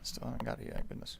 Still haven't got it yet, goodness.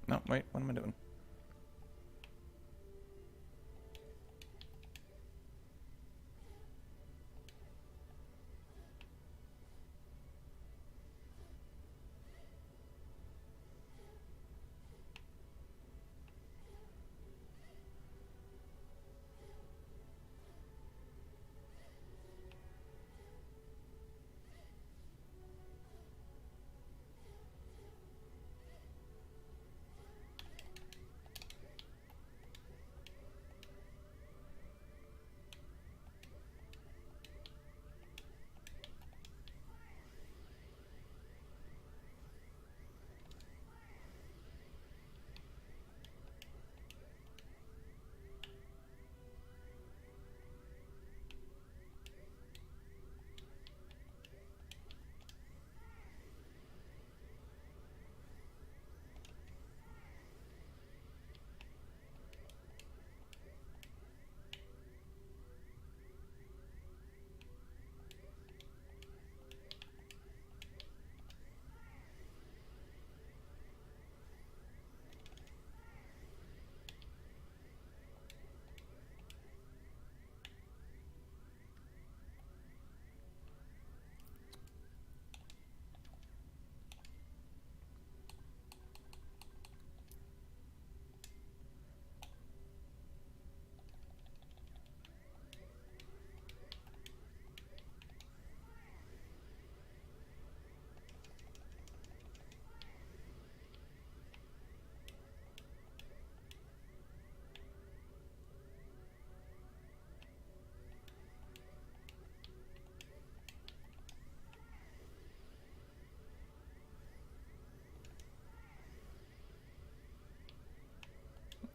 No, wait, what am I doing?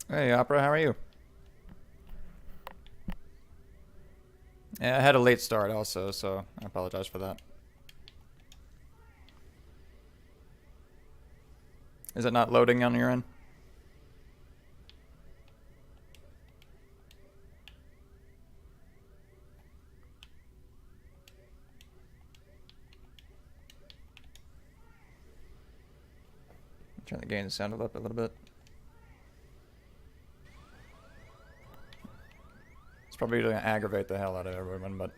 Hey, Opera, how are you? Yeah, I had a late start also, so I apologize for that. Is it not loading on your end? Turn the gain sound up a little bit. It's probably going to aggravate the hell out of everyone, but...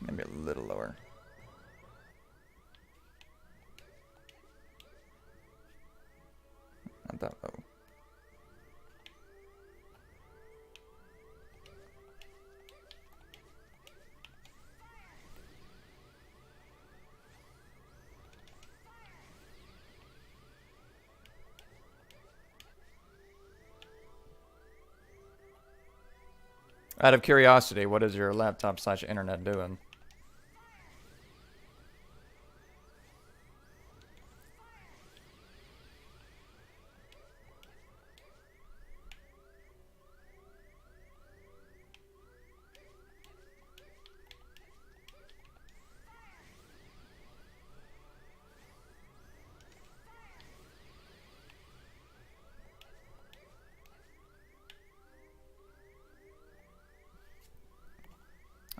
maybe a little lower. Not that low. Out of curiosity, what is your laptop/internet doing?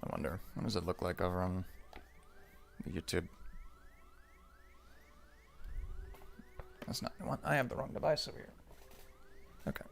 I wonder, what does it look like over on YouTube? That's not the one. I have the wrong device over here. Okay.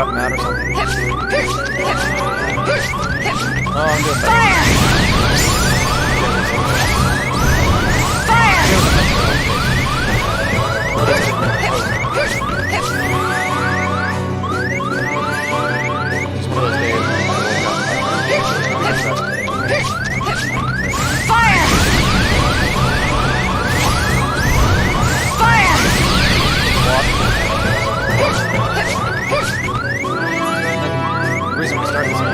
cut him out or something? Oh, I'm doing better. It's one of those days when I the reason we started this game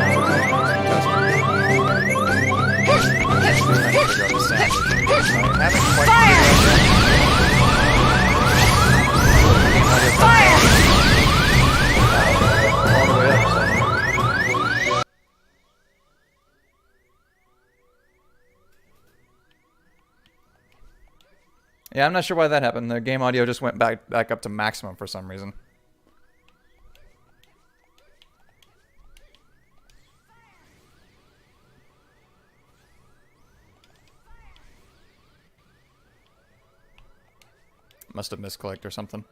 was because I haven't quite figured out all the way up. Yeah, I'm not sure why that happened. The game audio just went back up to maximum for some reason. Must have misclicked or something.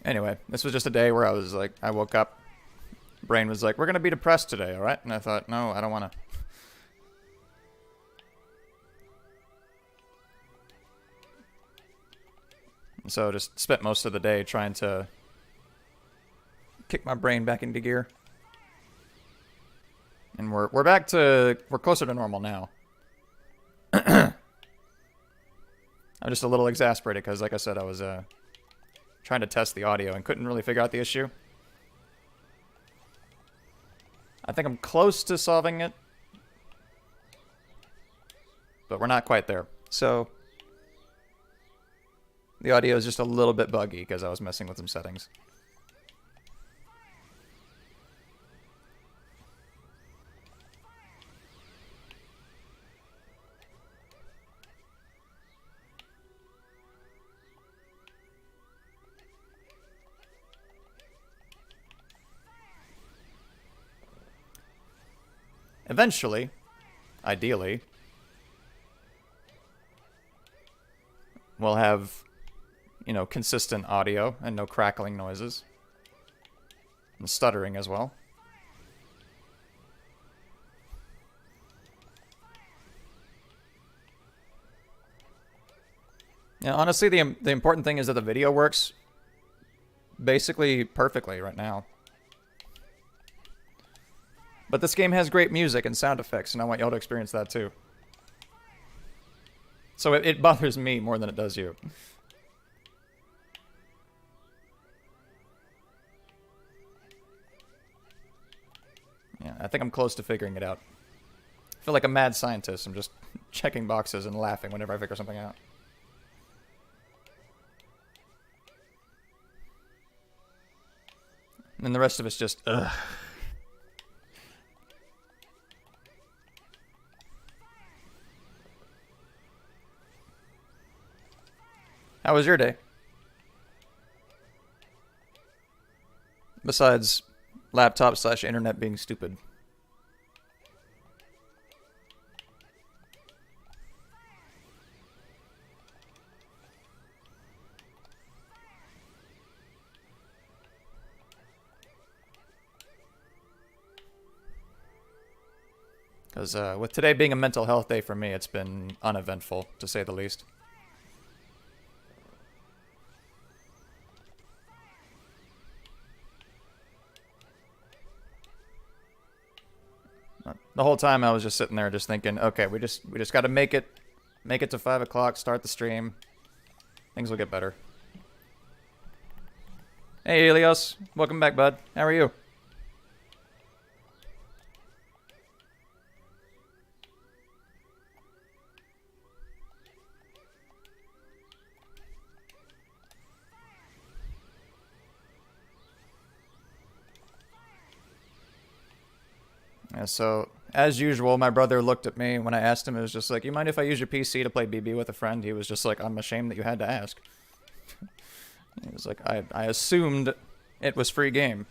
Anyway, this was just a day where I was like, I woke up, brain was like, we're gonna be depressed today, alright? And I thought, no, I don't wanna. So just spent most of the day trying to kick my brain back into gear. And we're closer to normal now. I'm just a little exasperated because, like I said, I was trying to test the audio and couldn't really figure out the issue. I think I'm close to solving it, but we're not quite there. So the audio is just a little bit buggy because I was messing with some settings. Eventually, ideally, we'll have, you know, consistent audio and no crackling noises. And stuttering as well. Yeah, honestly, the important thing is that the video works basically perfectly right now. But this game has great music and sound effects, and I want y'all to experience that too. So it bothers me more than it does you. Yeah, I think I'm close to figuring it out. I feel like a mad scientist. I'm just checking boxes and laughing whenever I figure something out. And then the rest of it's just, ugh. How was your day? Besides laptop/internet being stupid. Because with today being a mental health day for me, it's been uneventful, to say the least. The whole time I was just sitting there just thinking, okay, we just got to make it to 5 o'clock, start the stream. Things will get better. Hey, Elios. Welcome back, bud. How are you? Yeah, so, as usual, my brother looked at me when I asked him. It was just like, you mind if I use your PC to play BB with a friend? He was just like, I'm ashamed that you had to ask. He was like, I assumed it was free game.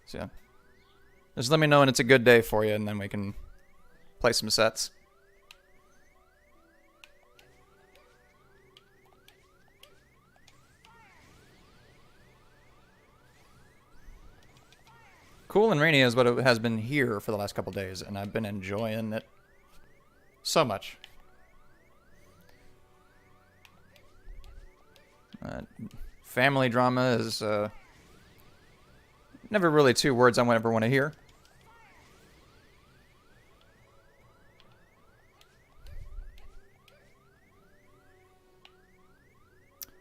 So, yeah. Just let me know when it's a good day for you, and then we can play some sets. Cool and rainy is what it has been here for the last couple days, and I've been enjoying it so much. Family drama is never really two words I ever want to hear.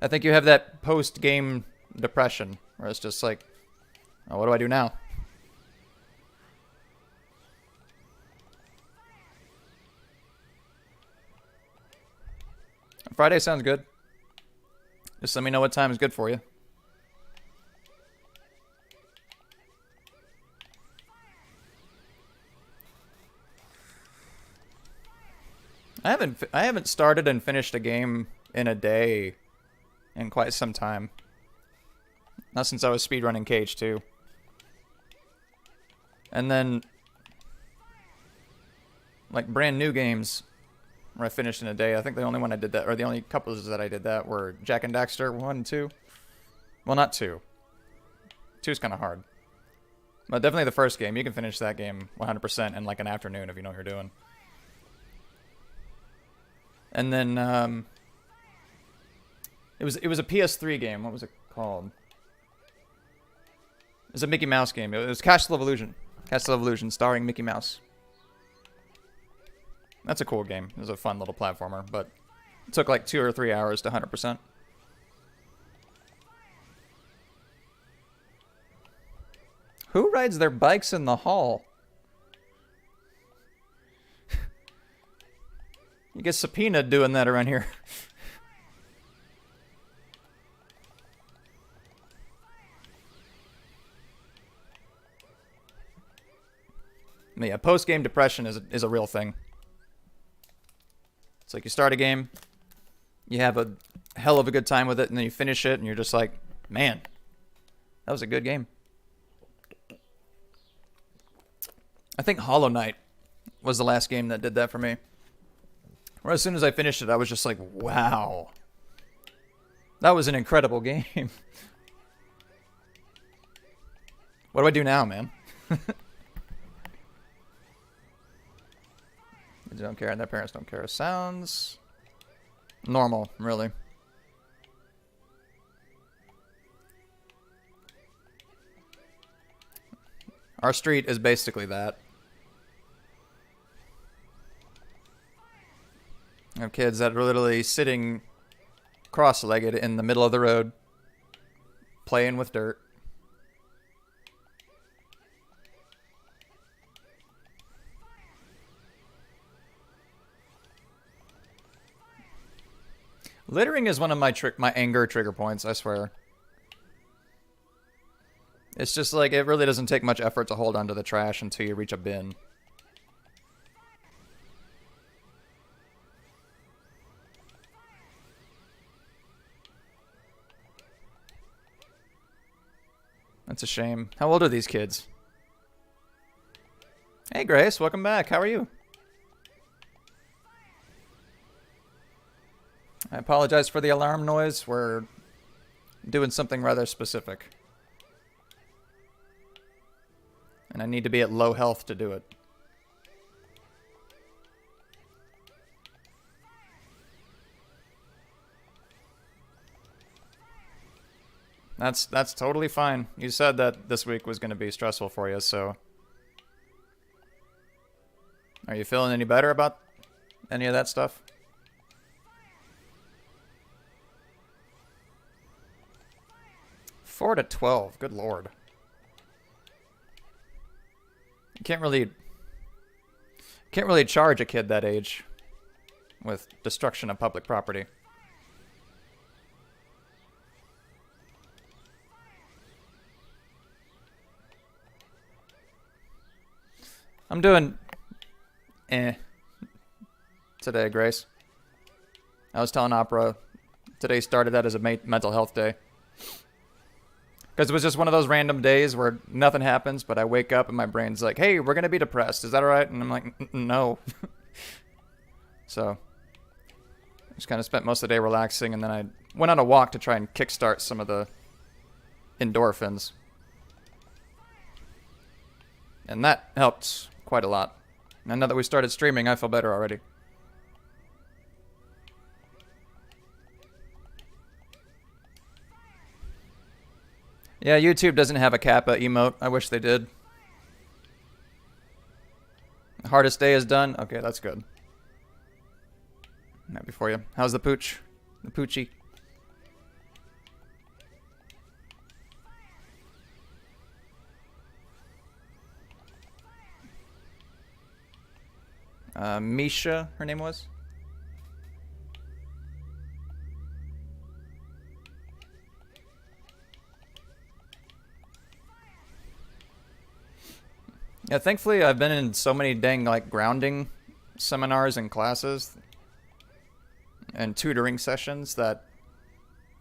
I think you have that post-game depression, where it's just like, oh, what do I do now? Friday sounds good. Just let me know what time is good for you. I haven't started and finished a game in a day in quite some time. Not since I was speedrunning KH2. And then, like, brand new games where I finished in a day. I think the only one I did that, or the only couples that I did that, were Jak and Daxter 1 and 2. Well, not 2. 2's kind of hard. But definitely the first game. You can finish that game 100% in like an afternoon if you know what you're doing. And then it was a PS3 game. What was it called? It was a Mickey Mouse game. It was Castle of Illusion. Castle of Illusion, starring Mickey Mouse. That's a cool game. It was a fun little platformer, but it took like 2 or 3 hours to 100%. Who rides their bikes in the hall? You get subpoenaed doing that around here. Yeah, post-game depression is a real thing. It's like you start a game, you have a hell of a good time with it, and then you finish it, and you're just like, man, that was a good game. I think Hollow Knight was the last game that did that for me. Where as soon as I finished it, I was just like, wow. That was an incredible game. What do I do now, man? They don't care, and their parents don't care. Sounds normal, really. Our street is basically that. I have kids that are literally sitting cross-legged in the middle of the road, playing with dirt. Littering is one of my anger trigger points, I swear. It's just like, it really doesn't take much effort to hold onto the trash until you reach a bin. That's a shame. How old are these kids? Hey Grace, welcome back. How are you? I apologize for the alarm noise. We're doing something rather specific. And I need to be at low health to do it. That's totally fine. You said that this week was going to be stressful for you, so... Are you feeling any better about any of that stuff? Four to 12, good lord. You can't really charge a kid that age with destruction of public property. I'm doing today, Grace. I was telling Opera today started out as a mental health day. Because it was just one of those random days where nothing happens, but I wake up and my brain's like, hey, we're going to be depressed. Is that all right? And I'm like, no. So I just kind of spent most of the day relaxing, and then I went on a walk to try and kickstart some of the endorphins. And that helped quite a lot. And now that we started streaming, I feel better already. Yeah, YouTube doesn't have a Kappa emote. I wish they did. Hardest day is done? Okay, that's good. I'm happy for you. How's the pooch? The poochie? Misha, her name was? Yeah, thankfully I've been in so many dang, like, grounding seminars and classes and tutoring sessions that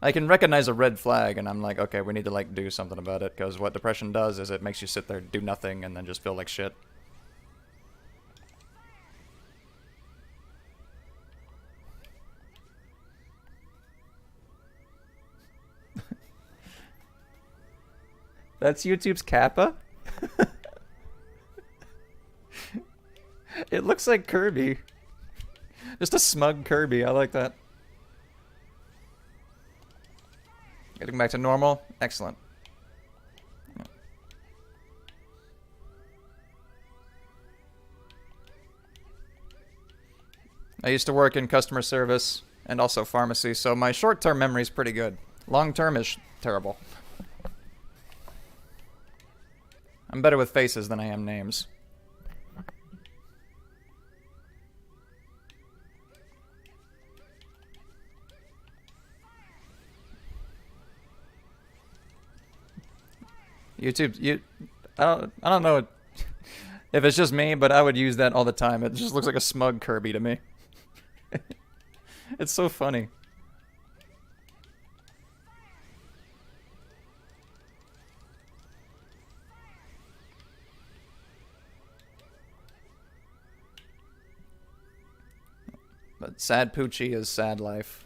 I can recognize a red flag, and I'm like, okay, we need to, like, do something about it, because what depression does is it makes you sit there, do nothing, and then just feel like shit. That's YouTube's Kappa? It looks like Kirby. Just a smug Kirby. I like that. Getting back to normal. Excellent. I used to work in customer service and also pharmacy, so my short-term memory is pretty good. Long-term is terrible. I'm better with faces than I am names. YouTube, I don't know if it's just me, but I would use that all the time. It just looks like a smug Kirby to me. It's so funny. But sad Poochie is sad life.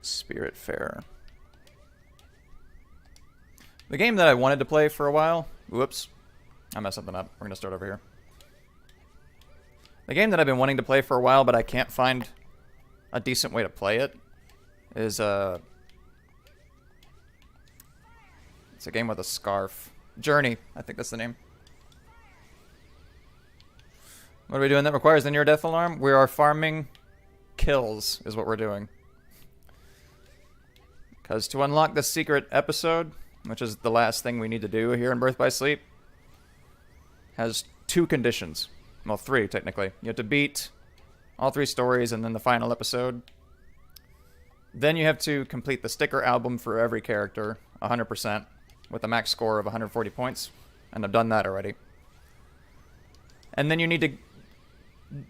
Spiritfarer. The game that I wanted to play for a while... Whoops. I messed something up. We're going to start over here. The game that I've been wanting to play for a while, but I can't find a decent way to play it, is it's a game with a scarf. Journey, I think that's the name. What are we doing that requires the near-death alarm? We are farming kills, is what we're doing. Because to unlock the secret episode, which is the last thing we need to do here in Birth by Sleep, has 2 conditions. Well, 3, technically. You have to beat all 3 stories and then the final episode. Then you have to complete the sticker album for every character, 100%, with a max score of 140 points. And I've done that already. And then you need to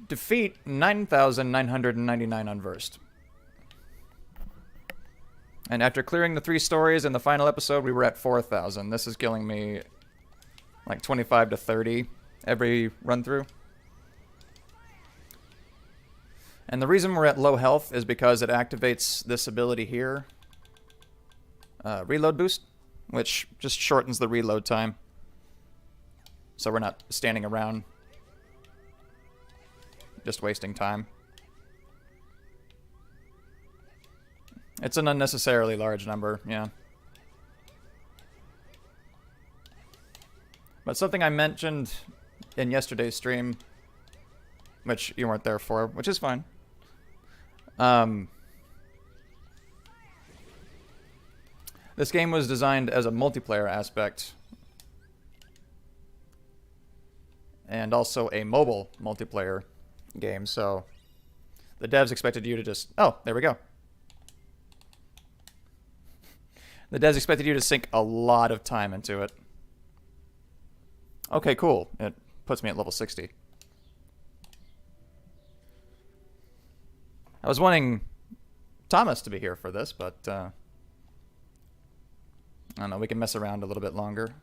defeat 9,999 unversed. And after clearing the 3 stories in the final episode, we were at 4,000. This is killing me like 25 to 30 every run through. And the reason we're at low health is because it activates this ability here. Reload boost, which just shortens the reload time. So we're not standing around, just wasting time. It's an unnecessarily large number, yeah. But something I mentioned in yesterday's stream, which you weren't there for, which is fine. This game was designed as a multiplayer aspect. And also a mobile multiplayer game, so the devs expected you to just... Oh, there we go. The devs expected you to sink a lot of time into it. Okay, cool. It puts me at level 60. I was wanting Thomas to be here for this, but I don't know, we can mess around a little bit longer.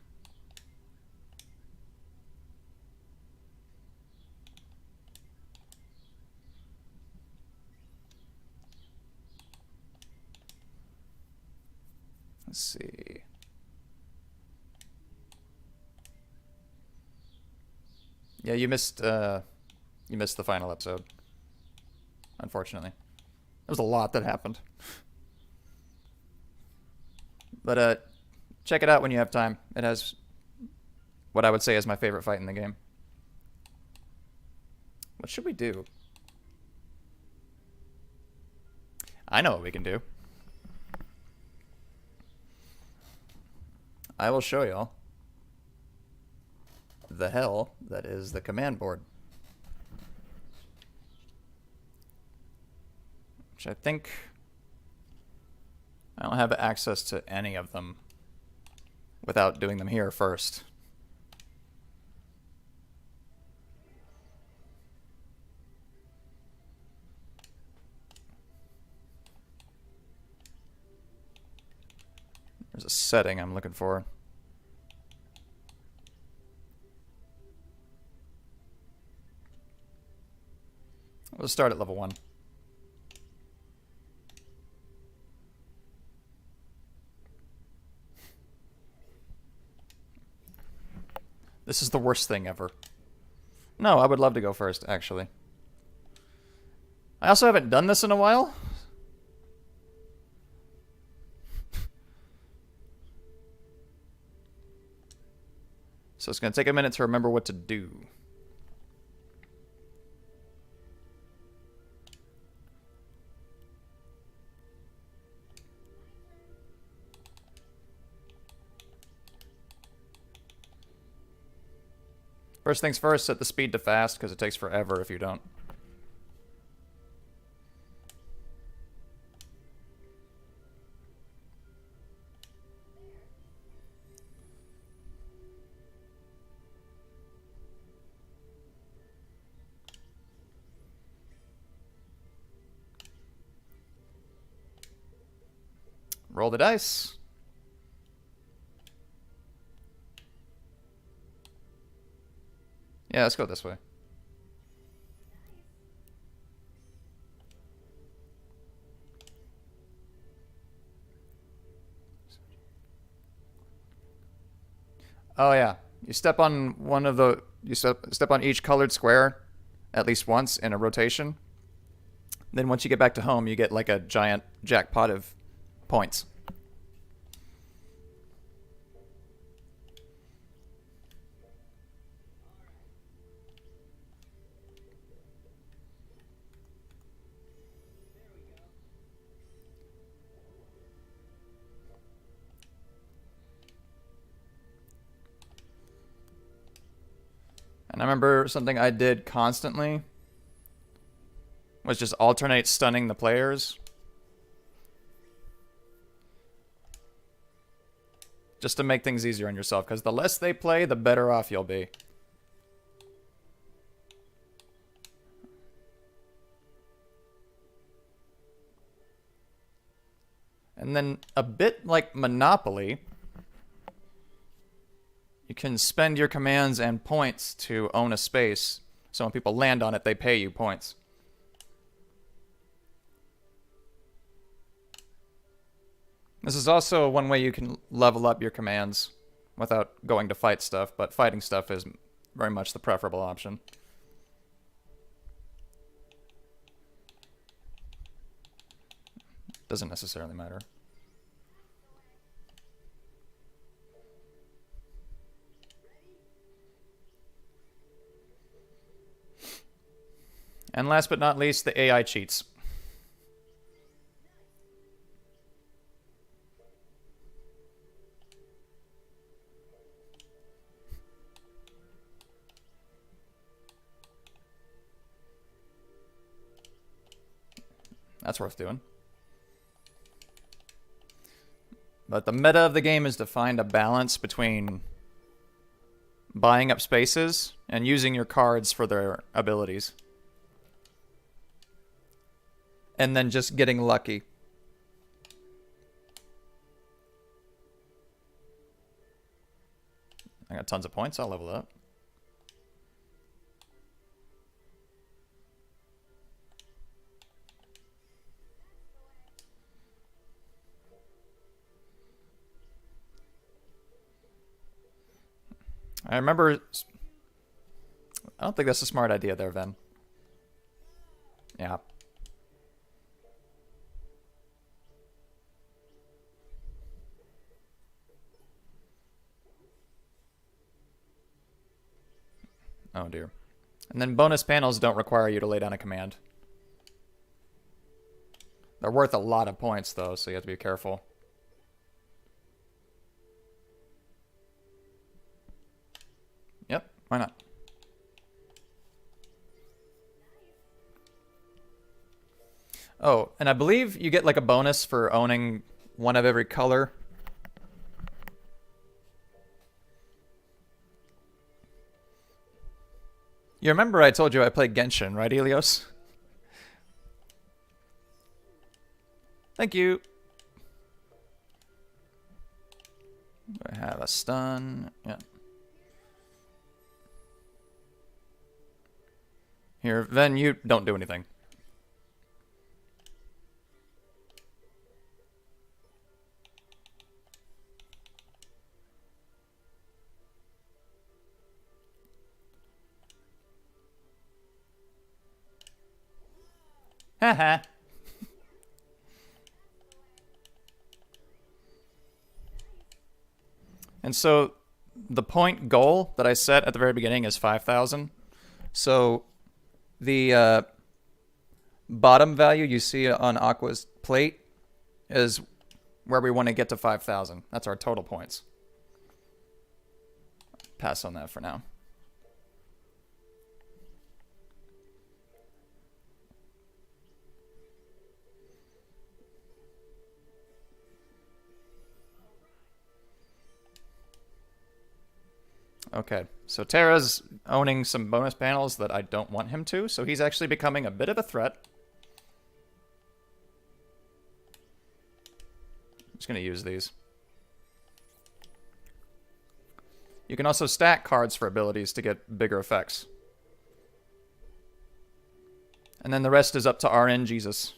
Let's see. Yeah, you missed the final episode. Unfortunately. There was a lot that happened. But check it out when you have time. It has what I would say is my favorite fight in the game. What should we do? I know what we can do. I will show y'all the hell that is the command board. Which I think I don't have access to any of them without doing them here first. There's a setting I'm looking for. Let's start at level 1. This is the worst thing ever. No, I would love to go first, actually. I also haven't done this in a while. So it's going to take a minute to remember what to do. First things first, set the speed to fast, because it takes forever if you don't. Roll the dice. Yeah, let's go this way. Oh yeah, you step on one of the you step on each colored square at least once in a rotation. Then once you get back to home, you get like a giant jackpot of points. And I remember something I did constantly was just alternate stunning the players. Just to make things easier on yourself, because the less they play, the better off you'll be. And then a bit like Monopoly, you can spend your commands and points to own a space. So when people land on it, they pay you points. This is also one way you can level up your commands without going to fight stuff, but fighting stuff is very much the preferable option. Doesn't necessarily matter. And last but not least, the AI cheats. That's worth doing. But the meta of the game is to find a balance between buying up spaces and using your cards for their abilities. And then just getting lucky. I got tons of points, I'll level up. I remember... I don't think that's a smart idea there, Ven. Yeah. Oh dear. And then bonus panels don't require you to lay down a command. They're worth a lot of points though, so you have to be careful. Yep, why not? Oh, and I believe you get like a bonus for owning one of every color. You remember I told you I played Genshin, right, Helios? Thank you. I have a stun. Yeah. Here, Ven, you don't do anything. Haha. And so the point goal that I set at the very beginning is 5,000. So the bottom value you see on Aqua's plate is where we want to get to 5,000. That's our total points. Pass on that for now. Okay, so Terra's owning some bonus panels that I don't want him to, so he's actually becoming a bit of a threat. I'm just going to use these. You can also stack cards for abilities to get bigger effects. And then the rest is up to RN Jesus.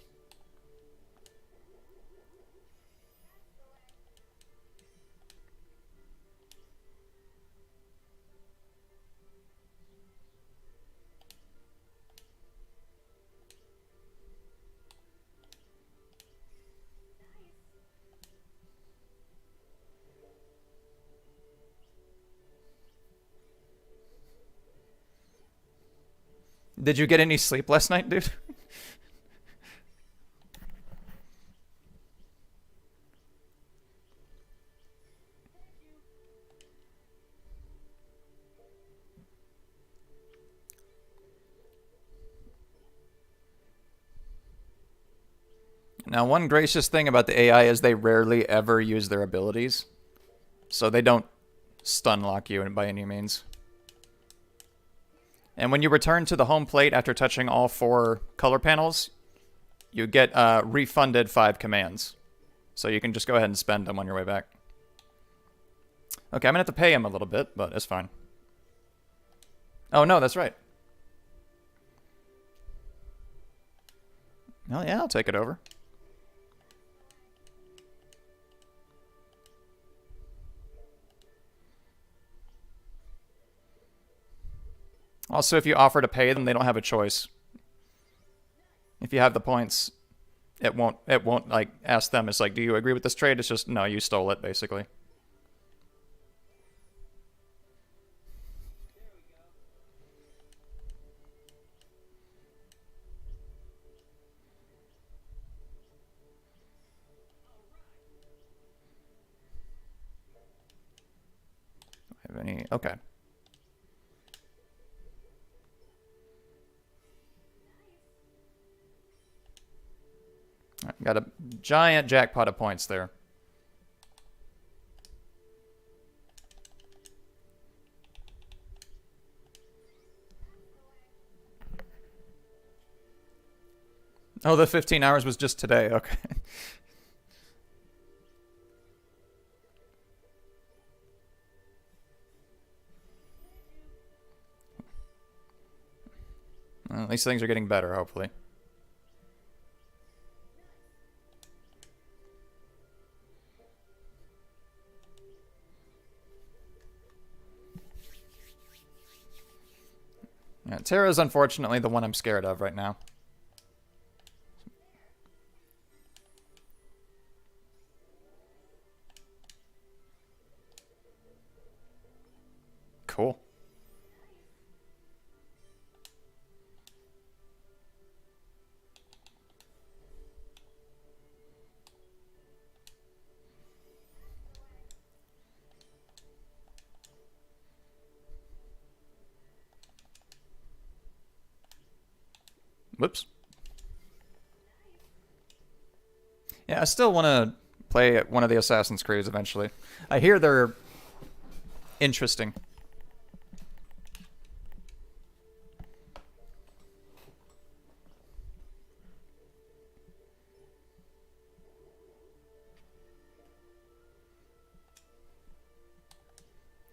Did you get any sleep last night, dude? Now, one gracious thing about the AI is they rarely ever use their abilities. So they don't stun lock you by any means. And when you return to the home plate after touching all 4 color panels, you get refunded 5 commands. So you can just go ahead and spend them on your way back. Okay, I'm going to have to pay him a little bit, but it's fine. Oh, no, that's right. Oh, yeah, I'll take it over. Also, if you offer to pay them, they don't have a choice. If you have the points, it won't like ask them. It's like, do you agree with this trade? It's just, no, you stole it, basically. Do I have any? Okay. Got a giant jackpot of points there. Oh, the 15 hours was just today. Okay. Well, at least things are getting better, hopefully. Yeah, Terra's unfortunately the one I'm scared of right now. Cool. Whoops. Yeah, I still want to play one of the Assassin's Creeds eventually. I hear they're interesting.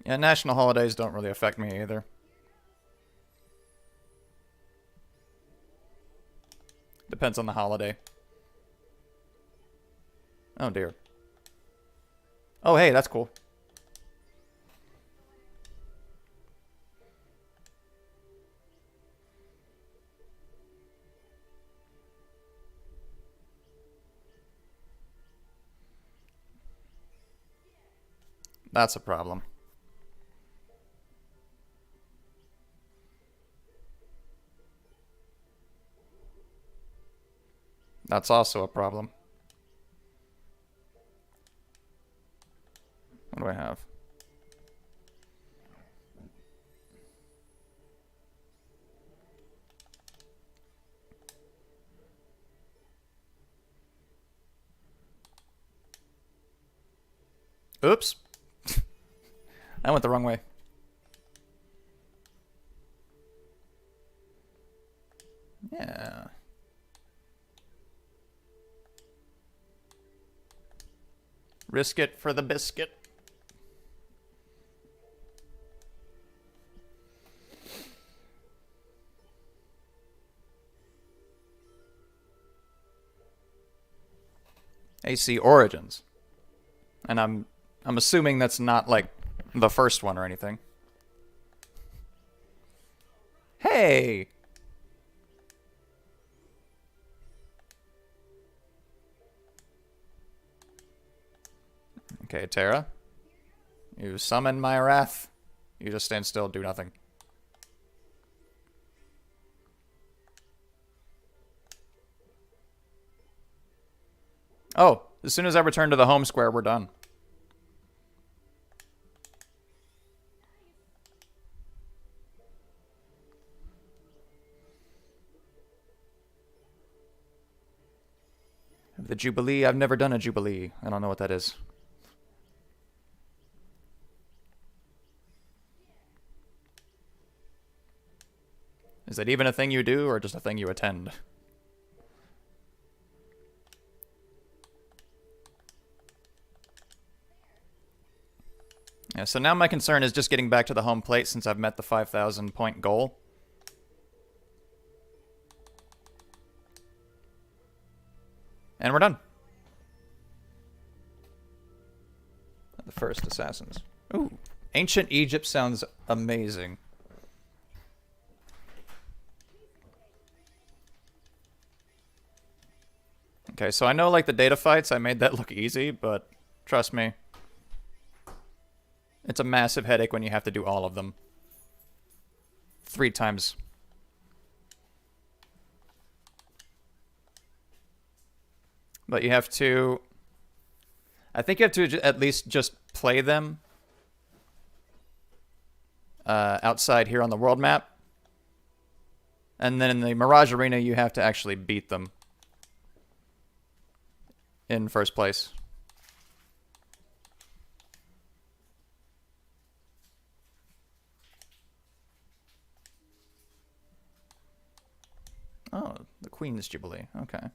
Yeah, national holidays don't really affect me either. Depends on the holiday. Oh dear. Oh hey, that's cool. That's a problem. That's also a problem. What do I have? Oops. I went the wrong way. Yeah. Risk it for the biscuit. AC Origins. And I'm assuming that's not like the first one or anything. Hey. Okay, Terra. You summon my wrath. You just stand still, do nothing. Oh, as soon as I return to the home square, we're done. The Jubilee, I've never done a Jubilee. I don't know what that is. Is that even a thing you do, or just a thing you attend? Yeah, so now my concern is just getting back to the home plate since I've met the 5,000 point goal. And we're done. The first Assassins. Ooh, Ancient Egypt sounds amazing. Okay, so I know like the data fights, I made that look easy, but trust me, it's a massive headache when you have to do all of them 3 times. But you have to... I think you have to at least just play them outside here on the world map. And then in the Mirage Arena, you have to actually beat them in first place. Oh, the Queen's Jubilee. Okay.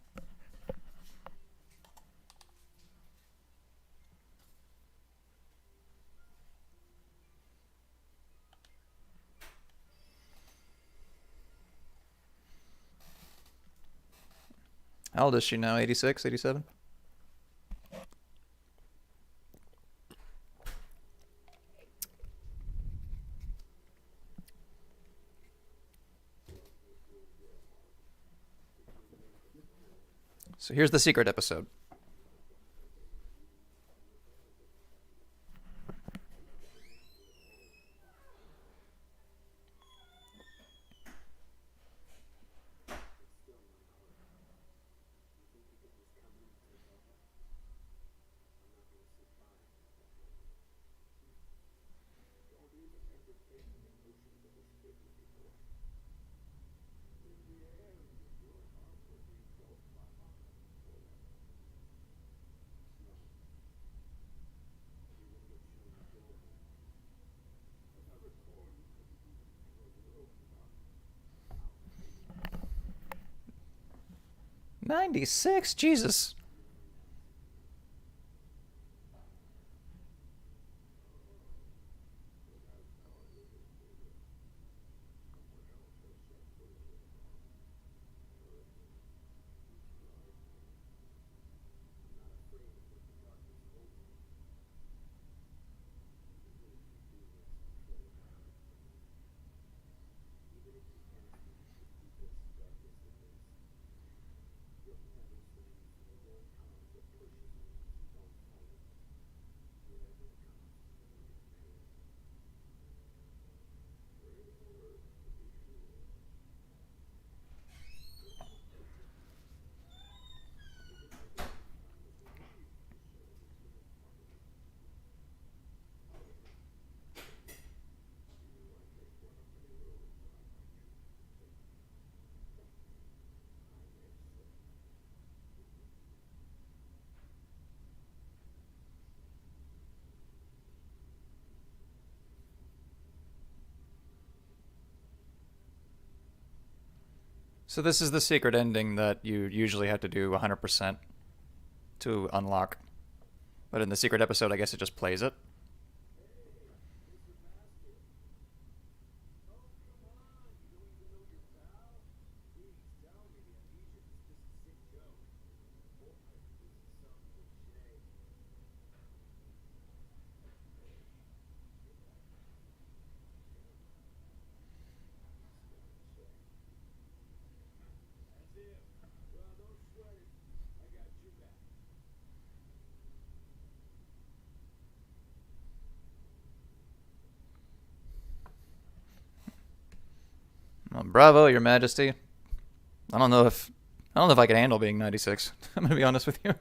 How old is she now? 86, 87? So here's the secret episode. '96? Jesus. So this is the secret ending that you usually have to do 100% to unlock. But in the secret episode, I guess it just plays it. Well, bravo, Your Majesty. I don't know if I can handle being 96. I'm gonna be honest with you.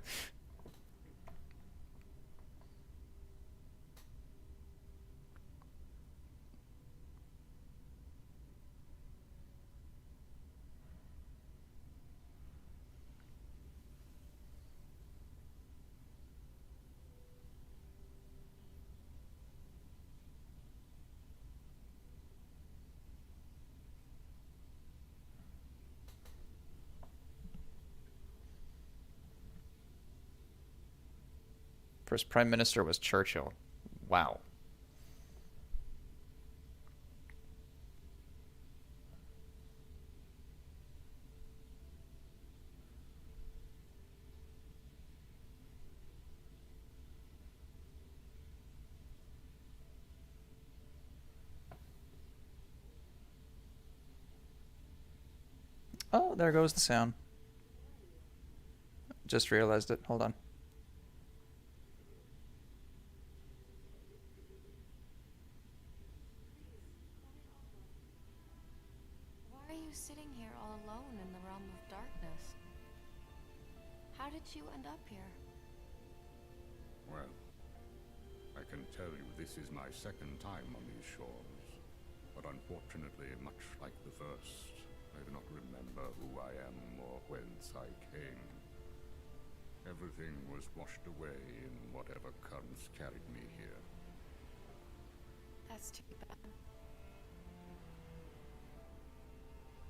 First Prime Minister was Churchill. Wow. Oh, there goes the sound. Just realized it. Hold on. Why are you sitting here all alone in the realm of darkness? How did you end up here? Well, I can tell you this is my second time on these shores. But unfortunately, much like the first, I do not remember who I am or whence I came. Everything was washed away in whatever currents carried me here. That's too bad.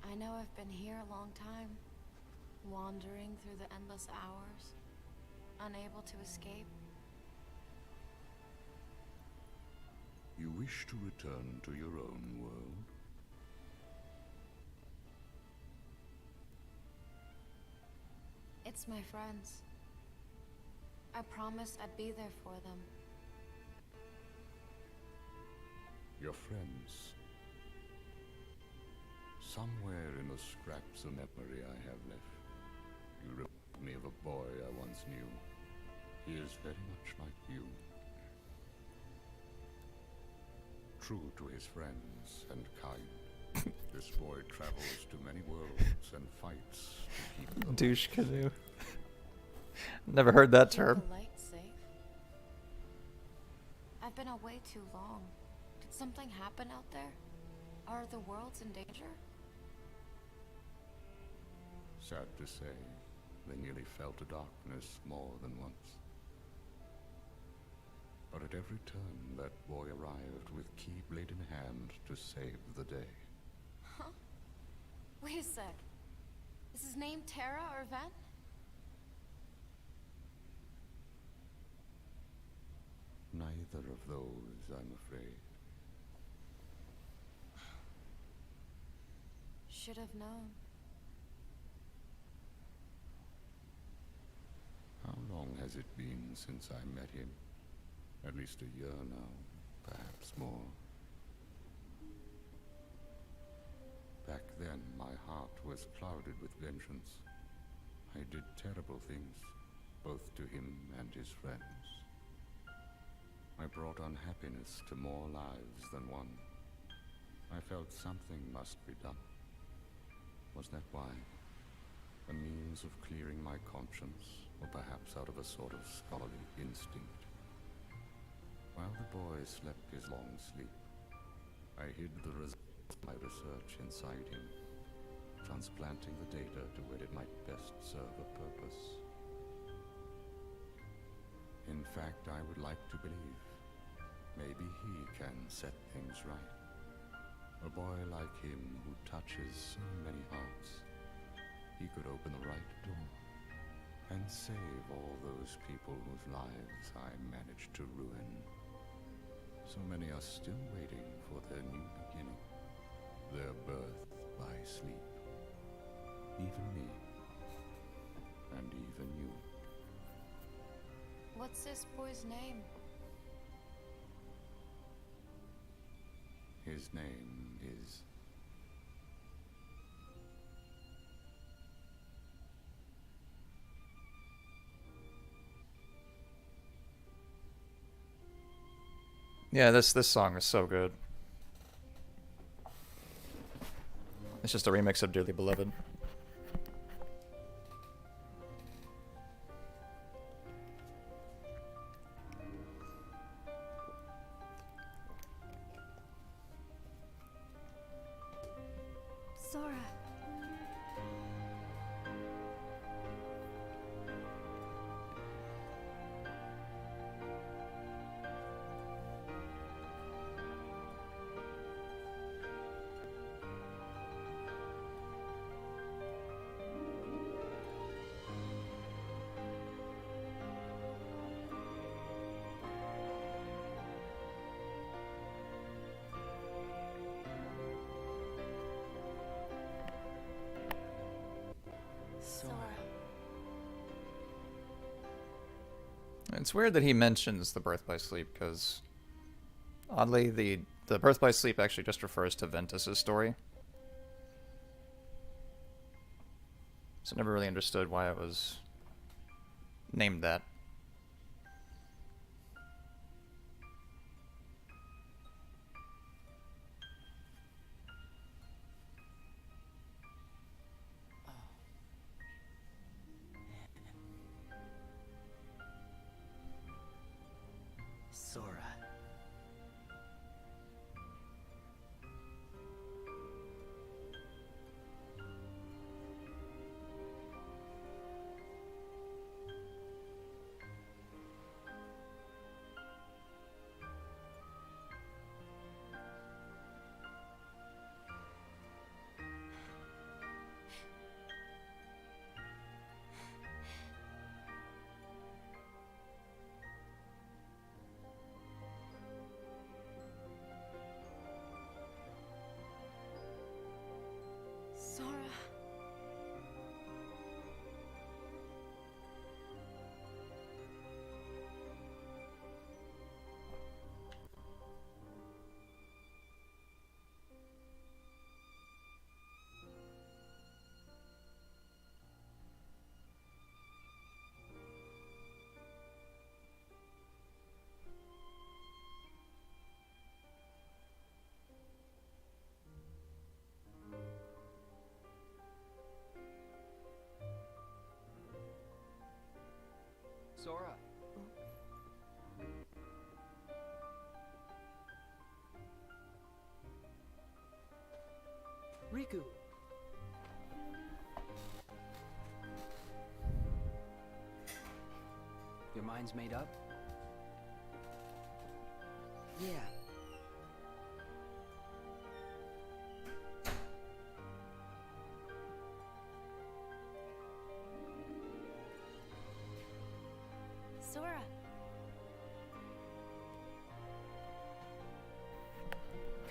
I I know I've been here a long time, wandering through the endless hours, unable to escape. You wish to return to your own world? It's my friends. I promised I'd be there for them. Your friends? Somewhere in the scraps of memory I have left, you remind me of a boy I once knew. He is very much like you. True to his friends and kind, this boy travels to many worlds and fights to keep the Douche light safe. canoe. Never heard that Keep term. the light safe. I've been away too long. Did something happen out there? Are the worlds in danger? Sad to say, they nearly fell to darkness more than once. But at every turn, that boy arrived with keyblade in hand to save the day. Huh? Wait a sec. Is his name Terra or Ven? Neither of those, I'm afraid. Should have known. How long has it been since I met him? At least a year now, perhaps more. Back then, my heart was clouded with vengeance. I did terrible things, both to him and his friends. I brought unhappiness to more lives than one. I felt something must be done. Was that why? A means of clearing my conscience, or perhaps out of a sort of scholarly instinct. While the boy slept his long sleep, I hid the results of my research inside him, transplanting the data to where it might best serve a purpose. In fact, I would like to believe maybe he can set things right. A boy like him who touches so many hearts, he could open the right door and save all those people whose lives I managed to ruin. So many are still waiting for their new beginning, their birth by sleep. Even me, and even you. What's this boy's name? His name is... Yeah, this song is so good. It's just a remix of Dearly Beloved. Sora. Sora. It's weird that he mentions the birth by sleep, because oddly, the birth by sleep actually just refers to Ventus's story. So I never really understood why it was named that. Sora. Sora. Sora. Riku. Your mind's made up? Yeah. Sora.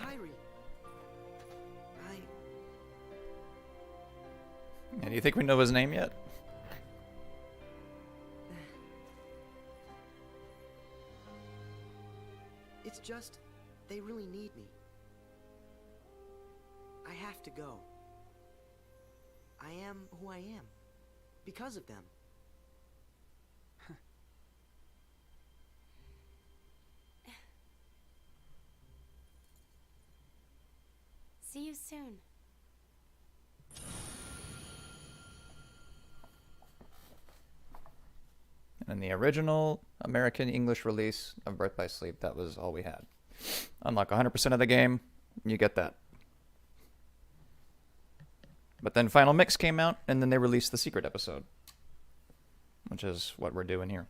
Kairi. And do you think we know his name yet? It's just, they really need me. I have to go. I am who I am. Because of them. See you soon. And in the original American English release of Birth by Sleep, that was all we had. Unlock 100% of the game, you get that. But then Final Mix came out, and then they released the secret episode, which is what we're doing here.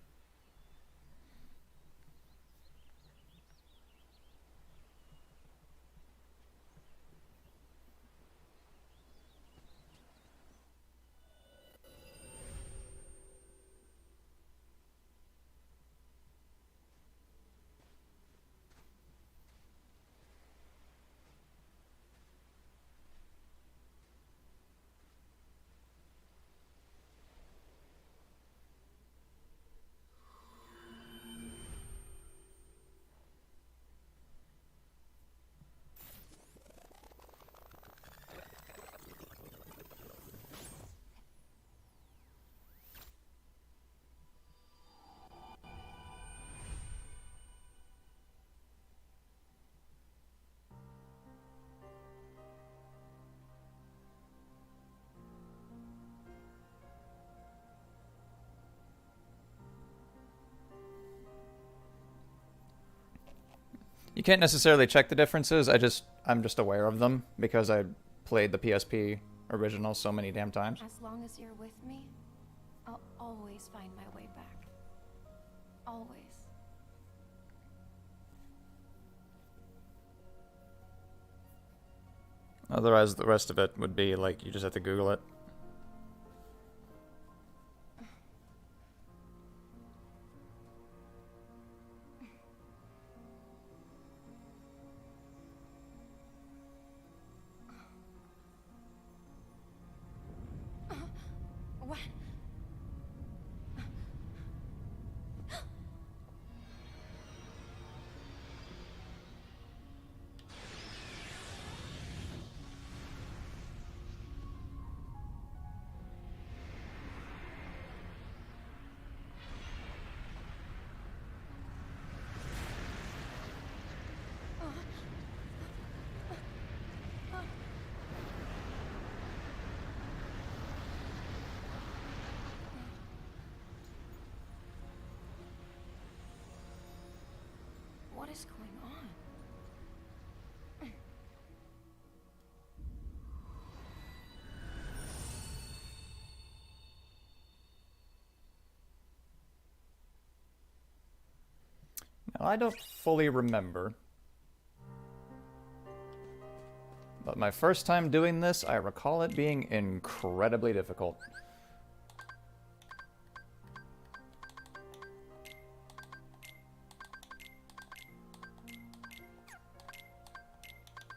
You can't necessarily check the differences. I'm just aware of them because I played the PSP original so many damn times. As long as you're with me, I'll always find my way back. Always. Otherwise, the rest of it would be like you just have to Google it. What? What is going on? Now, I don't fully remember, but my first time doing this, I recall it being incredibly difficult.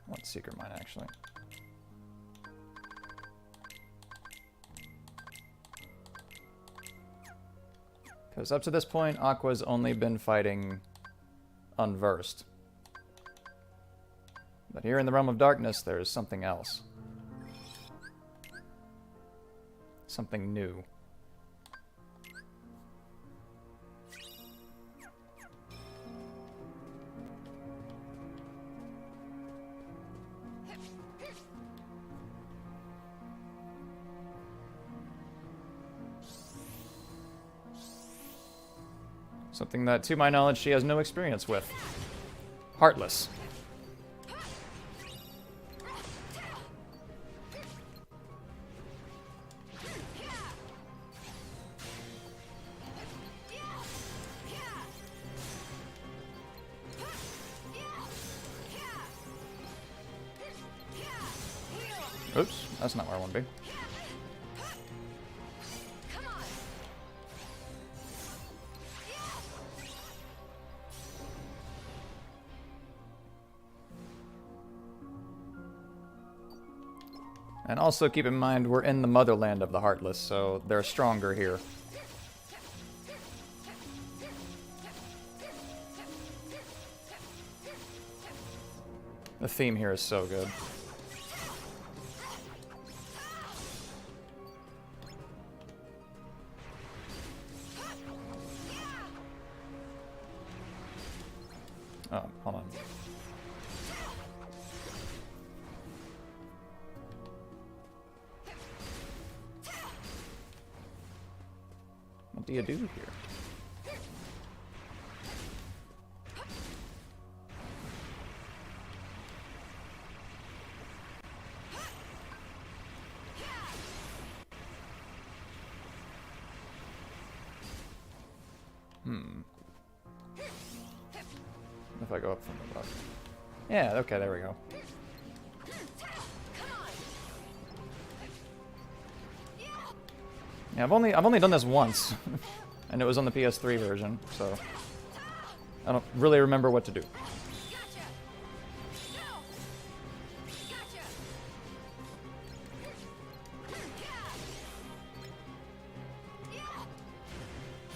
What's Secret Mine, actually? Because up to this point, Aqua's only been fighting unversed. But here in the Realm of Darkness, there is something else. Something new. Something that, to my knowledge, she has no experience with. Heartless. Oops, that's not where I want to be. And also keep in mind, we're in the motherland of the Heartless, so they're stronger here. The theme here is so good. Oh, hold on. What do you do here? If I go up from above. Yeah, okay, there we go. Yeah, I've only done this once, and it was on the PS3 version, so I don't really remember what to do.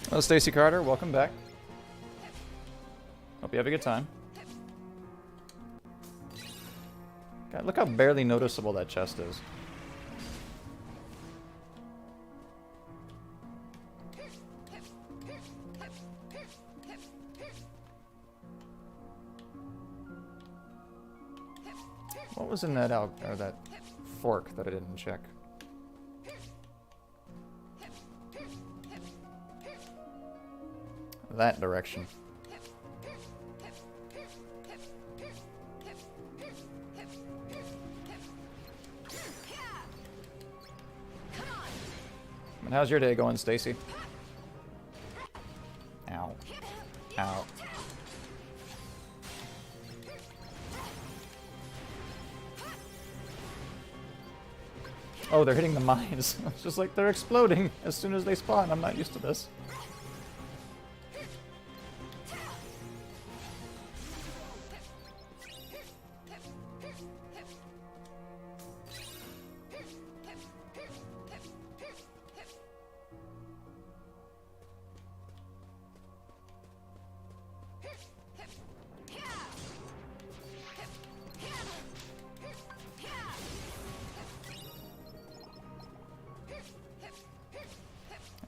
Hello, Stacy Carter. Welcome back. Hope you have a good time. God, look how barely noticeable that chest is. What was in that or that fork that I didn't check? That direction. And how's your day going, Stacy? Ow. Ow. Oh, they're hitting the mines. It's just like they're exploding as soon as they spawn. I'm not used to this.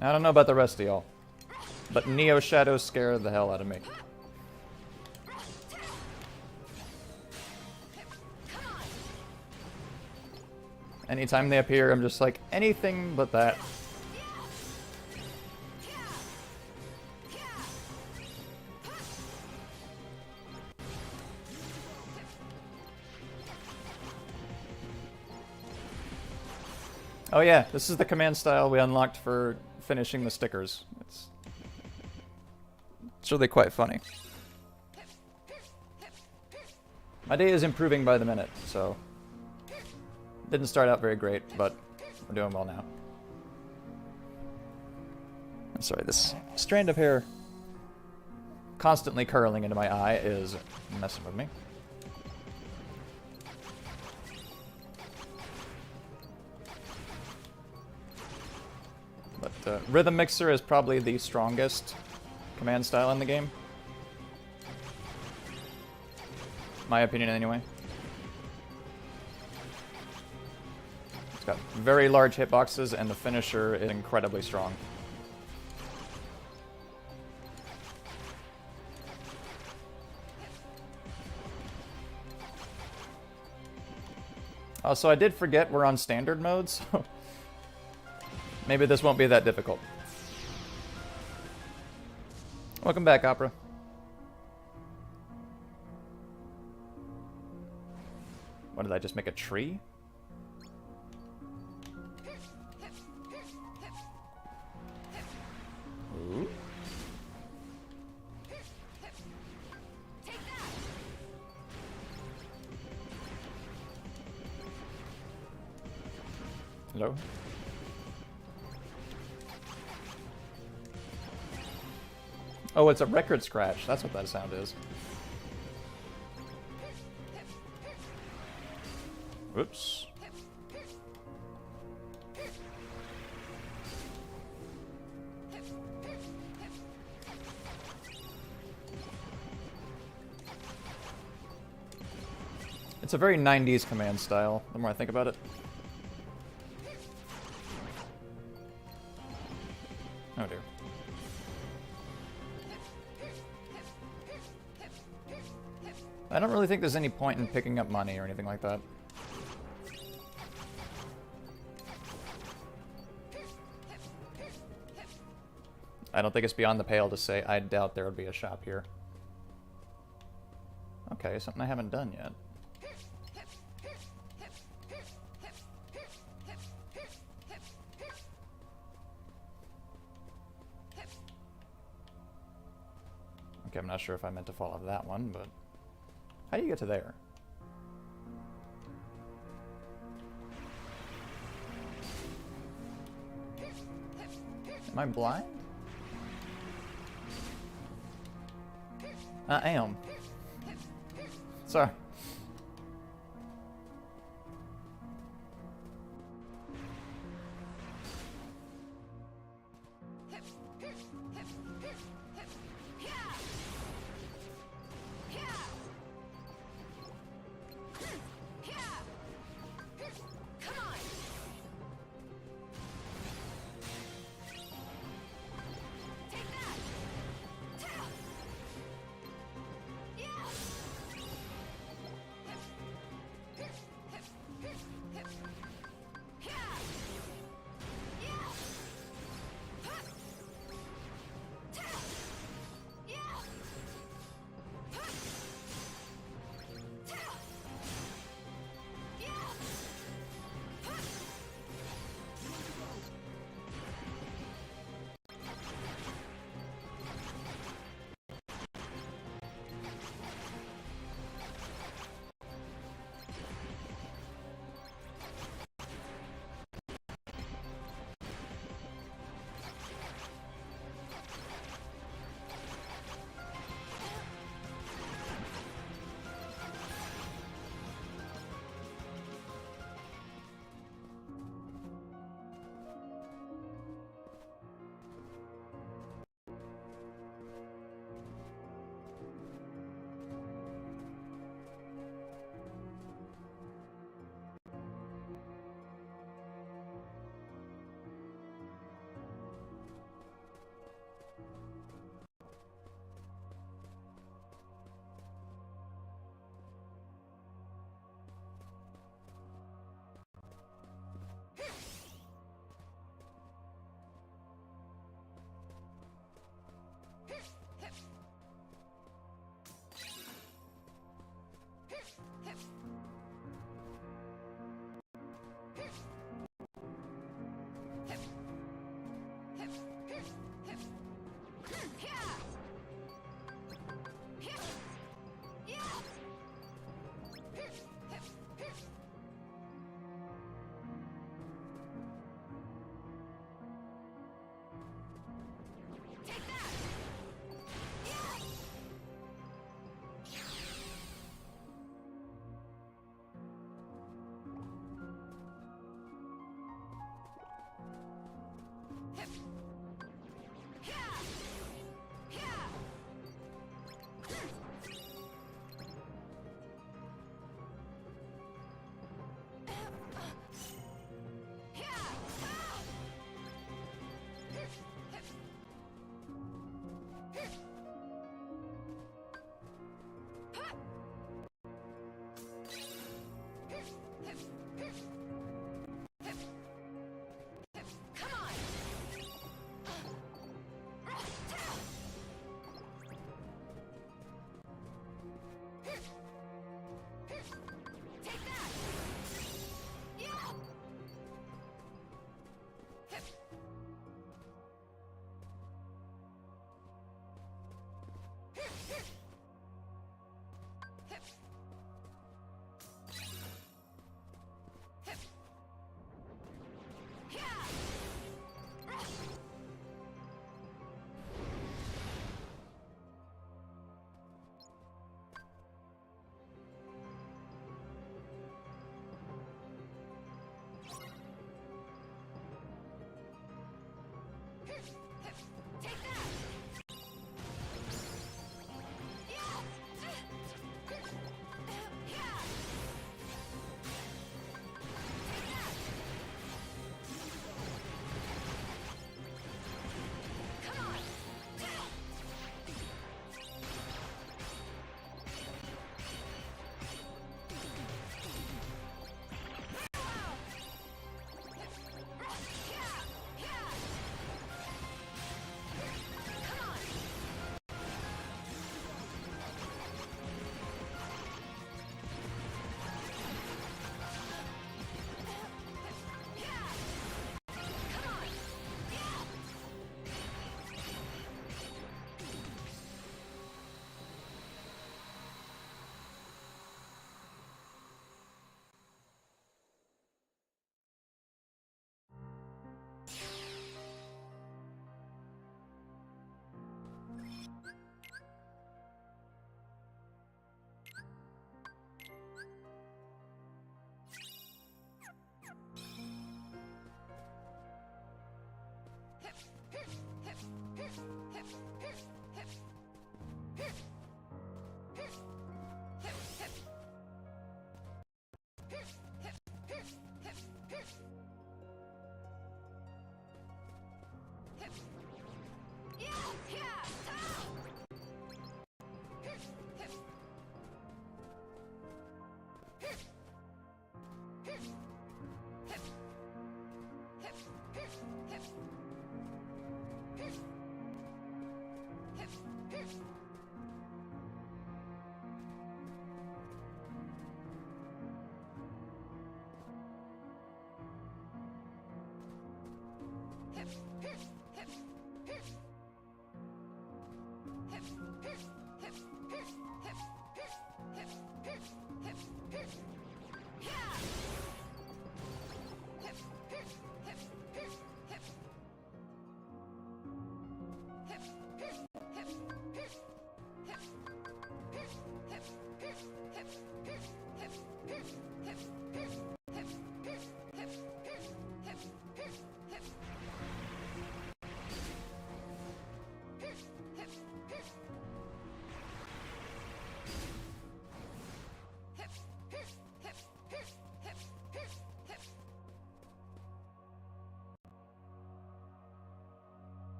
I don't know about the rest of y'all, but Neo Shadow scared the hell out of me. Anytime they appear, I'm just like, anything but that. Oh yeah, this is the command style we unlocked for finishing the stickers. It's really quite funny. My day is improving by the minute, so didn't start out very great, but we're doing well now. I'm sorry, this strand of hair constantly curling into my eye is messing with me. But Rhythm Mixer is probably the strongest command style in the game. My opinion, anyway. It's got very large hitboxes, and the finisher is incredibly strong. Oh, so I did forget we're on standard mode, so maybe this won't be that difficult. Welcome back, Opera. What, did I just make a tree? Ooh. Hello? Oh, it's a record scratch. That's what that sound is. Whoops. It's a very 90s command style, the more I think about it. Oh dear. I don't really think there's any point in picking up money or anything like that. I don't think it's beyond the pale to say I doubt there would be a shop here. Okay, something I haven't done yet. Okay, I'm not sure if I meant to fall off that one, but... How do you get to there? Am I blind? I am. Sorry.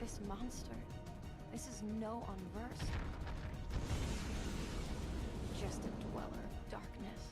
This monster. This is no Unversed. Just a dweller of darkness.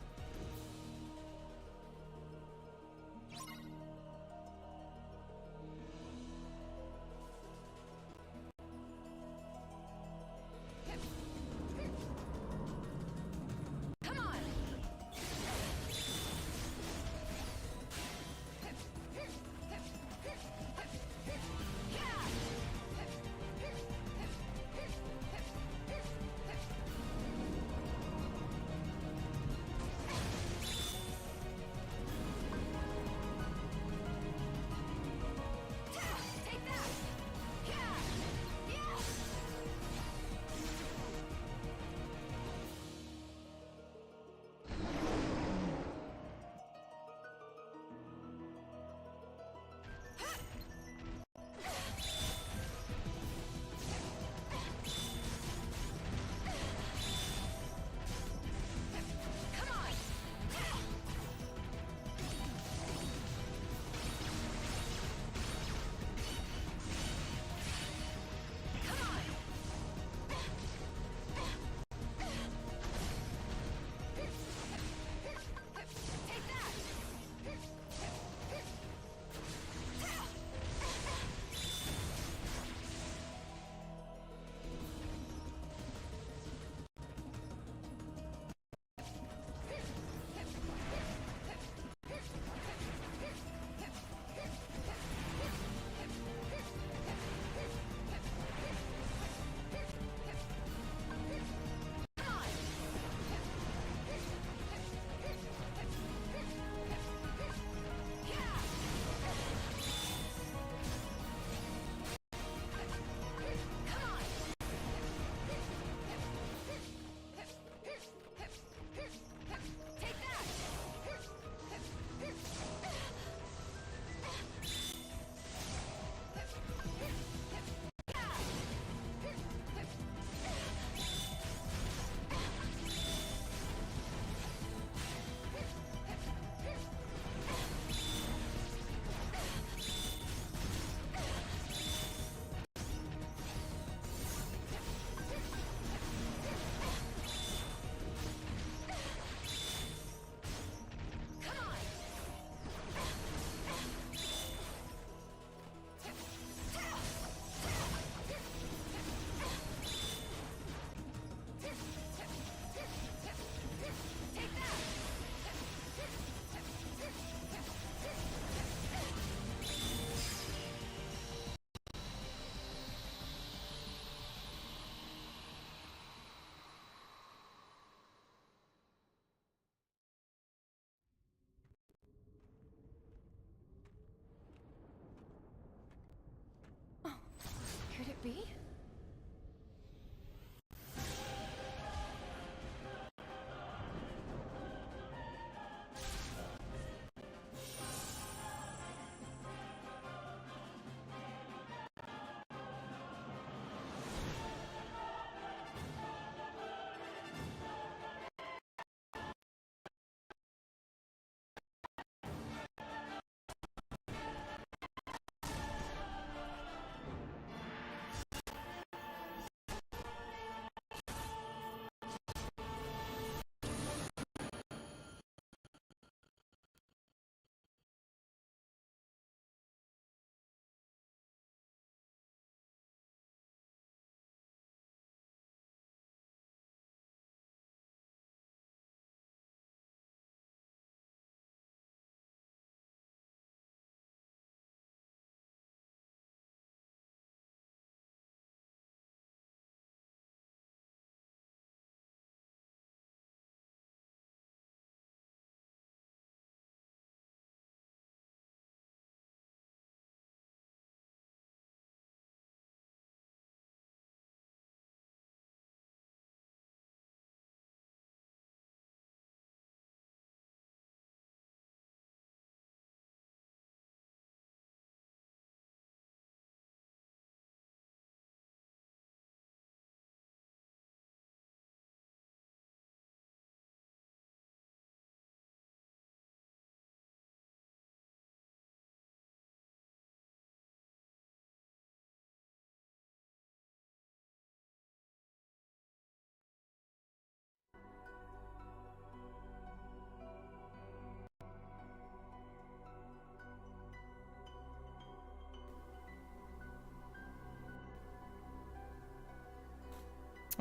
be?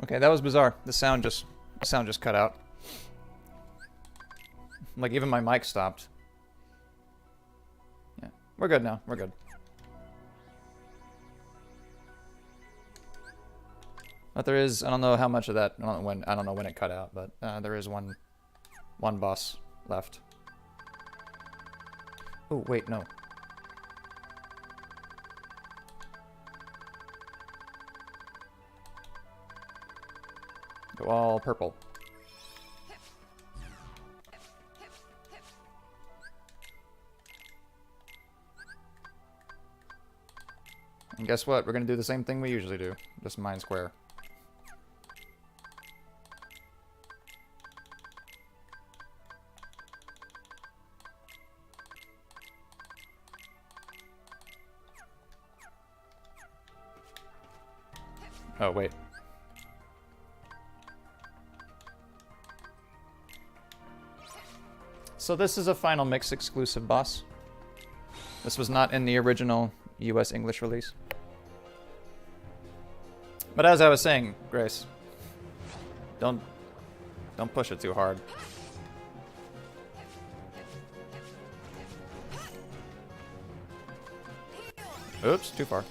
Okay, that was bizarre. The sound just cut out. Like even my mic stopped. Yeah, we're good now. We're good. But there is, I don't know how much of that, I don't know when it cut out, but there is one boss left. Oh, wait, no. Go all purple. And guess what? We're gonna do the same thing we usually do. Just mine square. Oh, wait. So this is a Final Mix exclusive boss. This was not in the original US English release. But as I was saying, Grace, don't push it too hard. Oops, too far.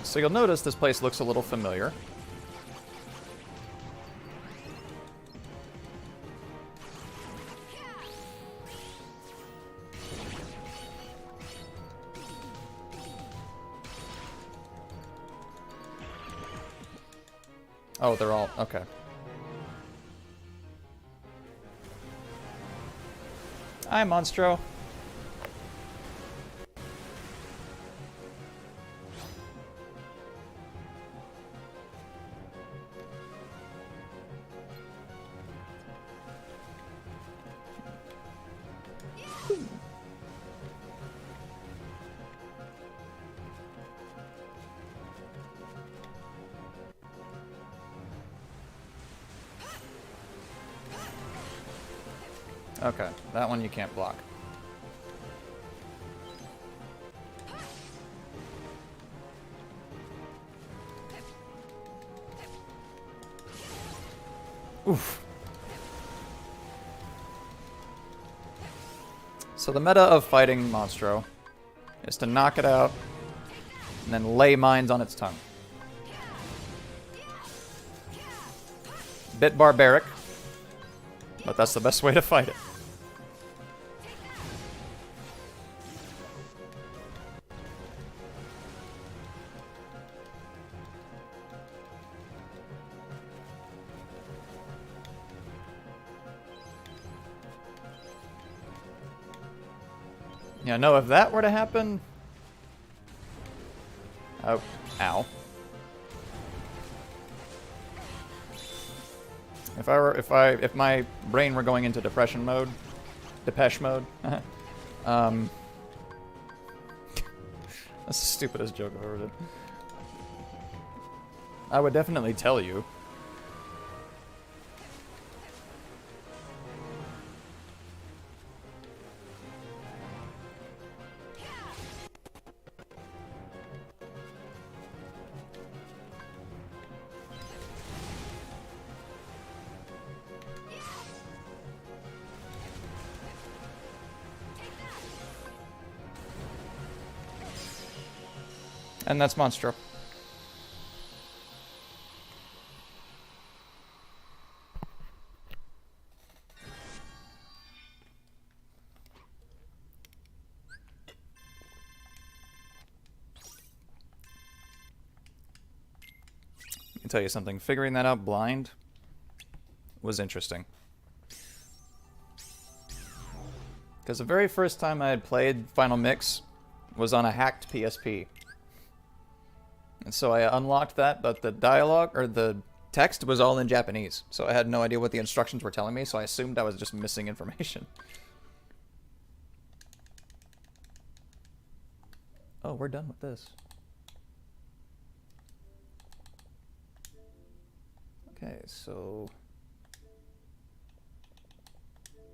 So you'll notice this place looks a little familiar. Oh, they're all... okay. Hi, Monstro. Okay, that one you can't block. Oof. So the meta of fighting Monstro is to knock it out and then lay mines on its tongue. Bit barbaric, but that's the best way to fight it. Yeah, no, if that were to happen... Oh, ow. If my brain were going into depression mode, Depeche mode, that's the stupidest joke I've ever done. I would definitely tell you. And that's Monstro. Let me tell you something. Figuring that out blind was interesting. Because the very first time I had played Final Mix was on a hacked PSP. And so I unlocked that, but the dialogue, or the text, was all in Japanese. So I had no idea what the instructions were telling me, so I assumed I was just missing information. Oh, we're done with this. Okay, so...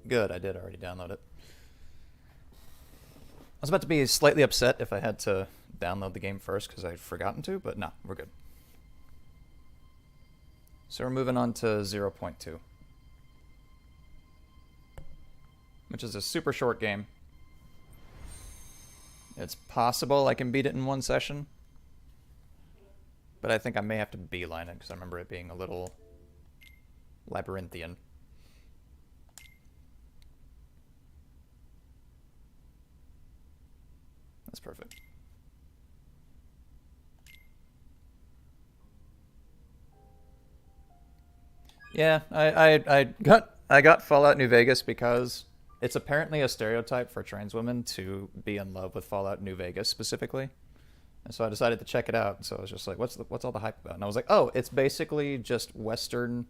Good, I did already download it. I was about to be slightly upset if I had to download the game first because I'd forgotten to, but no, we're good. So we're moving on to 0.2, which is a super short game. It's possible I can beat it in one session, but I think I may have to beeline it because I remember it being a little labyrinthian. That's perfect. Yeah, I got Fallout New Vegas because it's apparently a stereotype for trans women to be in love with Fallout New Vegas specifically. And so I decided to check it out. So I was just like, what's all the hype about? And I was like, oh, it's basically just Western,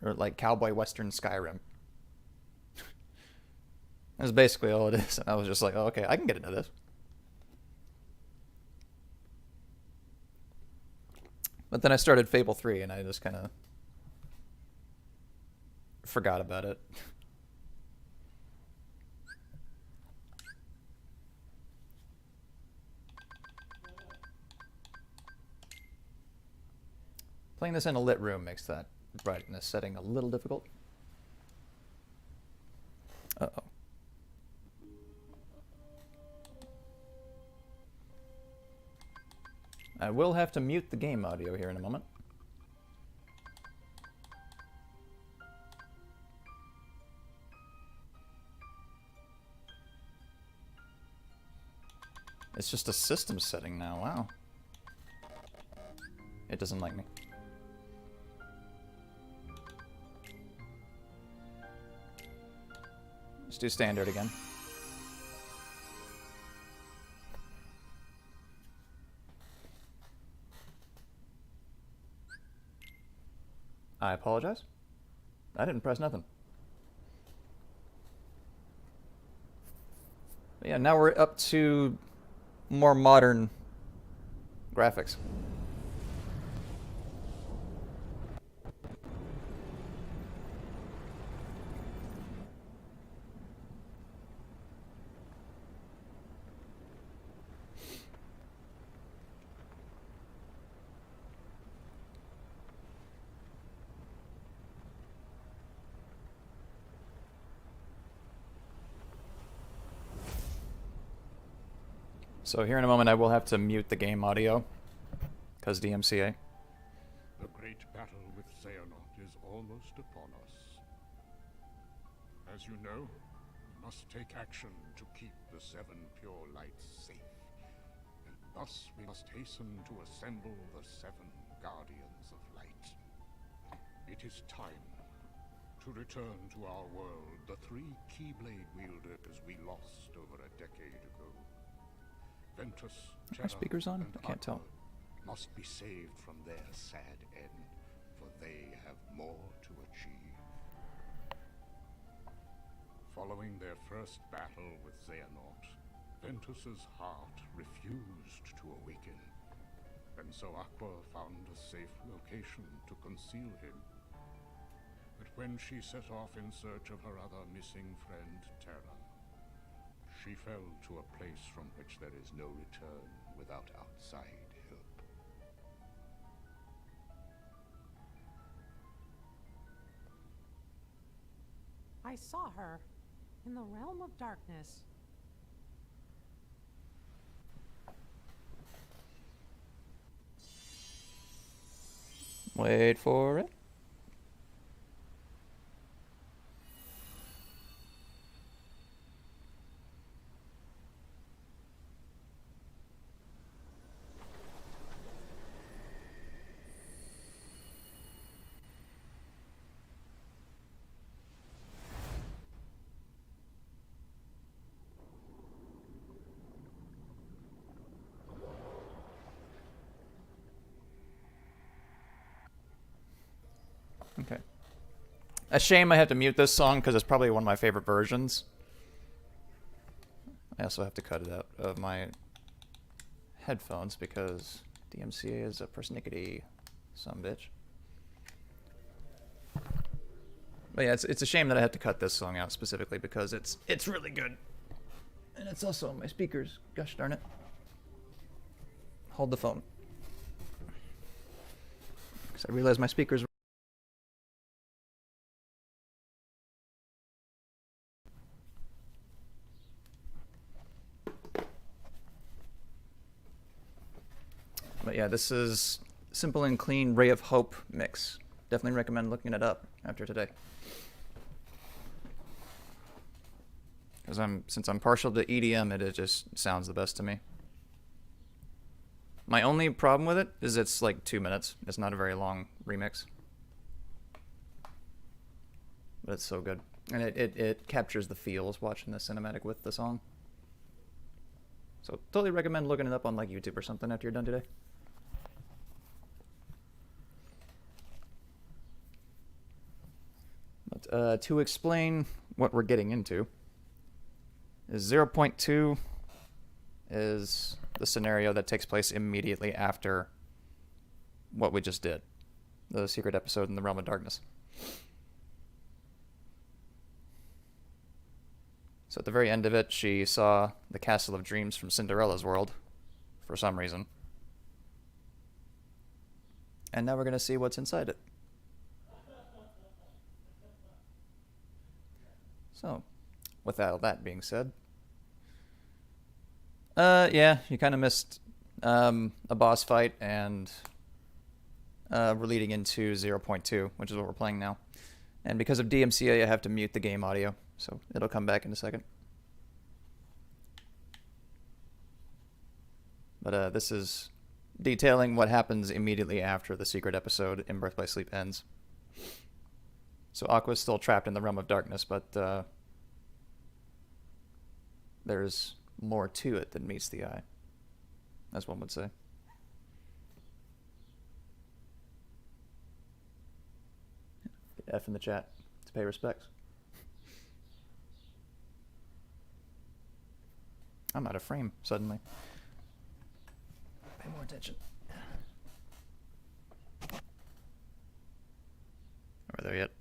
or like cowboy Western Skyrim. That's basically all it is. And I was just like, oh, okay, I can get into this. But then I started Fable 3 and I just kind of forgot about it. Playing this in a lit room makes that brightness setting a little difficult. Uh-oh. I will have to mute the game audio here in a moment. It's just a system setting now, wow. It doesn't like me. Let's do standard again. I apologize. I didn't press nothing. But yeah, now we're up to more modern graphics. So here in a moment I will have to mute the game audio, because DMCA. The great battle with Xehanort is almost upon us. As you know, we must take action to keep the Seven Pure Lights safe. And thus we must hasten to assemble the Seven Guardians of Light. It is time to return to our world the three Keyblade wielders we lost over a decade ago. Ventus, Are Terra, speakers on? and I can't tell. Aqua must be saved from their sad end, for they have more to achieve. Following their first battle with Xehanort, Ventus's heart refused to awaken, and so Aqua found a safe location to conceal him. But when she set off in search of her other missing friend, Terra, she fell to a place from which there is no return without outside help. I saw her in the realm of darkness. Wait for it. Okay. A shame I have to mute this song because it's probably one of my favorite versions. I also have to cut it out of my headphones because DMCA is a persnickety sumbitch. But yeah, it's a shame that I had to cut this song out specifically because it's really good. And it's also on my speakers. Gosh darn it. Hold the phone. Because I realized my speakers were... But yeah, this is Simple and Clean Ray of Hope mix. Definitely recommend looking it up after today. Because since I'm partial to EDM, it just sounds the best to me. My only problem with it is it's like 2 minutes. It's not a very long remix. But it's so good. And it captures the feels watching the cinematic with the song. So totally recommend looking it up on like YouTube or something after you're done today. But to explain what we're getting into, is 0.2 is the scenario that takes place immediately after what we just did, the secret episode in the Realm of Darkness. So at the very end of it, she saw the Castle of Dreams from Cinderella's world, for some reason. And now we're going to see what's inside it. So, with all that being said, yeah, you kind of missed a boss fight, and we're leading into 0.2, which is what we're playing now. And because of DMCA, I have to mute the game audio, so it'll come back in a second. But this is detailing what happens immediately after the secret episode in Birth by Sleep ends. So Aqua's still trapped in the Realm of Darkness, but there's more to it than meets the eye, as one would say. F in the chat to pay respects. I'm out of frame suddenly. Pay more attention. Are we there yet?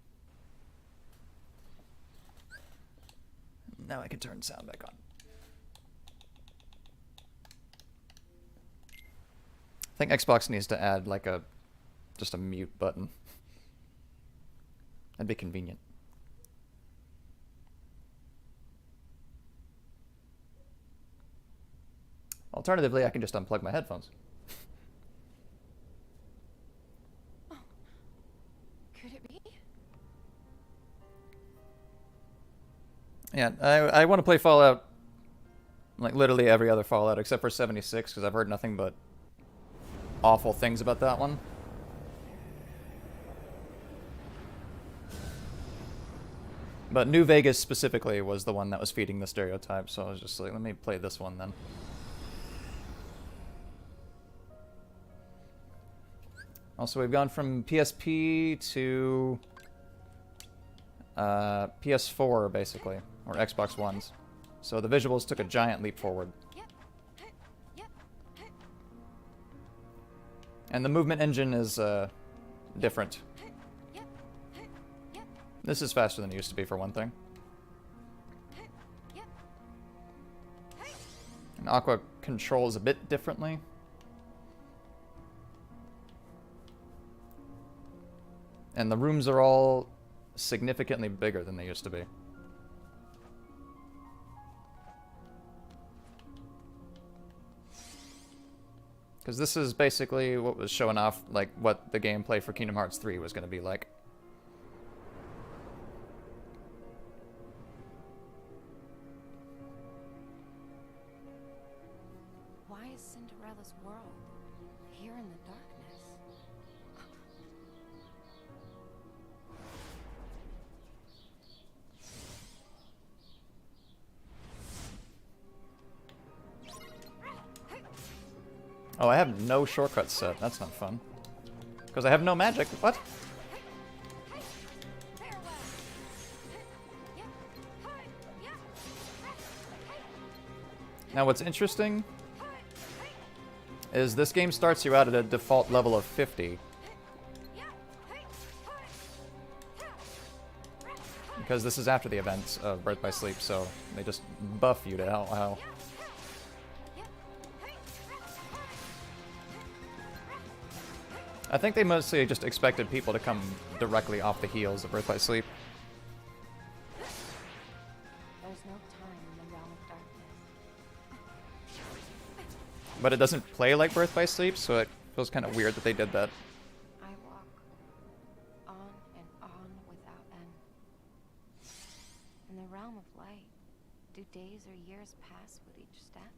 Now I can turn sound back on. I think Xbox needs to add like just a mute button. That'd be convenient. Alternatively, I can just unplug my headphones. Could it be? Yeah, I want to play Fallout, like literally every other Fallout except for 76, because I've heard nothing but awful things about that one. But New Vegas specifically was the one that was feeding the stereotype, so I was just like, let me play this one then. Also, we've gone from PSP to PS4, basically, or Xbox Ones. So the visuals took a giant leap forward. And the movement engine is different. This is faster than it used to be, for one thing. And Aqua controls a bit differently. And the rooms are all significantly bigger than they used to be. Because this is basically what was showing off, like, what the gameplay for Kingdom Hearts 3 was going to be like. Why is Cinderella's world here in the darkness? Oh, I have no shortcuts set. That's not fun. Because I have no magic. What? Now what's interesting is this game starts you out at a default level of 50. Because this is after the events of Birth by Sleep, so they just buff you to hell. I think they mostly just expected people to come directly off the heels of Birth by Sleep. There's no time in the realm of darkness. But it doesn't play like Birth by Sleep, so it feels kind of weird that they did that. I walk on and on without end. In the realm of light, do days or years pass with each step?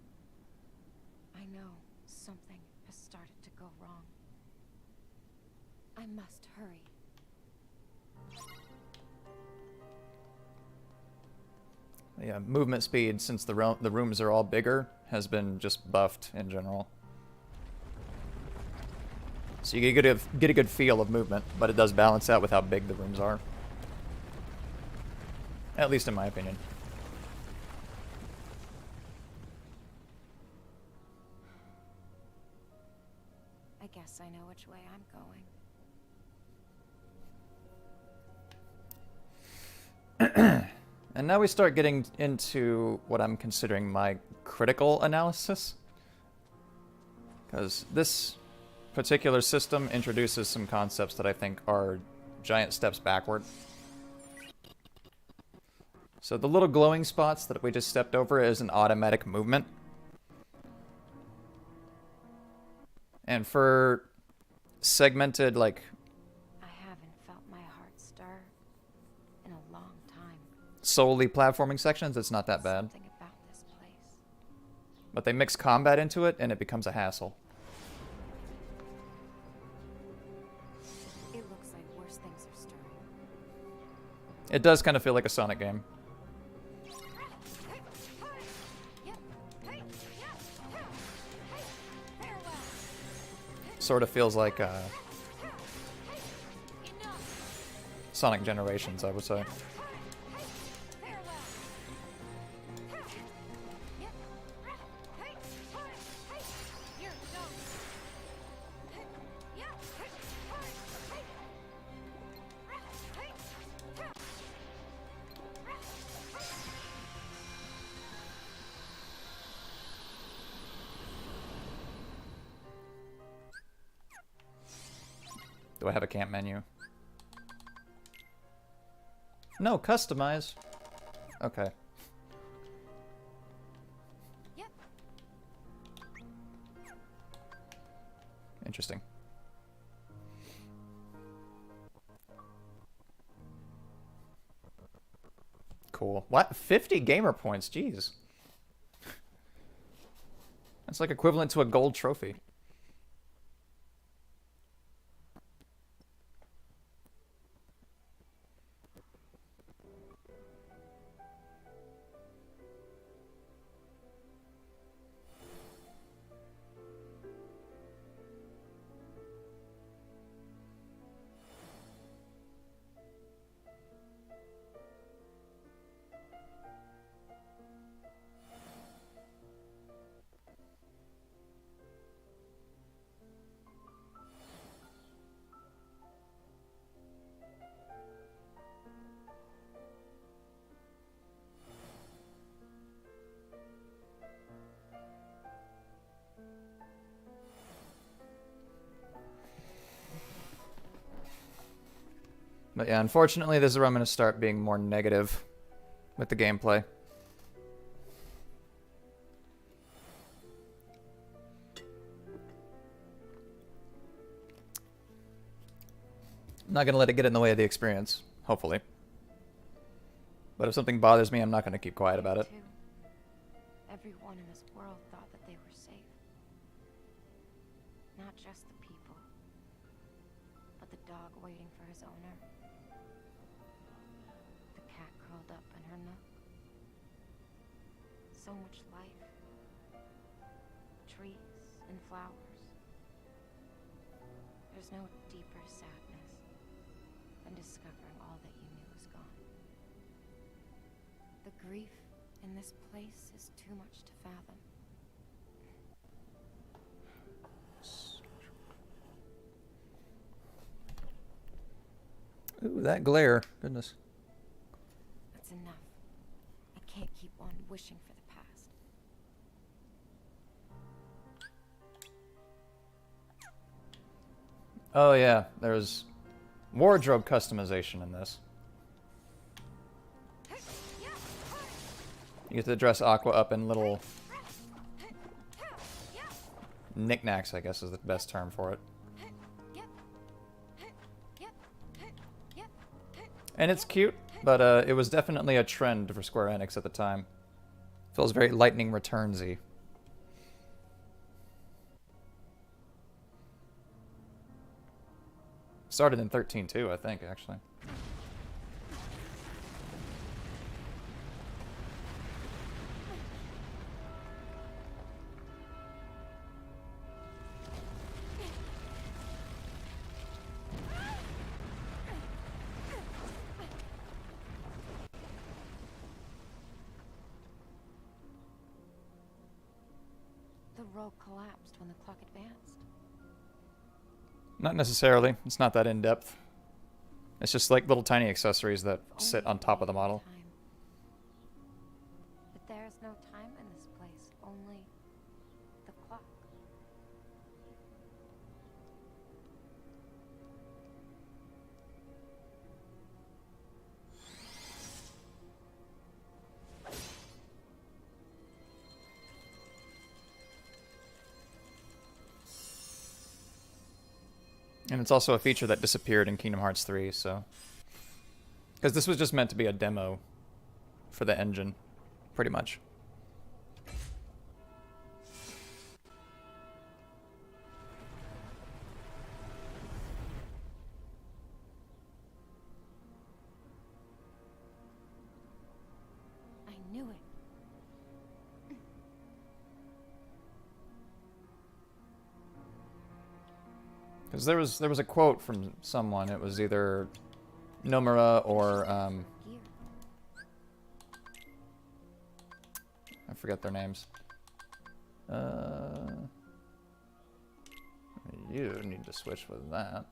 I know something has started to go wrong. I must hurry. Yeah, movement speed, since the rooms are all bigger, has been just buffed in general. So you get a good feel of movement, but it does balance out with how big the rooms are. At least in my opinion. I guess I know which way I'm going. And now we start getting into what I'm considering my critical analysis. Because this particular system introduces some concepts that I think are giant steps backward. So the little glowing spots that we just stepped over is an automatic movement. And for segmented, like, I haven't felt my heart stir in a long time. solely platforming sections, it's not that bad. Something about this place. But they mix combat into it, and it becomes a hassle. It looks like worse things are stirring. It does kind of feel like a Sonic game. Sort of feels like Sonic Generations, I would say. Do I have a camp menu? No, customize. Okay. Interesting. Cool. What? 50 gamer points? Jeez. That's like equivalent to a gold trophy. But yeah, unfortunately, this is where I'm going to start being more negative with the gameplay. I'm not going to let it get in the way of the experience, hopefully. But if something bothers me, I'm not going to keep quiet about it. Too. Everyone in this world thought that they were safe. Not just the people, but the dog waiting for his owner. The cat curled up in her nook. So much life. Trees and flowers. There's no deeper sadness than discovering all that you knew was gone. The grief in this place is too much to fathom. Ooh, that glare. Goodness. That's enough. I can't keep on wishing for the past. Oh yeah, there's wardrobe customization in this. You get to dress Aqua up in little knickknacks, I guess is the best term for it. And it's cute, but it was definitely a trend for Square Enix at the time. Feels very Lightning Returns-y. Started in 13 too, I think, actually. The row collapsed when the clock advanced. Not necessarily. It's not that in-depth. It's just like little tiny accessories that sit on top of the model. Time. But there is no time in this place, only the clock. And it's also a feature that disappeared in Kingdom Hearts 3, so... Because this was just meant to be a demo for the engine, pretty much. I knew it. Because there was a quote from someone. It was either Nomura or Here. I forget their names. You need to switch with that.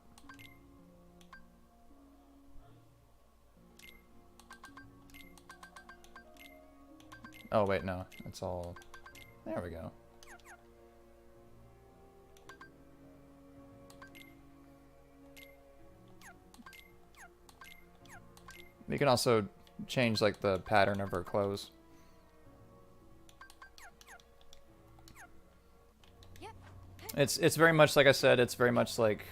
Oh wait, no, it's all. There we go. You can also change like the pattern of her clothes. It's very much like I said. It's very much like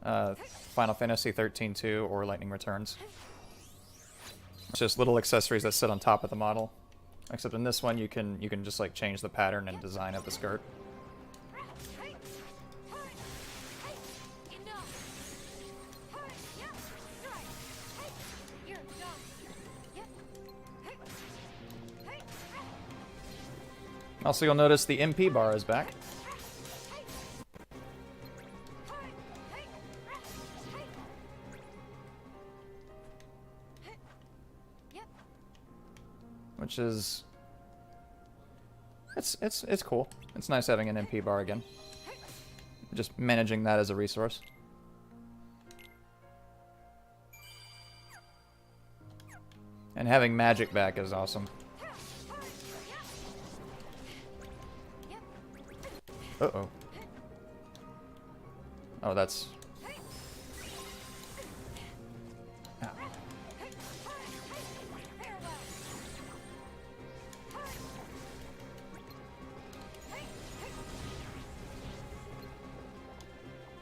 Final Fantasy 13-2 or Lightning Returns. It's just little accessories that sit on top of the model. Except in this one, you can just like change the pattern and design of the skirt. Also, you'll notice the MP bar is back. Which is... It's cool. It's nice having an MP bar again. Just managing that as a resource. And having magic back is awesome. Uh-oh. Oh, that's... Ow.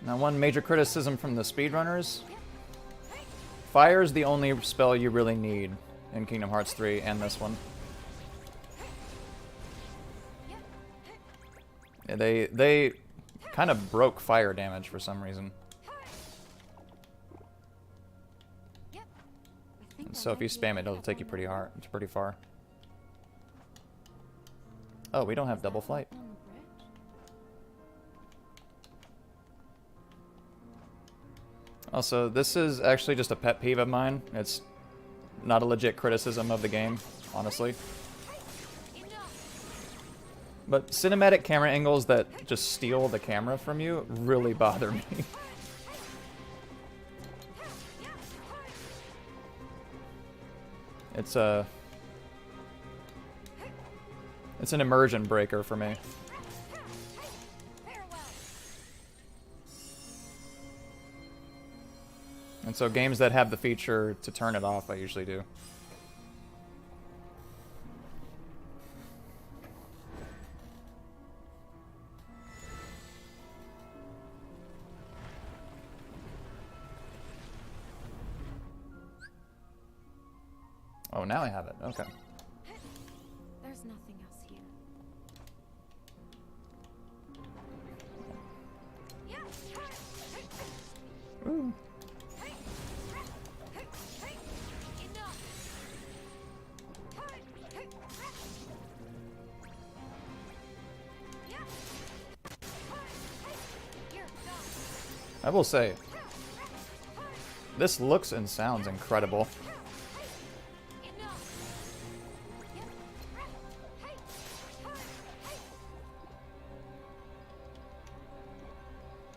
Now, one major criticism from the speedrunners. Fire is the only spell you really need in Kingdom Hearts 3 and this one. Yeah, they kind of broke fire damage for some reason. And so if you spam it, it'll take you pretty far. Oh, we don't have double flight. Also, this is actually just a pet peeve of mine. It's not a legit criticism of the game, honestly. But cinematic camera angles that just steal the camera from you really bother me. It's an immersion breaker for me. And so games that have the feature to turn it off, I usually do. Oh, now I have it. Okay. There's nothing else here. Ooh. I will say, this looks and sounds incredible.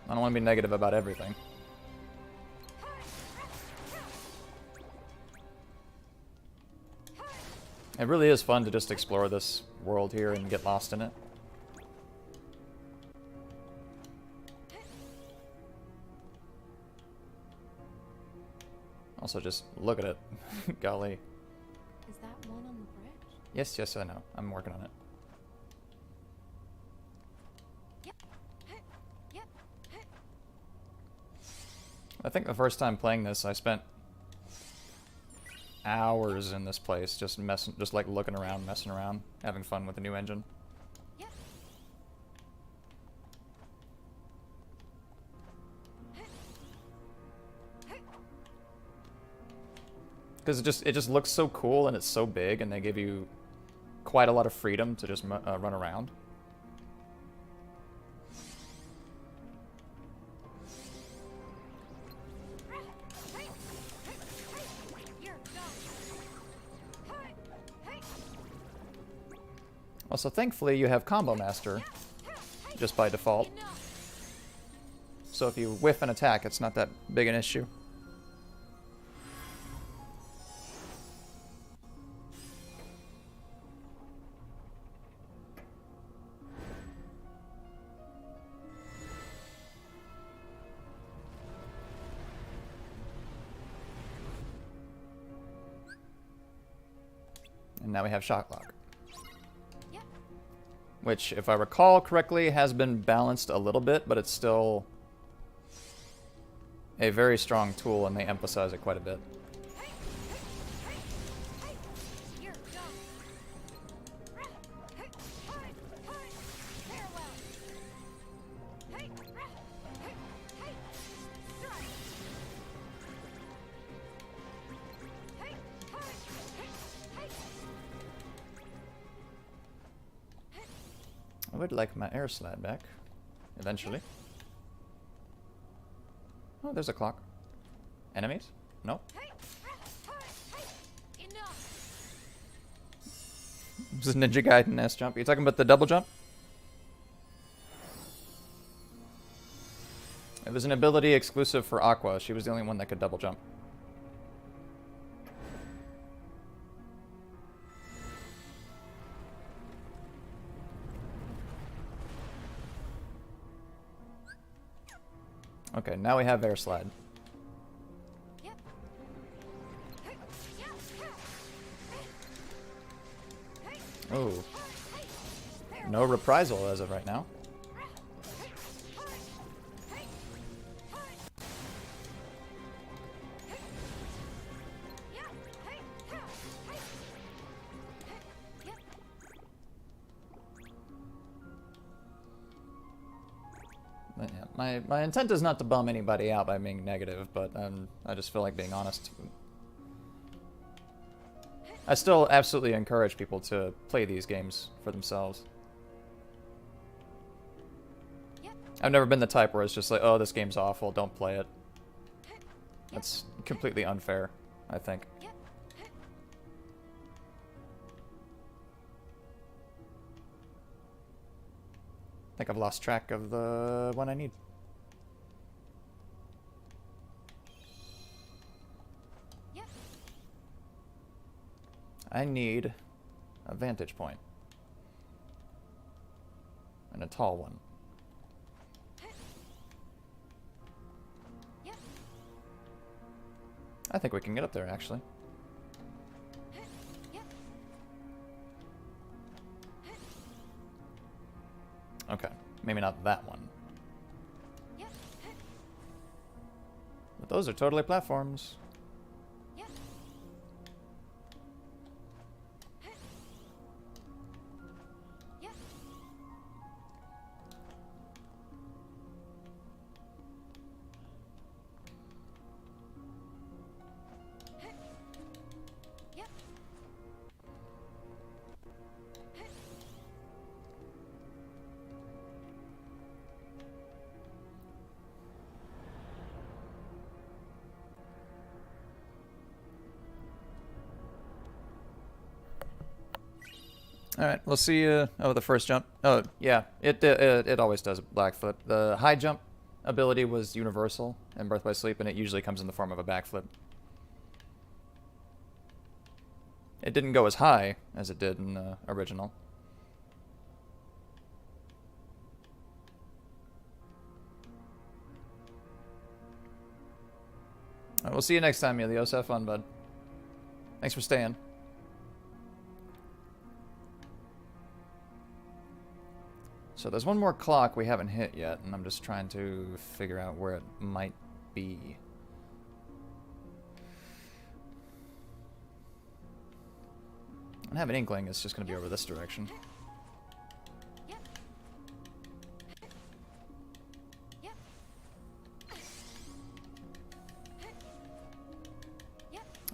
I don't want to be negative about everything. It really is fun to just explore this world here and get lost in it. Also, just look at it. Golly. Is that one on the bridge? Yes, yes, I know. I'm working on it. I think the first time playing this, I spent hours in this place, just like looking around, messing around, having fun with the new engine. Because it just looks so cool and it's so big, and they give you quite a lot of freedom to just run around. Also, thankfully, you have Combo Master just by default. So if you whiff an attack, it's not that big an issue. And now we have Shock Lock. which, if I recall correctly, has been balanced a little bit, but it's still a very strong tool, and they emphasize it quite a bit. You're done. Farewell. I would like my air slide back, eventually. Oh, there's a clock. Enemies? No. Enough. This is Ninja Gaiden S jump. Are you talking about the double jump? It was an ability exclusive for Aqua. She was the only one that could double jump. Okay, now we have air slide. Yep. Oh. No reprisal as of right now. But yeah, my intent is not to bum anybody out by being negative, but I just feel like being honest. I still absolutely encourage people to play these games for themselves. I've never been the type where it's just like, oh, this game's awful, don't play it. That's completely unfair, I think. I think I've lost track of the one I need. I need a vantage point. And a tall one. I think we can get up there, actually. Okay, maybe not that one. But those are totally platforms. Alright, we'll see you... Oh, the first jump. Oh, yeah. It always does a backflip. The high jump ability was universal in Birth by Sleep, and it usually comes in the form of a backflip. It didn't go as high as it did in the original. Alright, we'll see you next time, Elios. Have fun, bud. Thanks for staying. So there's one more clock we haven't hit yet, and I'm just trying to figure out where it might be. I have an inkling it's just going to be over this direction.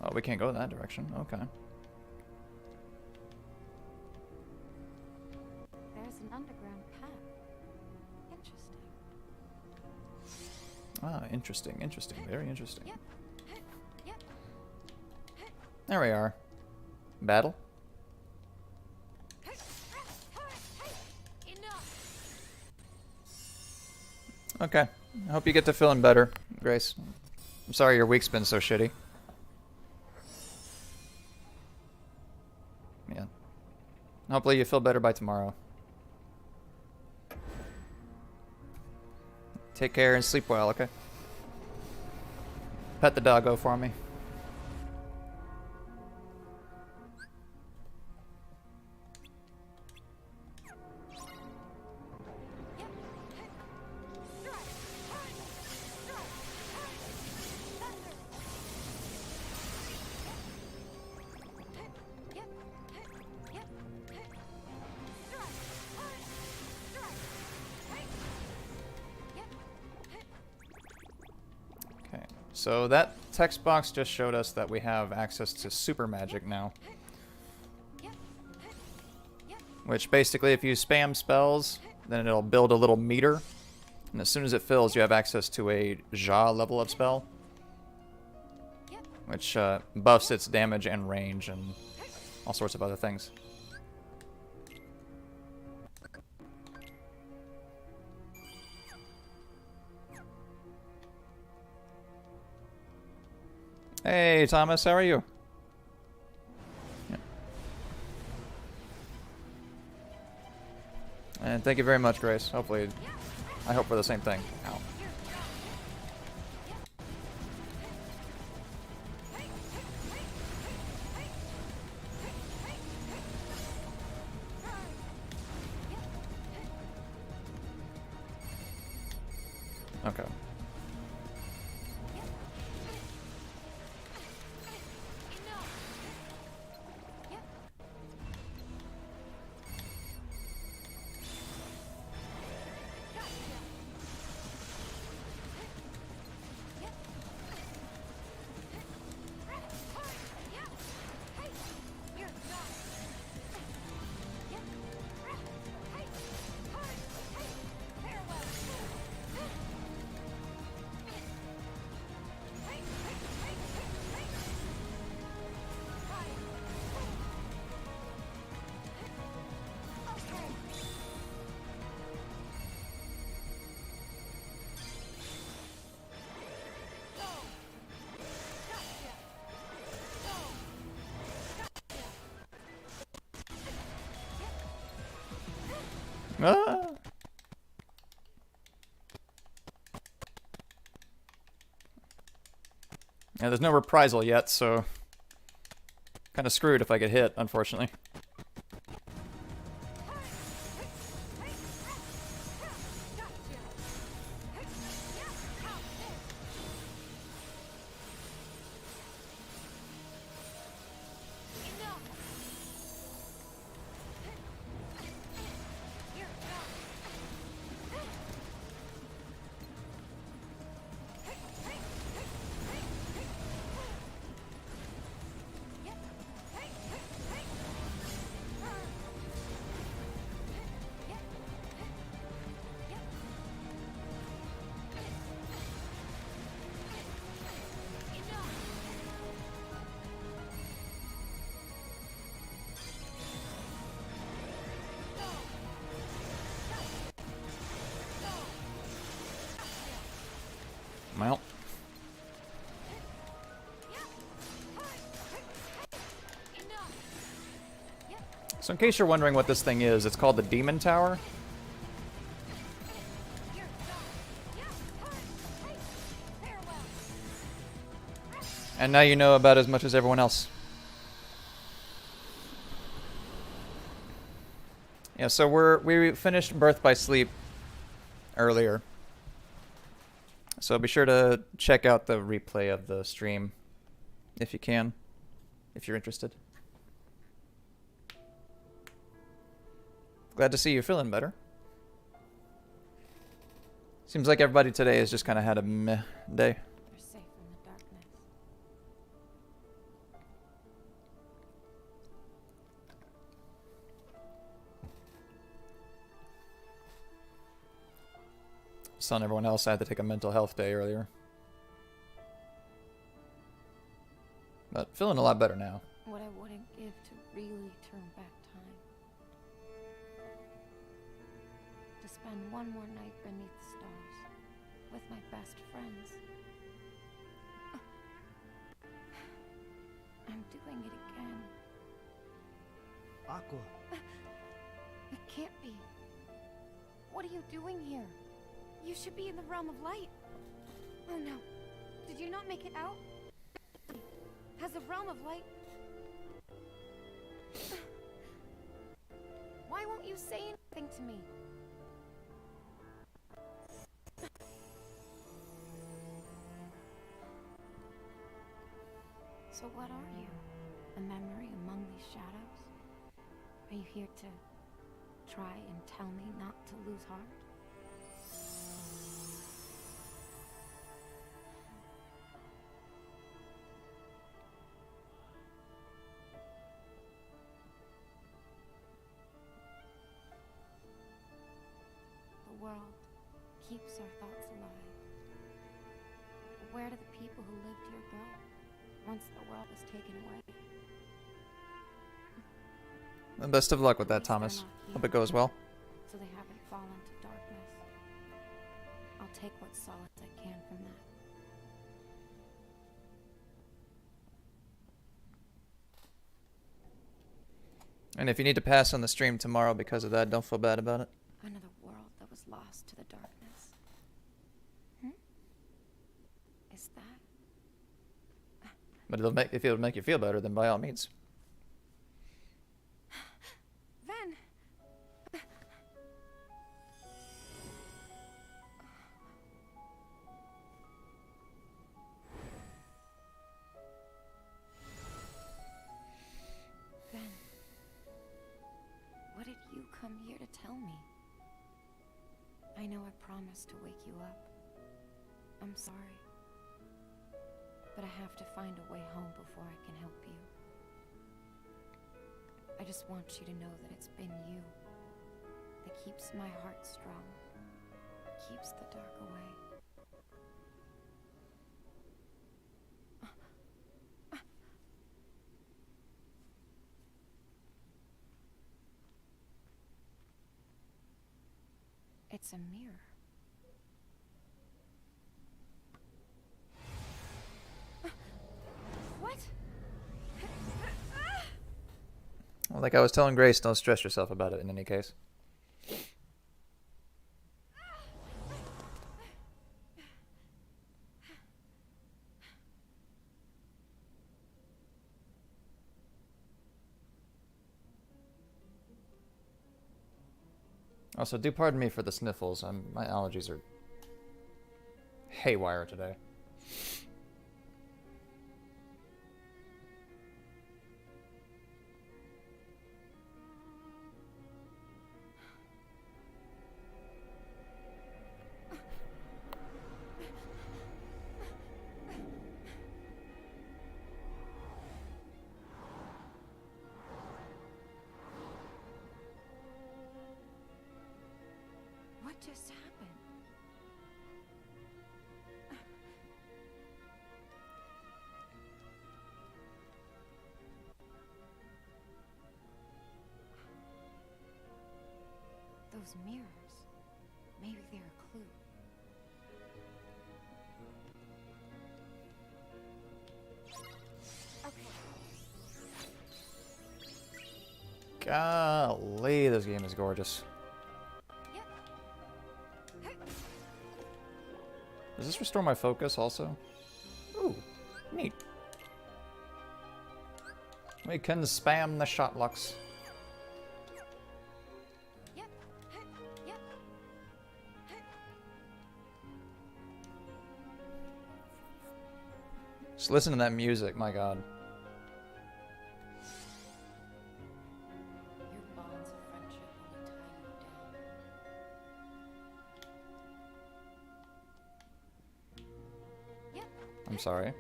Oh, we can't go in that direction. Okay. There's an underground path. Interesting. Ah, interesting, interesting, very interesting. There we are. Battle? Okay. I hope you get to feeling better, Grace. I'm sorry your week's been so shitty. Yeah. Hopefully you feel better by tomorrow. Take care and sleep well, okay? Pet the doggo for me. So that text box just showed us that we have access to super magic now. Which basically, if you spam spells, then it'll build a little meter. And as soon as it fills, you have access to a Ja level up spell. Which buffs its damage and range and all sorts of other things. Hey, Thomas, how are you? Yeah. And thank you very much, Grace. Hopefully, I hope for the same thing. Ow. Okay. Ah! Yeah, there's no reprisal yet, so kind of screwed if I get hit, unfortunately. Well. So in case you're wondering what this thing is, it's called the Demon Tower. And now you know about as much as everyone else. Yeah, so we finished Birth by Sleep earlier. So be sure to check out the replay of the stream if you can, if you're interested. Glad to see you feeling better. Seems like everybody today has just kind of had a meh day. They're safe in the darkness. Just telling everyone else I had to take a mental health day earlier. But feeling a lot better now. What I wouldn't give to really turn back time. To spend one more night beneath the stars with my best friends. I'm doing it again. Aqua. It can't be. What are you doing here? You should be in the realm of light. Oh no. Did you not make it out? Has the realm of light... Why won't you say anything to me? So what are you? A memory among these shadows? Are you here to try and tell me not to lose heart? keeps our thoughts alive. Where do the people who lived here go once the world was taken away? And best of luck with that, At least they're Thomas. not Hope here, it goes well. so they haven't fallen to darkness. I'll take what solace I can from that. And if you need to pass on the stream tomorrow because of that, don't feel bad about it. Another world that was lost to the darkness. Is that? But if it'll make you feel better, then by all means. Ven! Ven, what did you come here to tell me? I know I promised to wake you up. I'm sorry. But I have to find a way home before I can help you. I just want you to know that it's been you that keeps my heart strong, keeps the dark away. It's a mirror. What? Well, like I was telling Grace, don't stress yourself about it in any case. Also, do pardon me for the sniffles. My allergies are haywire today. What just happened? Those mirrors. Maybe they're a clue. Okay. Golly, this game is gorgeous. Yep. Does this restore my focus also? Ooh, neat. We can spam the shot locks. Yep. Yep. Just listen to that music, my god. Your bonds of friendship only tie you down. Yep. I'm sorry.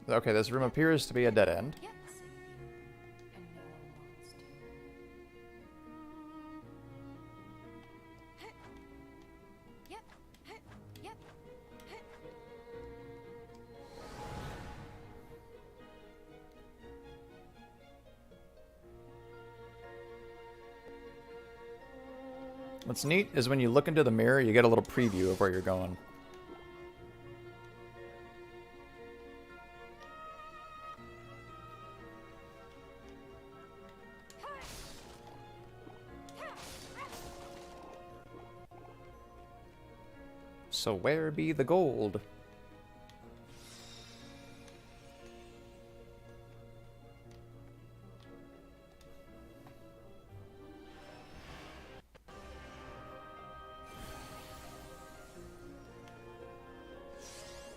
Okay, this room appears to be a dead end. Yep. And no one wants to. Yep. Yep. What's neat is when you look into the mirror, you get a little preview of where you're going. So where be the gold?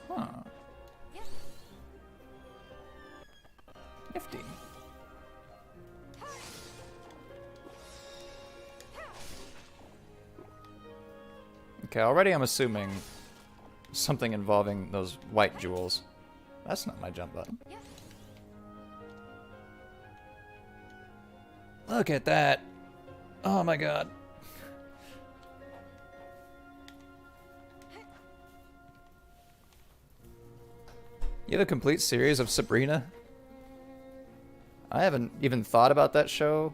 Huh. Yep. Nifty. Okay, already I'm assuming something involving those white jewels. That's not my jump button. Yep. Look at that. Oh my god. You have a complete series of Sabrina? I haven't even thought about that show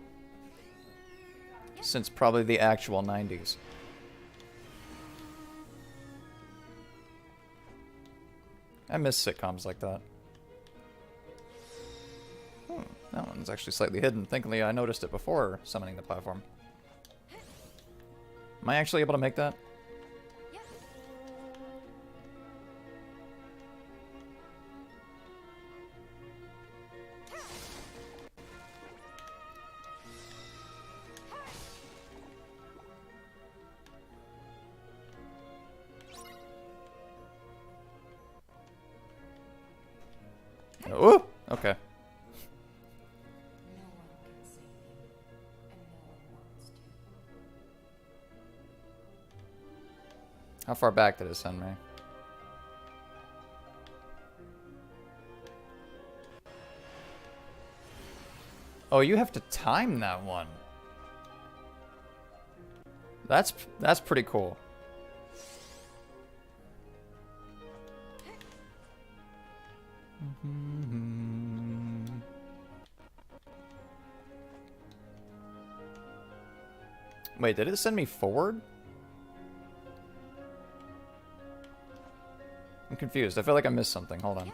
since probably the actual 90s. I miss sitcoms like that. That one's actually slightly hidden. Thankfully, I noticed it before summoning the platform. Am I actually able to make that? Oh, okay. No one can save you, and no one wants to. How far back did it send me? Oh, you have to time that one. That's pretty cool. Wait, did it send me forward? I'm confused. I feel like I missed something. Hold on.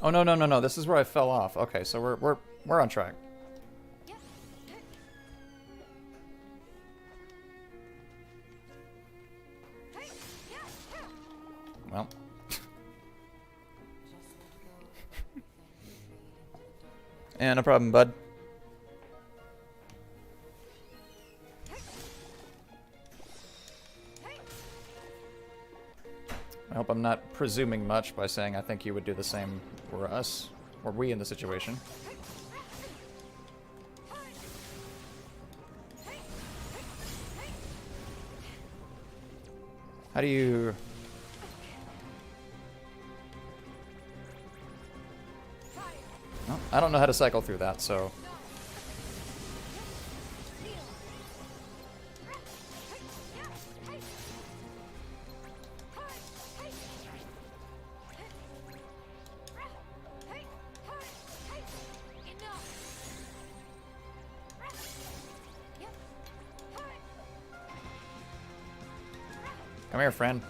Oh no no no no! This is where I fell off. Okay, so we're on track. Well. Yeah, no problem, bud. I hope I'm not presuming much by saying I think you would do the same for us, or we in the situation. How do you... Well, I don't know how to cycle through that, so... Come here, friend.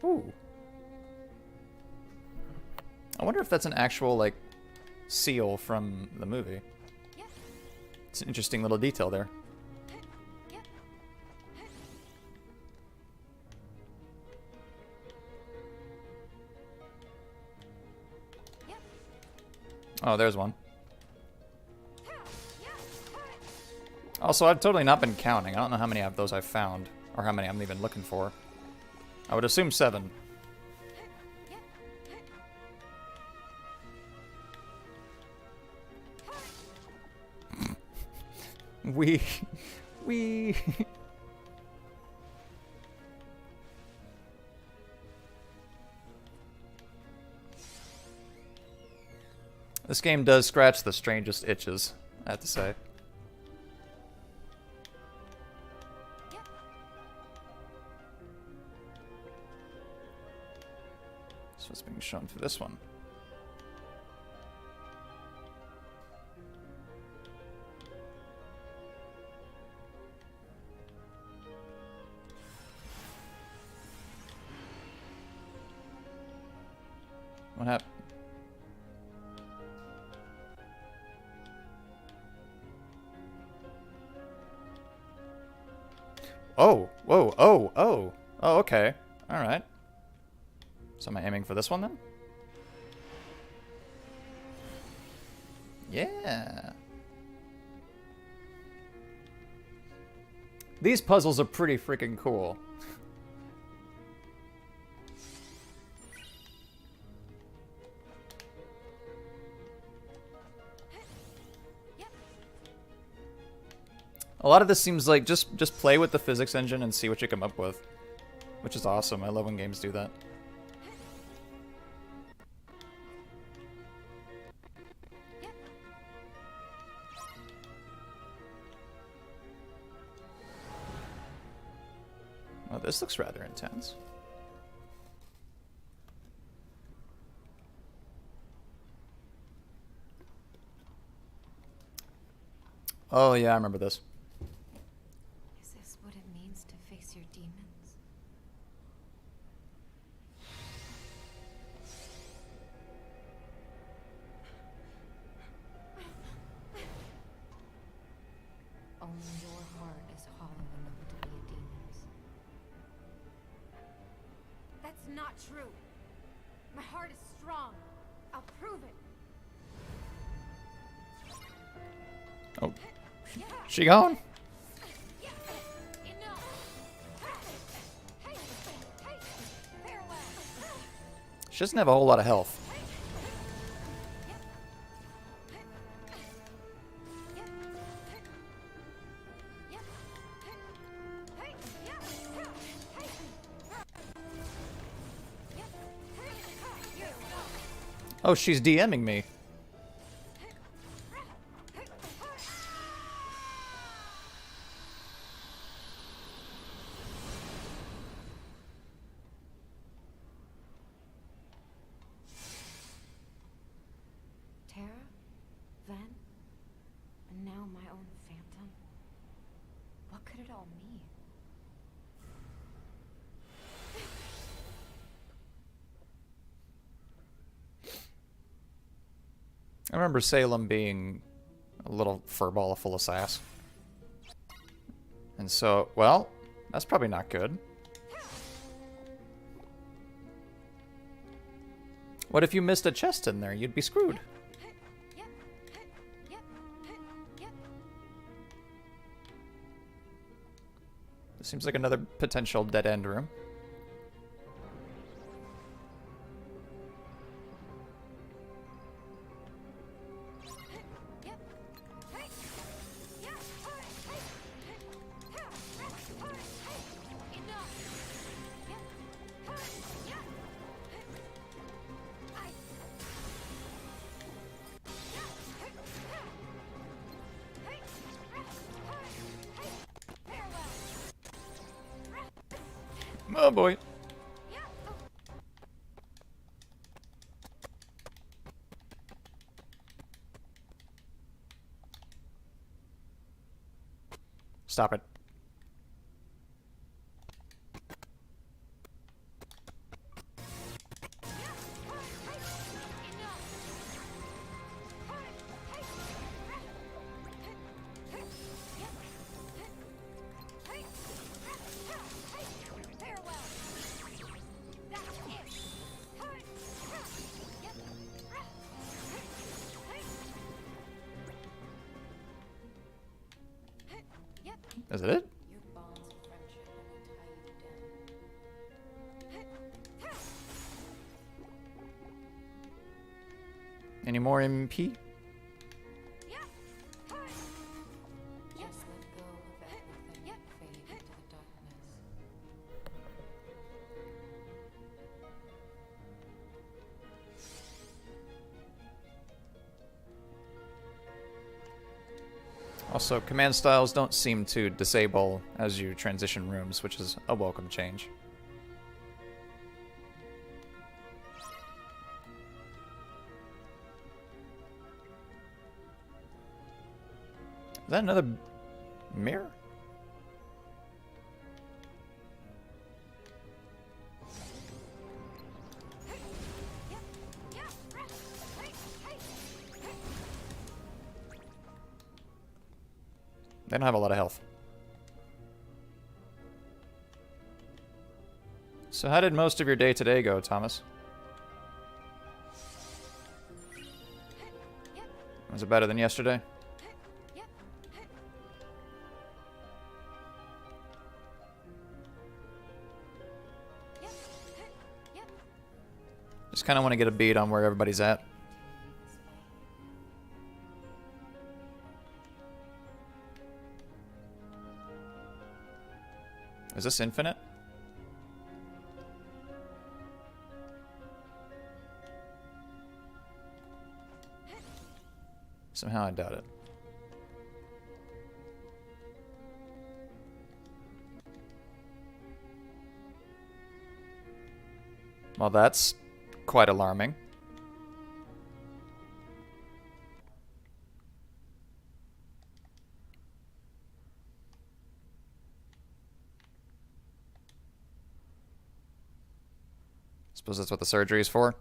Ooh. I wonder if that's an actual, like, seal from the movie. It's an interesting little detail there. Oh, there's one. Also, I've totally not been counting. I don't know how many of those I've found, or how many I'm even looking for. I would assume 7. we... This game does scratch the strangest itches, I have to say. So it's being shown through this one. What happened? Oh, whoa, oh, oh. Oh, okay. Alright. So am I aiming for this one then? Yeah. These puzzles are pretty freaking cool. A lot of this seems like just play with the physics engine and see what you come up with. Which is awesome. I love when games do that. Oh, this looks rather intense. Oh yeah, I remember this. Is this what it means to face your demons? Only your heart is hollow enough to be a demon's. That's not true. My heart is strong. I'll prove it. Oh, she gone? She doesn't have a whole lot of health. Oh, she's DMing me. Tara? Ven? And now my own phantom? What could it all mean? I remember Salem being a little furball full of sass. And so, well, that's probably not good. What if you missed a chest in there? You'd be screwed. This seems like another potential dead-end room. Oh boy. Stop it. Is it? Your bonds of friendship only tie you down. Any more MP? Just let go of everything and fade into the darkness. Also, command styles don't seem to disable as you transition rooms, which is a welcome change. Is that another mirror? They don't have a lot of health. So how did most of your day today go, Thomas? Was it better than yesterday? Just kind of want to get a beat on where everybody's at. Is this infinite? Somehow I doubt it. Well, that's quite alarming. Suppose that's what the surgery is for.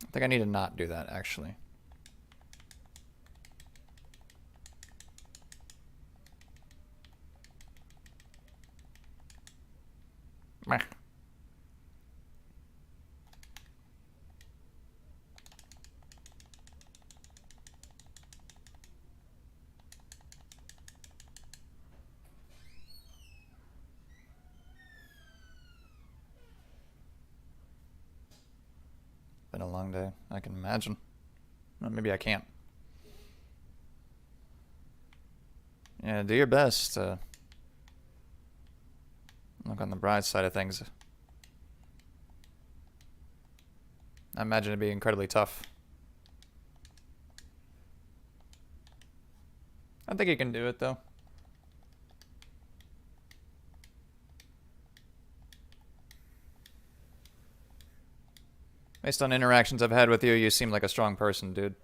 I think I need to not do that, actually. Meh. Been a long day, I can imagine. Well, maybe I can't. Yeah, do your best. Look on the bright side of things. I imagine it'd be incredibly tough. I think you can do it, though. Based on interactions I've had with you, you seem like a strong person, dude.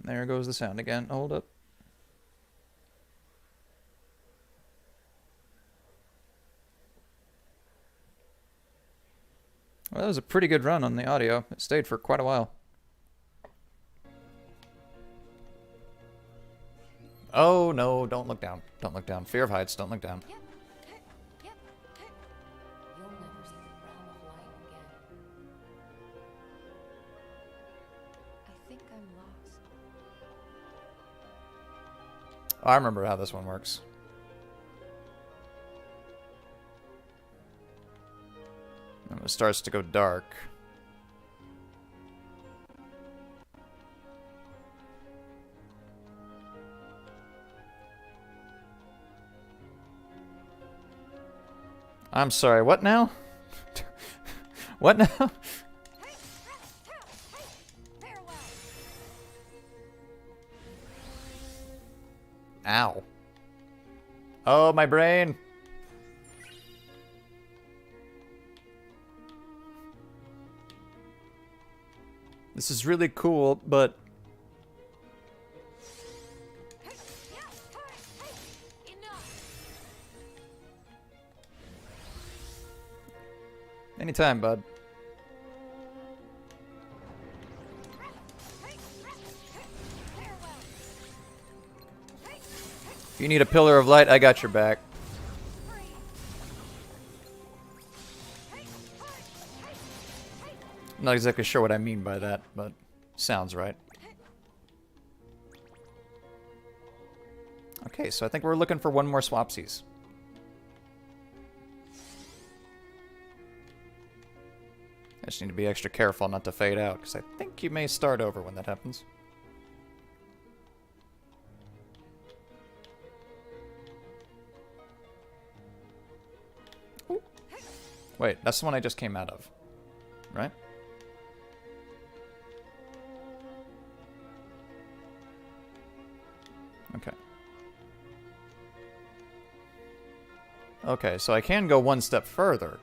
There goes the sound again. Hold up. Well, that was a pretty good run on the audio. It stayed for quite a while. Oh, no, don't look down. Don't look down. Fear of heights, don't look down. Yep. Yep. You'll never see the realm of light again. I think I'm lost. I remember how this one works. When it starts to go dark. I'm sorry, what now? What now? Farewell. Ow. Oh, my brain. This is really cool, but anytime, bud. If you need a pillar of light, I got your back. I'm not exactly sure what I mean by that, but sounds right. Okay, so I think we're looking for one more swapsies. I just need to be extra careful not to fade out, because I think you may start over when that happens. Ooh. Wait, that's the one I just came out of, right? Okay. Okay, so I can go one step further.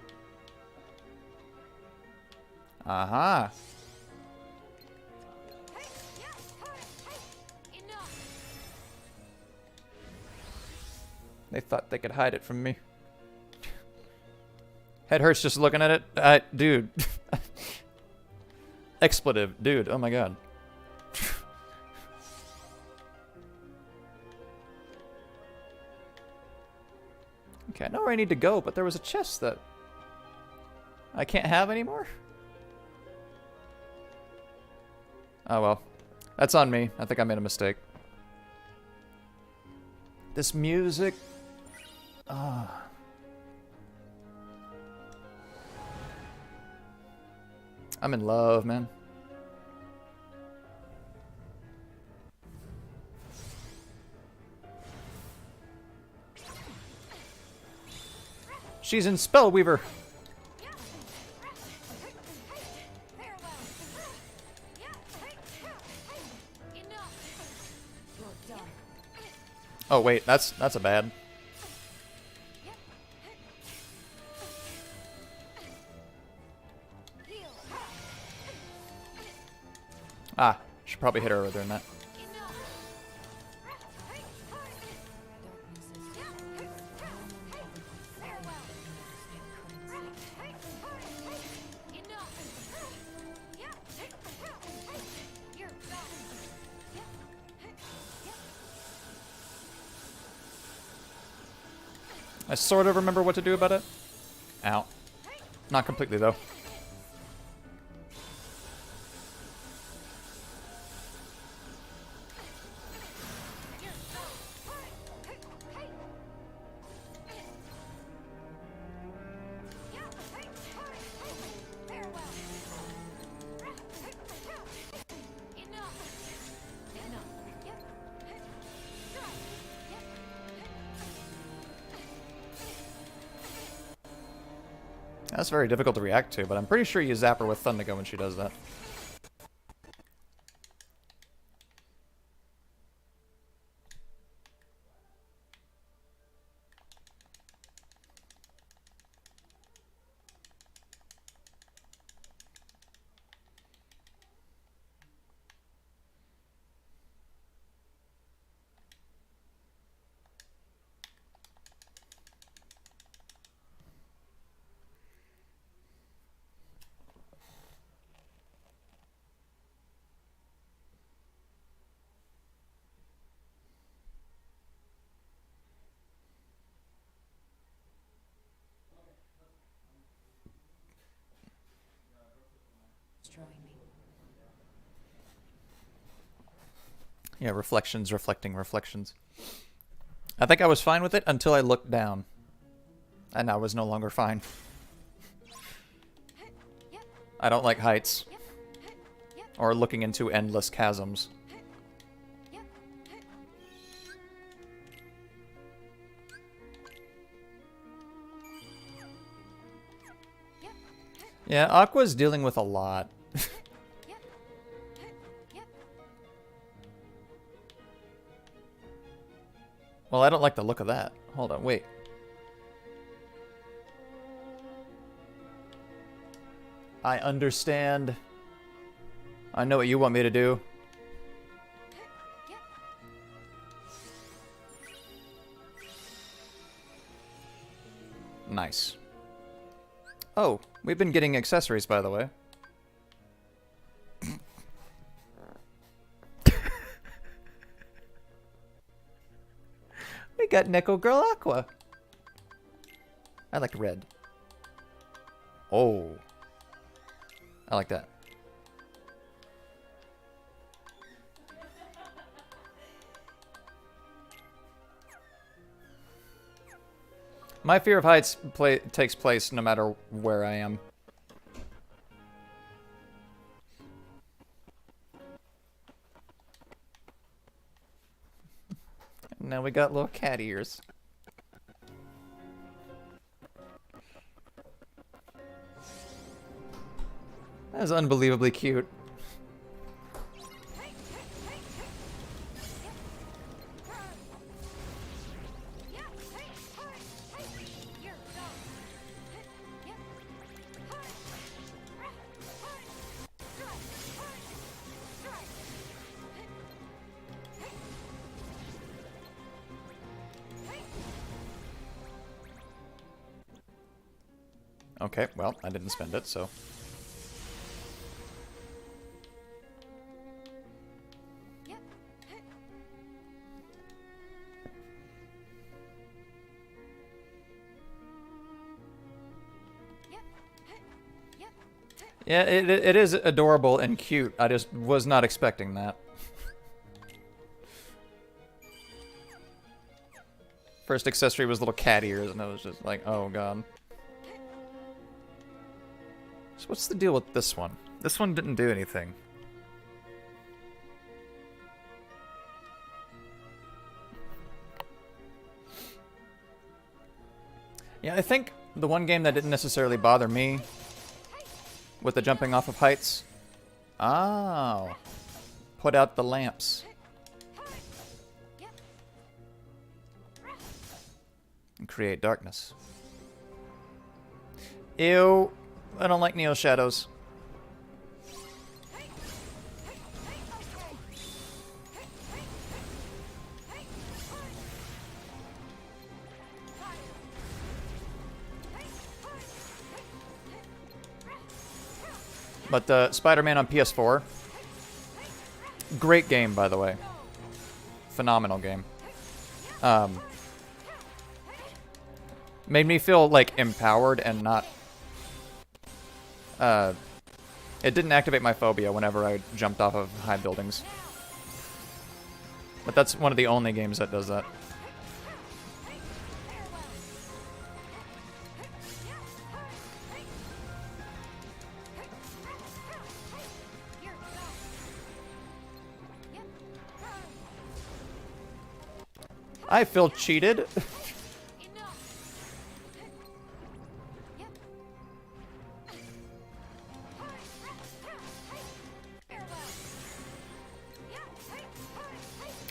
Aha. They thought they could hide it from me. Head hurts just looking at it. Dude. Expletive. Dude, oh my god. Okay, I know where I need to go, but there was a chest that I can't have anymore. Oh well. That's on me. I think I made a mistake. This music... Ah. I'm in love, man. She's in Spellweaver. Oh wait, that's a bad. Ah, should probably hit her earlier than that. I sort of remember what to do about it. Ow. Not completely, though. That's very difficult to react to, but I'm pretty sure you zap her with Thundigo when she does that. Yeah, reflections reflecting reflections. I think I was fine with it until I looked down. And I was no longer fine. I don't like heights. Or looking into endless chasms. Yeah, Aqua's dealing with a lot. Well, I don't like the look of that. Hold on, wait. I understand. I know what you want me to do. Nice. Oh, we've been getting accessories, by the way. We got Neko Girl Aqua. I like red. Oh. I like that. My fear of heights takes place no matter where I am. Now we got little cat ears. That is unbelievably cute. Okay, well, I didn't spend it, so... Yeah, it is adorable and cute. I just was not expecting that. First accessory was little cat ears, and I was just like, oh god. So what's the deal with this one? This one didn't do anything. Yeah, I think The one game that didn't necessarily bother me with the jumping off of heights. Oh. Put out the lamps. And create darkness. Ew. I don't like Neo Shadows. But Spider-Man on PS4. Great game, by the way. Phenomenal game. Made me feel, like, empowered and not... it didn't activate my phobia whenever I jumped off of high buildings. But that's one of the only games that does that. I feel cheated.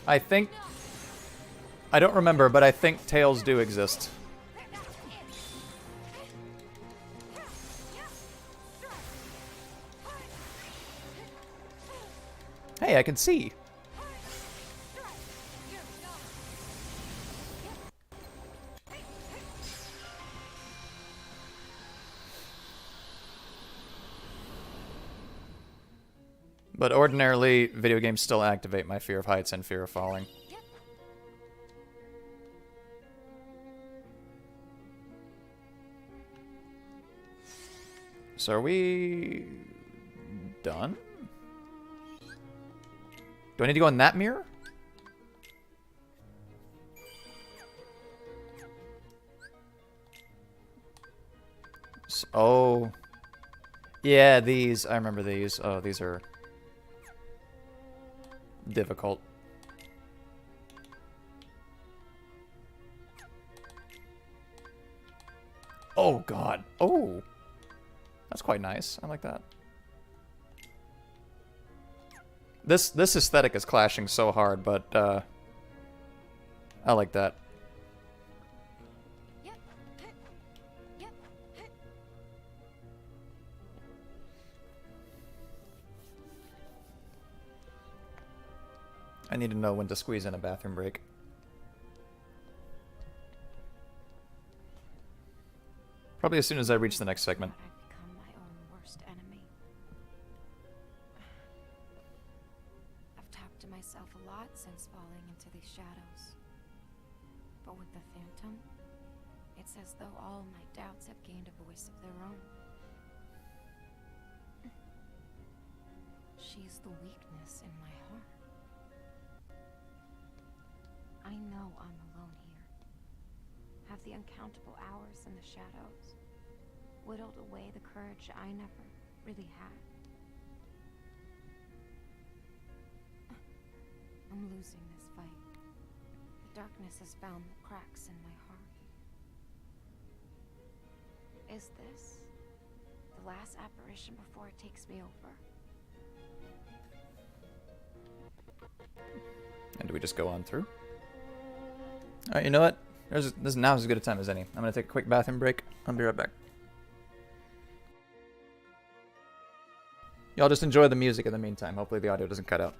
I think... I don't remember, but I think tails do exist. Hey, I can see. But ordinarily, video games still activate my fear of heights and fear of falling. So are we... done? Do I need to go in that mirror? Oh. Yeah, these. I remember these. Oh, these are... difficult. Oh god. Oh. That's quite nice. I like that. This aesthetic is clashing so hard, but I like that. I need to know when to squeeze in a bathroom break. Probably as soon as I reach the next segment. I've become my own worst enemy. I've talked to myself a lot since falling into these shadows. But with the Phantom, it's as though all my doubts have gained a voice of their own. She's the weakness in my heart. I know I'm alone here. Have the uncountable hours in the shadows whittled away the courage I never really had. I'm losing this fight. The darkness has found the cracks in my heart. Is this the last apparition before it takes me over? And do we just go on through? Alright, you know what? Now's as good a time as any. I'm gonna take a quick bathroom break. I'll be right back. Y'all just enjoy the music in the meantime. Hopefully the audio doesn't cut out.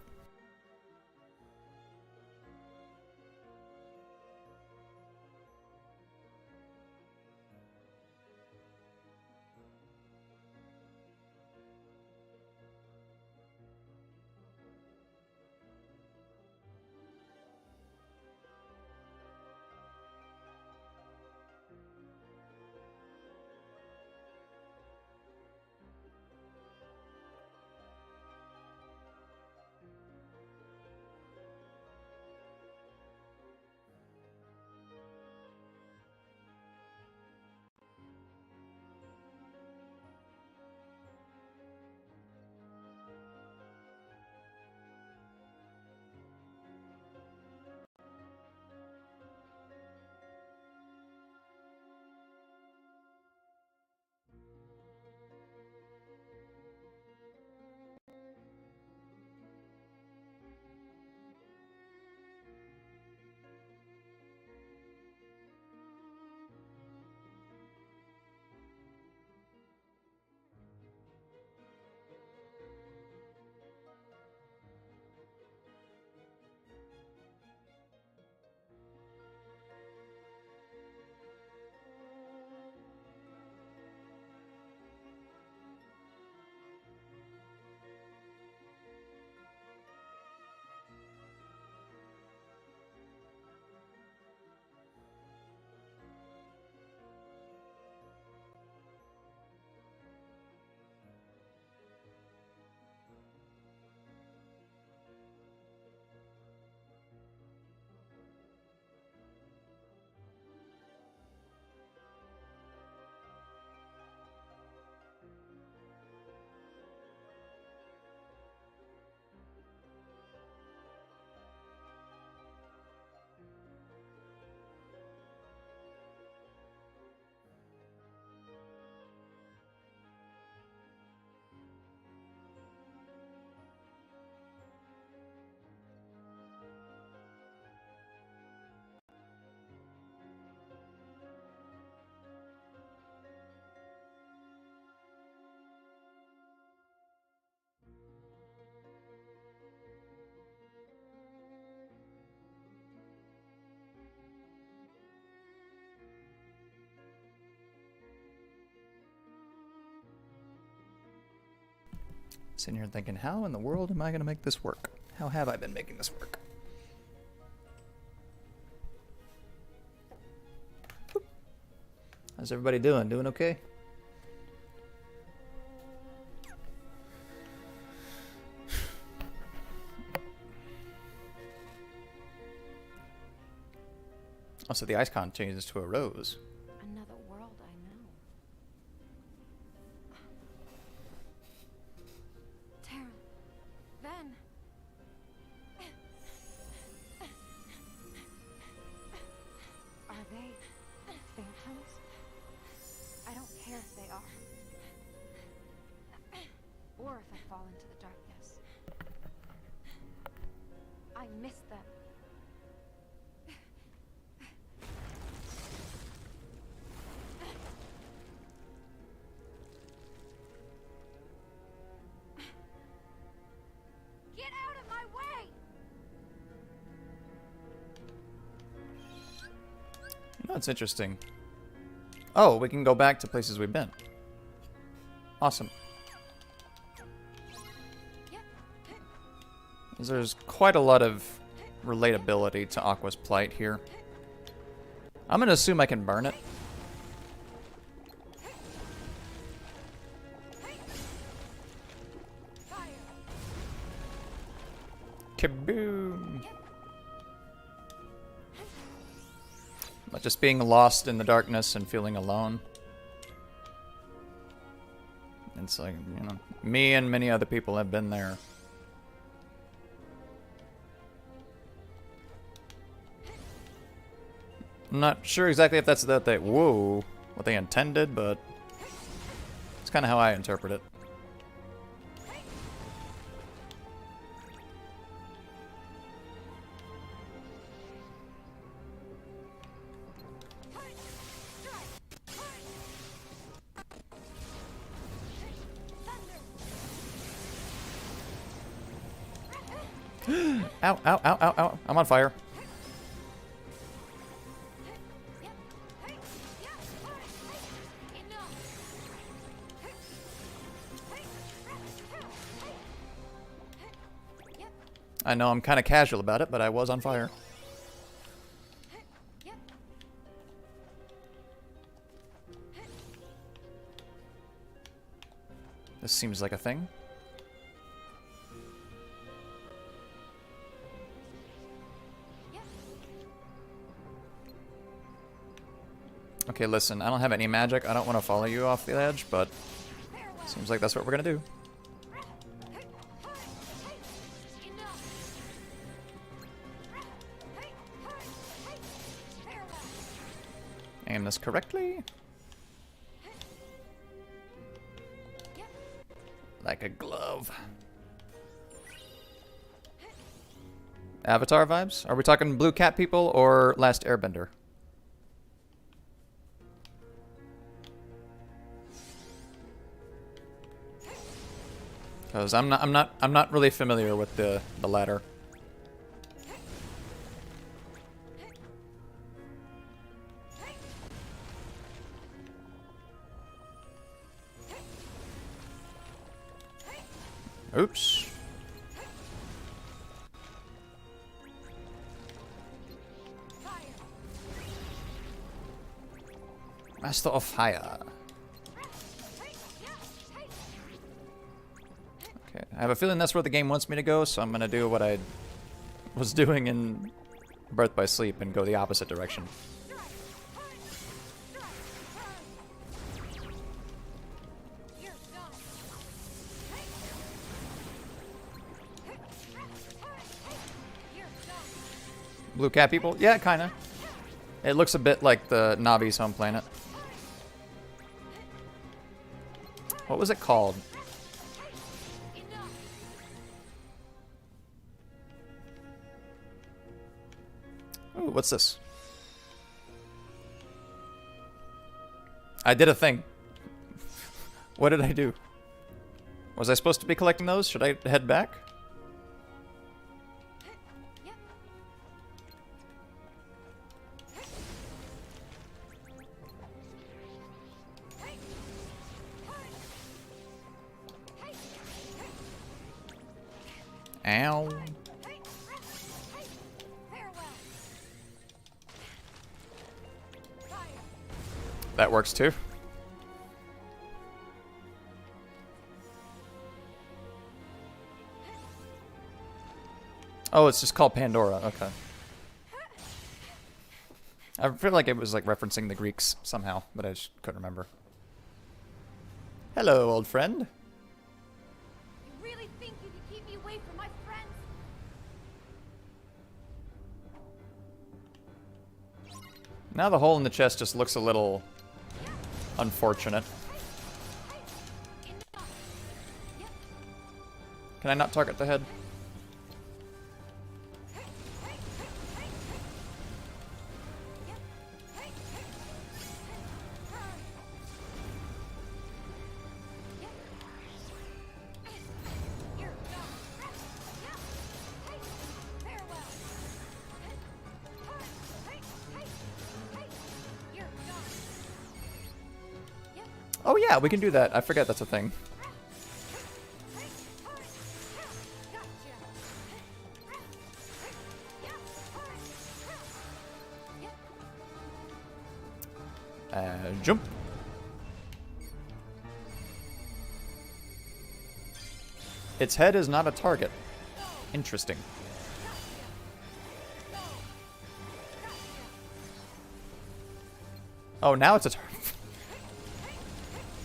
Sitting here thinking, how in the world am I going to make this work? How have I been making this work? Boop. How's everybody doing? Doing okay? Also, the icon changes to a rose. Another world I know. Tara. Ben. Are they phantoms? I don't care if they are. Or if I fall into the darkness. I miss them. Get out of my way! You know, it's interesting. Oh, we can go back to places we've been. Awesome. There's quite a lot of relatability to Aqua's plight here. I'm gonna assume I can burn it. Kaboom! But just being lost in the darkness and feeling alone. It's like, you know, me and many other people have been there. I'm not sure exactly if that's what they intended, but it's kind of how I interpret it. Ow, ow, ow, ow, ow. I'm on fire. I know I'm kind of casual about it, but I was on fire. This seems like a thing. Okay, listen, I don't have any magic. I don't want to follow you off the edge, but seems like that's what we're gonna do. Aim this correctly. Like a glove. Avatar vibes? Are we talking Blue Cat people or Last Airbender? Because I'm not really familiar with the latter. Oops. Master of Fire. Okay, I have a feeling that's where the game wants me to go, so I'm gonna do what I was doing in Birth by Sleep and go the opposite direction. Blue Cat people? Yeah, kinda. It looks a bit like the Navi's home planet. What was it called? Ooh, what's this? I did a thing. What did I do? Was I supposed to be collecting those? Should I head back? Ow. Farewell. Fire. That works too. Oh, it's just called Pandora. Okay. I feel like it was like referencing the Greeks somehow, but I just couldn't remember. Hello, old friend. You really think you can keep me away from my friends? Now the hole in the chest just looks a little unfortunate. Enough. Yep. Can I not target the head? You're done. Farewell. You're done. Oh yeah, we can do that. I forget that's a thing. Jump. Its head is not a target. Interesting. Oh, now it's a target.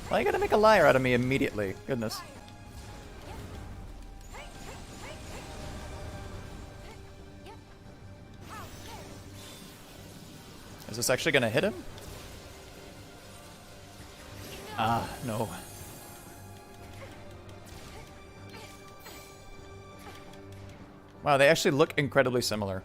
Why you gotta make a liar out of me immediately? Goodness. Is this actually gonna hit him? Ah, no. Wow, they actually look incredibly similar.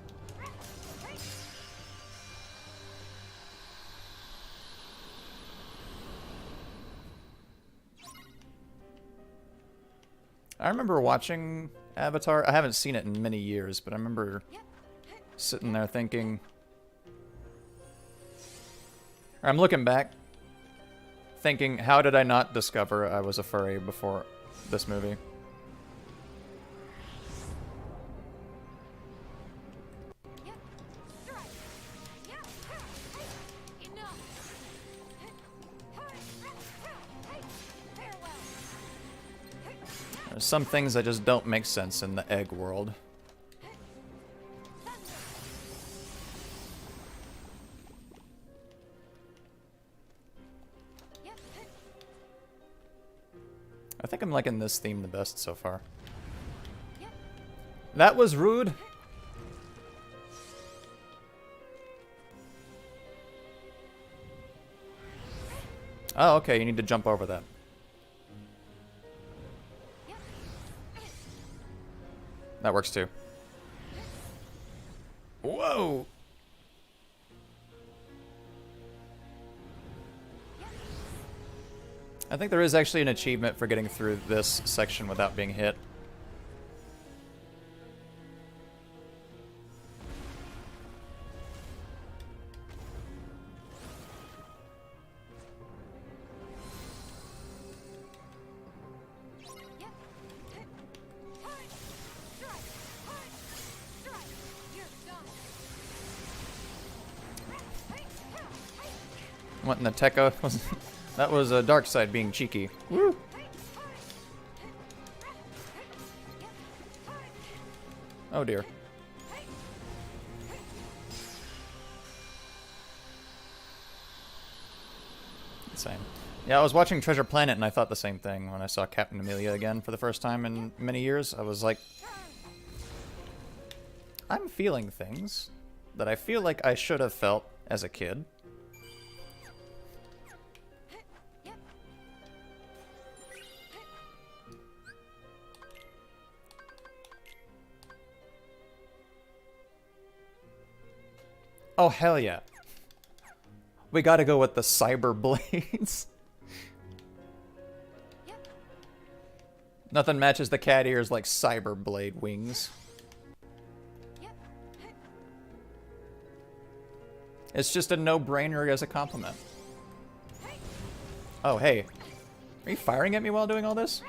I remember watching Avatar. I haven't seen it in many years, but I remember sitting there thinking... Or I'm looking back, thinking, how did I not discover I was a furry before this movie? There's some things that just don't make sense in the egg world. I think I'm liking this theme the best so far. That was rude. Oh, okay, you need to jump over that. That works too. Whoa! I think there is actually an achievement for getting through this section without being hit. What in the Tekka? That was a dark side being cheeky. Woo! Oh dear. Insane. Yeah, I was watching Treasure Planet and I thought the same thing when I saw Captain Amelia again for the first time in many years. I was like, I'm feeling things that I feel like I should have felt as a kid. Oh, hell yeah. We gotta go with the cyber blades. Nothing matches the cat ears like cyber blade wings. It's just a no-brainer as a compliment. Oh, hey. Are you firing at me while doing all this?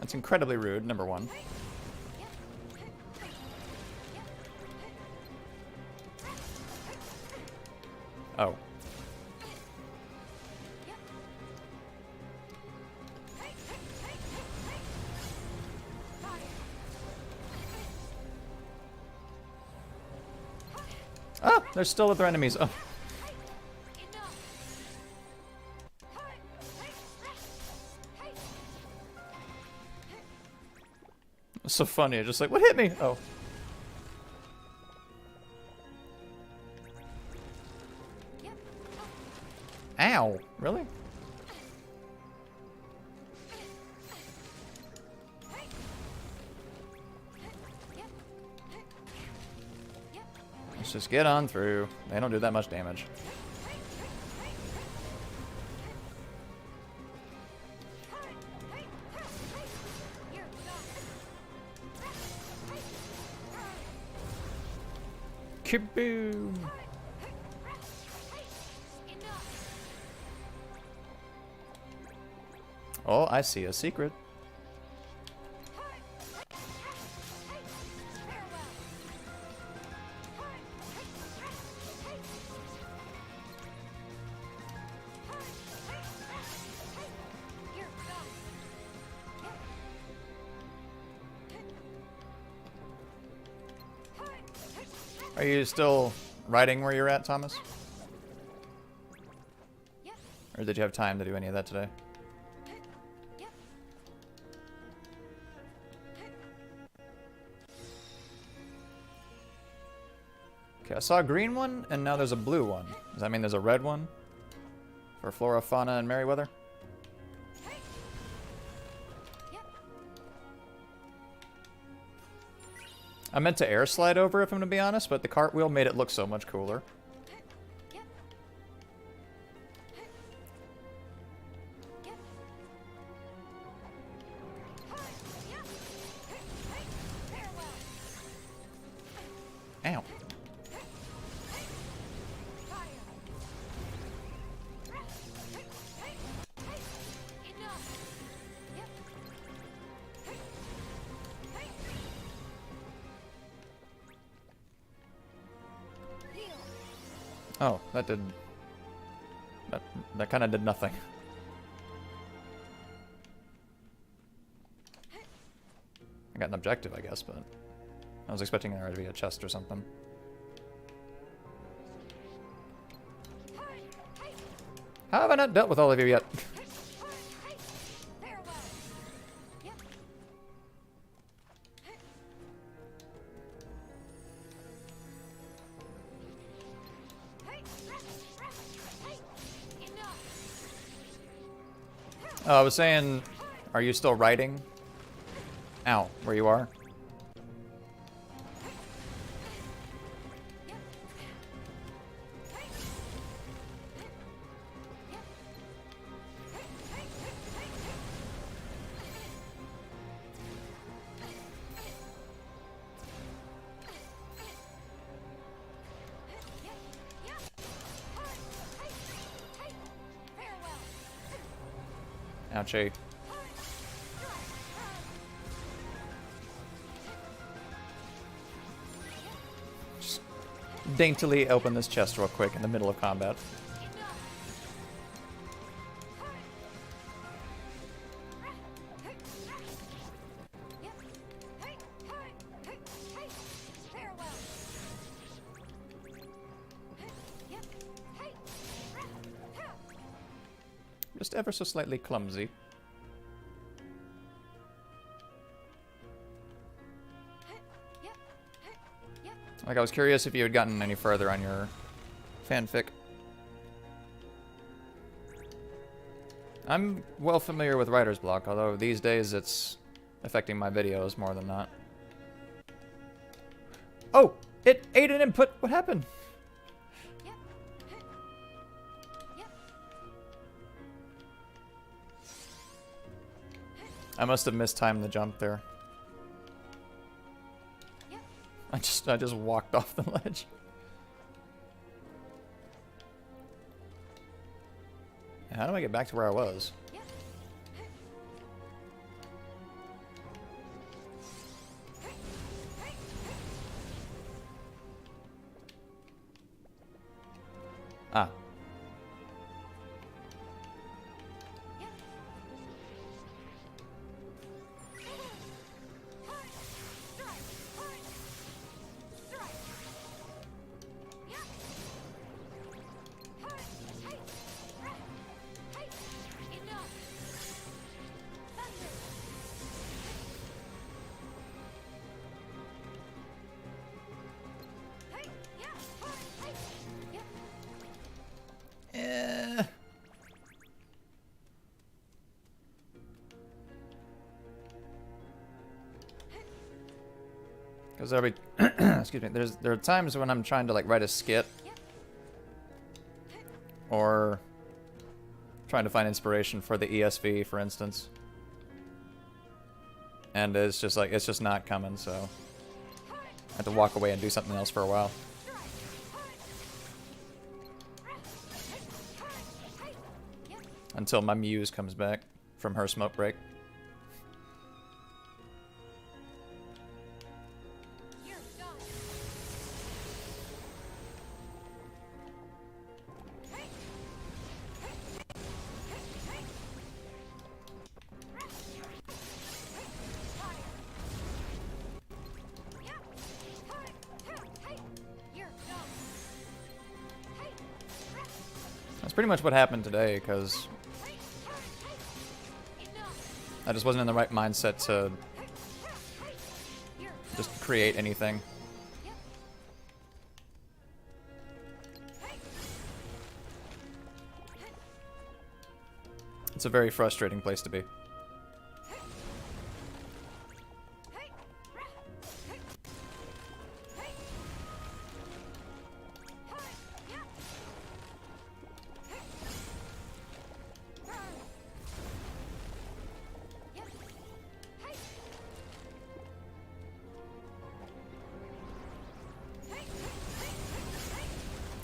That's incredibly rude, number one. Oh. Ah! There's still other enemies. Oh. It's so funny. Just like, what hit me? Oh. Ow. Really? Let's just get on through. They don't do that much damage. Kaboom! Oh, I see a secret. Are you still riding where you're at, Thomas? Or did you have time to do any of that today? Okay, I saw a green one, and now there's a blue one. Does that mean there's a red one? For Flora, Fauna, and Merryweather? I meant to air slide over, if I'm gonna be honest, but the cartwheel made it look so much cooler. Ow. Oh, that did... That kind of did nothing. I got an objective, I guess, but... I was expecting there to be a chest or something. How have I not dealt with all of you yet? Oh, I was saying, are you still riding? Ow, where you are? Ouchie. Just daintily open this chest real quick in the middle of combat. Just ever so slightly clumsy. Like, I was curious if you had gotten any further on your fanfic. I'm well familiar with writer's block, although these days it's affecting my videos more than not. Oh! It ate an input! What happened? I must have mistimed the jump there. I just walked off the ledge. How do I get back to where I was? Because every excuse me, there are times when I'm trying to like write a skit or trying to find inspiration for the ESV, for instance, and it's just like it's just not coming, so I have to walk away and do something else for a while until my muse comes back from her smoke break. That's pretty much what happened today, because I just wasn't in the right mindset to just create anything. It's a very frustrating place to be.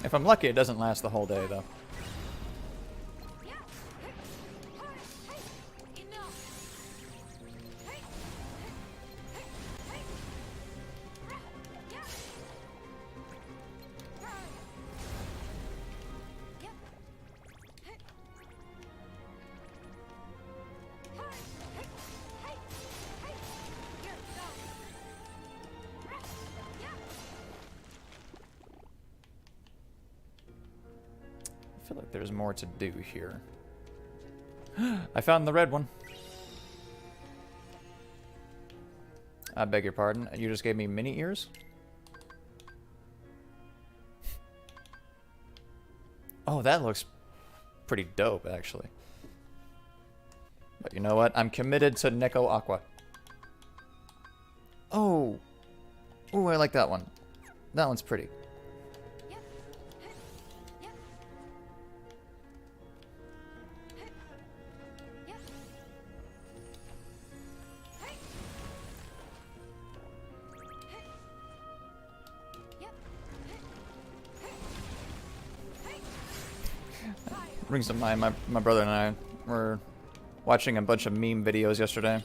If I'm lucky, it doesn't last the whole day, though. I feel like there's more to do here. I found the red one. I beg your pardon. You just gave me mini ears? Oh, that looks pretty dope, actually. But you know what? I'm committed to Neko Aqua. Oh! Oh, I like that one. That one's pretty. Brings to mind my brother and I were watching a bunch of meme videos yesterday.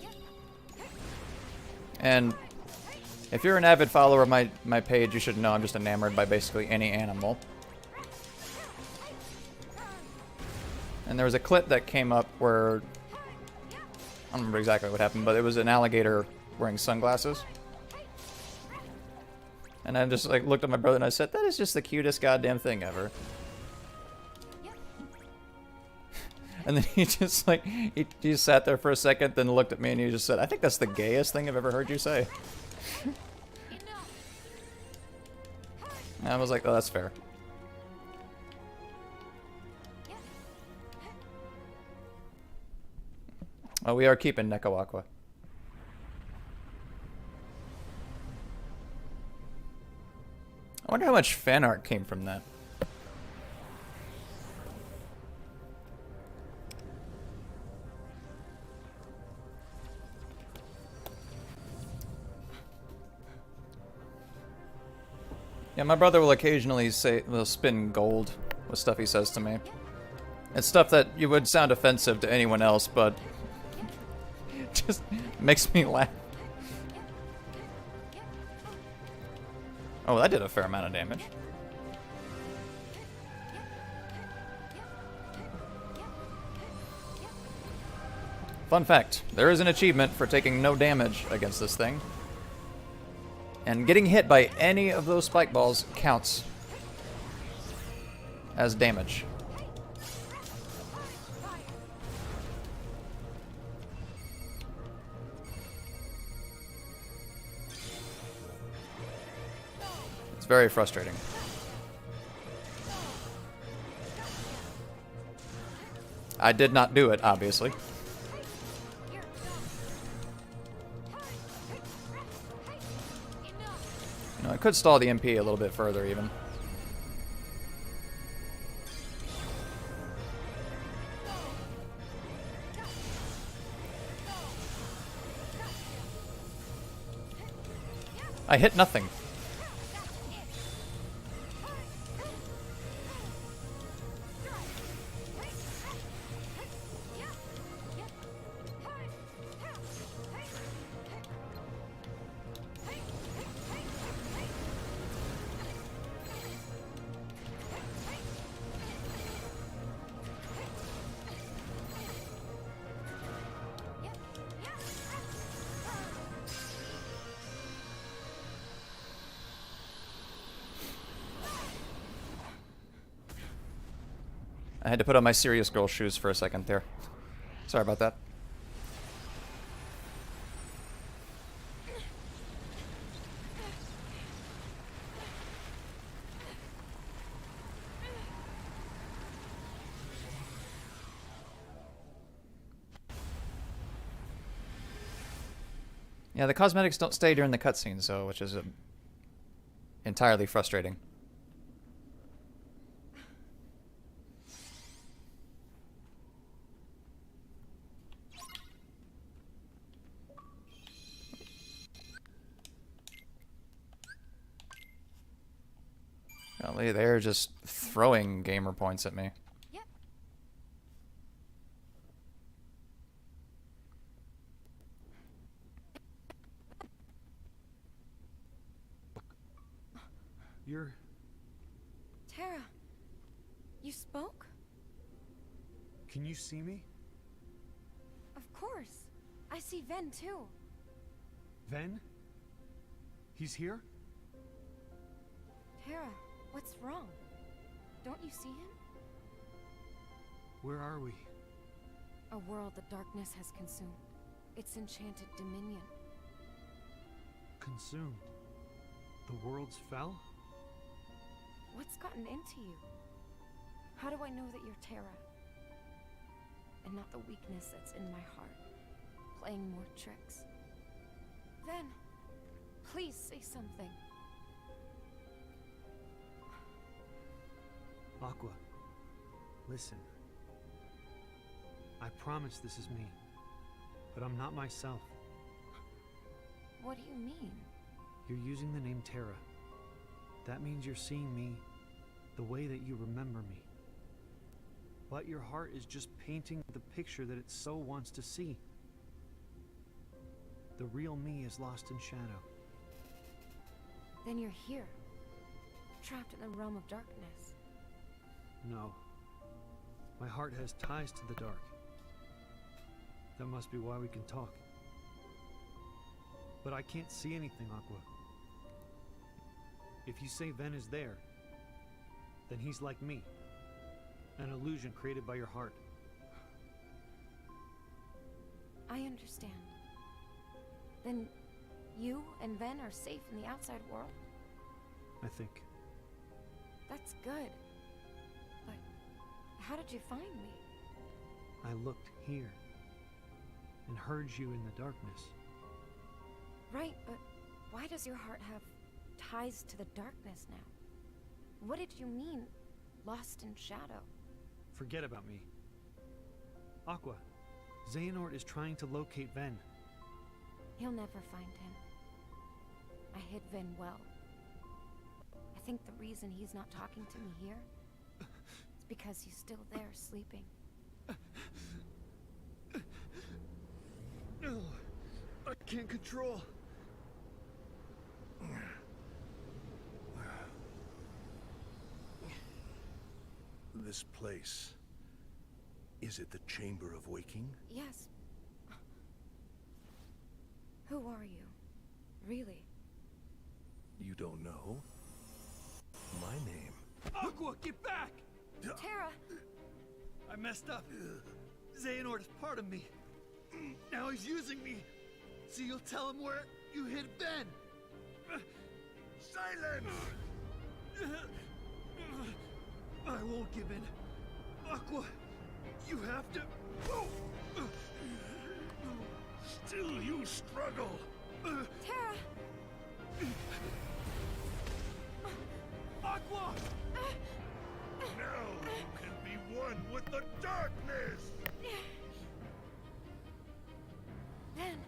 And if you're an avid follower of my page, you should know I'm just enamored by basically any animal. And there was a clip that came up where, I don't remember exactly what happened, but it was an alligator wearing sunglasses. And I just like looked at my brother and I said, that is just the cutest goddamn thing ever. And then he just like, he just sat there for a second, then looked at me and he just said, I think that's the gayest thing I've ever heard you say. And I was like, oh, that's fair. Oh, we are keeping Neko Aqua. I wonder how much fan art came from that. Yeah, my brother will occasionally will spin gold with stuff he says to me. It's stuff that you would sound offensive to anyone else, but just makes me laugh. Oh, that did a fair amount of damage. Fun fact, there is an achievement for taking no damage against this thing. And getting hit by any of those spike balls counts as damage. It's very frustrating. I did not do it, obviously. No, I could stall the MP a little bit further, even. I hit nothing. I had to put on my serious girl shoes for a second there. Sorry about that. Yeah, the cosmetics don't stay during the cutscenes, so which is entirely frustrating. Golly, they're just throwing gamer points at me. Yep. You're... Tara, you spoke? Can you see me? Of course. I see Ven too. Ven? He's here? Tara, what's wrong? Don't you see him? Where are we? A world the darkness has consumed. Its enchanted dominion. Consumed? The worlds fell? What's gotten into you? How do I know that you're Tara? And not the weakness that's in my heart, playing more tricks. Ven, please say something. Aqua, listen. I promise this is me, but I'm not myself. What do you mean? You're using the name Tara. That means you're seeing me the way that you remember me. But your heart is just painting the picture that it so wants to see. The real me is lost in shadow. Then you're here, trapped in the realm of darkness. No. My heart has ties to the dark. That must be why we can talk. But I can't see anything, Aqua. If you say Ven is there, then he's like me. An illusion created by your heart. I understand. Then you and Ven are safe in the outside world? I think. That's good. But how did you find me? I looked here and heard you in the darkness. Right, but why does your heart have ties to the darkness now? What did you mean, lost in shadow? Forget about me. Aqua, Xehanort is trying to locate Ven. He'll never find him. I hid Ven well. I think the reason he's not talking to me here is because he's still there sleeping. No, I can't control. This place. Is it the Chamber of Waking? Yes. Who are you? Really? You don't know? My name. Aqua, get back! Tara! I messed up. Xehanort is part of me. Now he's using me. So you'll tell him where you hid Ben. Silence! I won't give in. Aqua, you have to... Still you struggle! Tara! Aqua! Now you can be one with the darkness! Ben,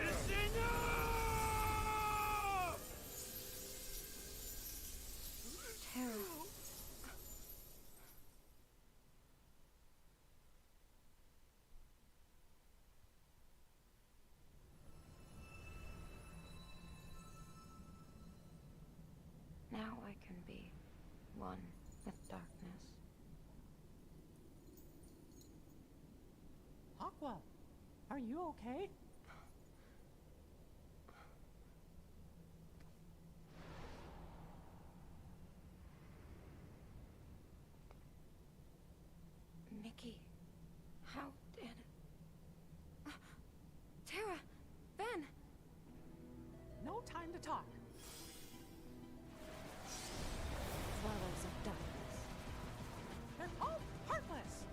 It's enough! Tara. Now I can be one with darkness. Aqua, are you okay? Mickey, how did... Tara! Ben! No time to talk. Dwellers of darkness. They're all heartless.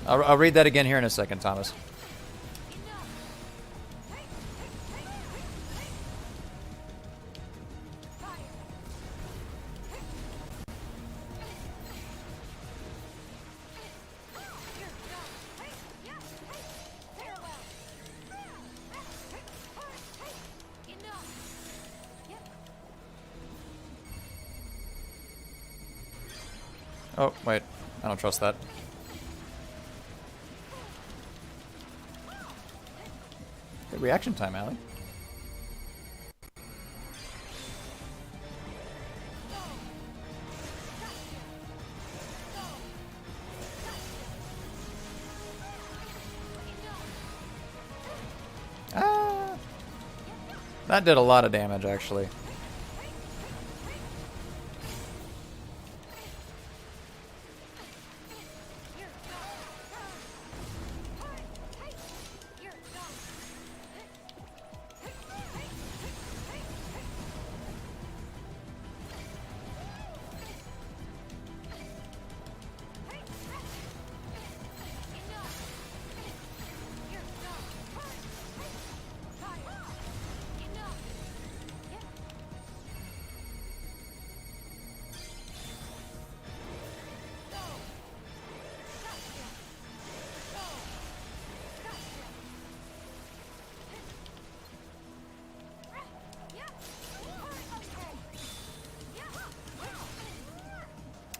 I'll read that again here in a second, Thomas. Oh, wait. I don't trust that. Good reaction time, Allie. Ah! That did a lot of damage, actually.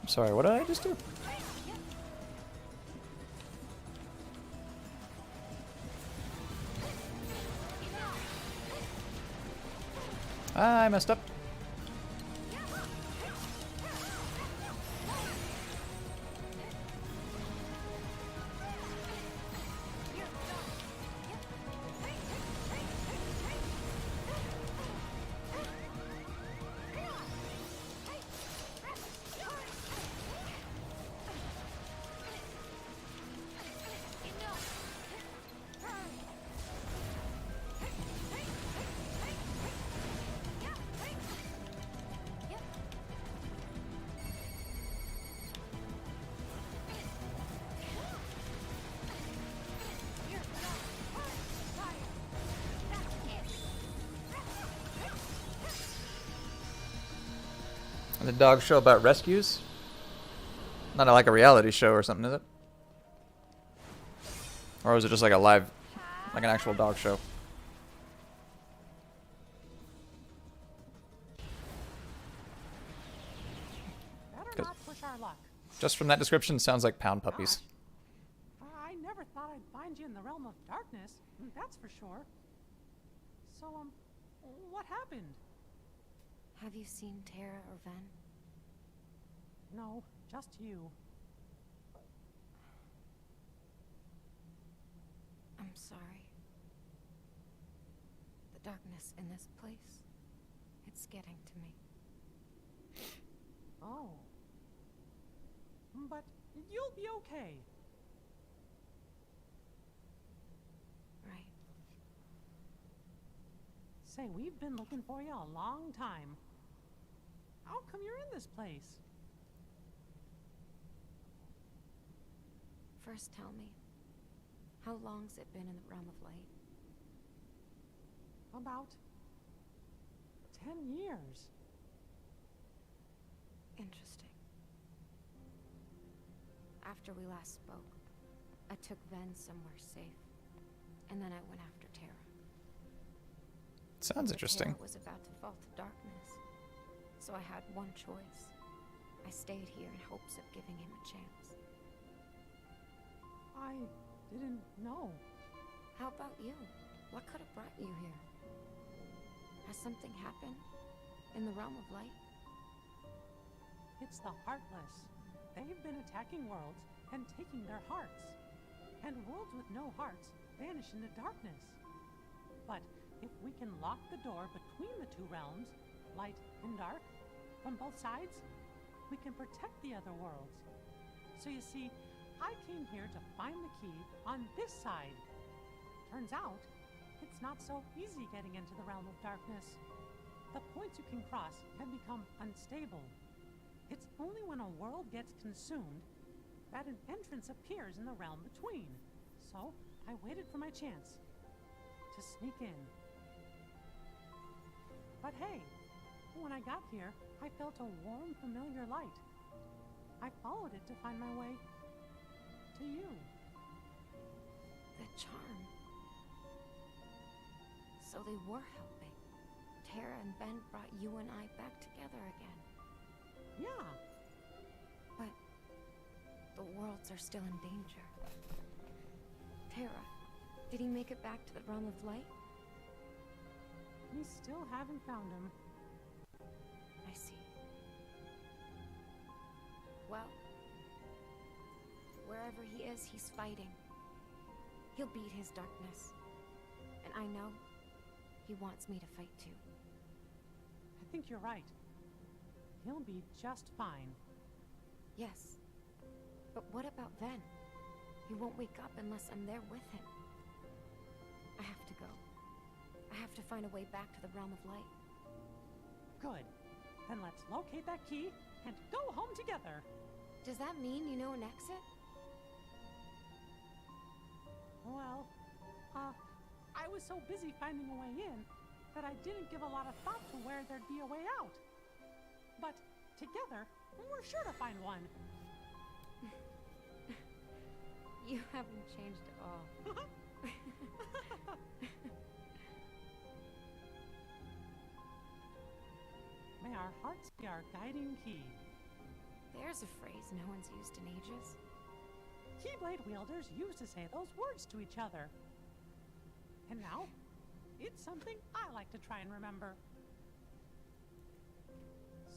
I'm sorry, what did I just do? Ah, I messed up. The dog show about rescues? Not like a reality show or something, is it? Or is it just like a live, like an actual dog show? Better not push our luck. Just from that description, sounds like pound puppies. I never thought I'd find you in the realm of darkness, that's for sure. So, what happened? Have you seen Tara or Ven? No, just you. I'm sorry. The darkness in this place, it's getting to me. Oh. But you'll be okay. Right. Say, we've been looking for you a long time. How come you're in this place? First tell me, How long's it been in the realm of light? About 10 years. Interesting. After we last spoke, I took Ven somewhere safe, and then I went after Terra. Sounds But interesting. Terra was about to fall to darkness, so I had one choice. I stayed here in hopes of giving him a chance. I didn't know. How about you? What could have brought you here? Has something happened in the realm of light? It's the Heartless. They've been attacking worlds and taking their hearts. And worlds with no hearts vanish into darkness. But if we can lock the door between the two realms, light and dark, from both sides, we can protect the other worlds. So you see, I came here to find the key on this side. Turns out, it's not so easy getting into the realm of darkness. The points you can cross have become unstable. It's only when a world gets consumed that an entrance appears in the realm between. So, I waited for my chance to sneak in. But hey, when I got here, I felt a warm, familiar light. I followed it to find my way to you. The charm. So they were helping. Terra and Ben brought you and I back together again. Yeah, But the worlds are still in danger. Terra, did he make it back to the realm of light? we still haven't found him. I see. Well, wherever he is, he's fighting. He'll beat his darkness. And I know he wants me to fight too. I think you're right. He'll be just fine. Yes. But what about Ven? He won't wake up unless I'm there with him. I have to go. I have to find a way back to the realm of light. Good. Then let's locate that key and go home together. Does that mean you know an exit? Well, I was so busy finding a way in that I didn't give a lot of thought to where there'd be a way out. But together, we're sure to find one. You haven't changed at all. May our hearts be our guiding key. There's a phrase no one's used in ages. Keyblade wielders used to say those words to each other. And now, it's something I like to try and remember.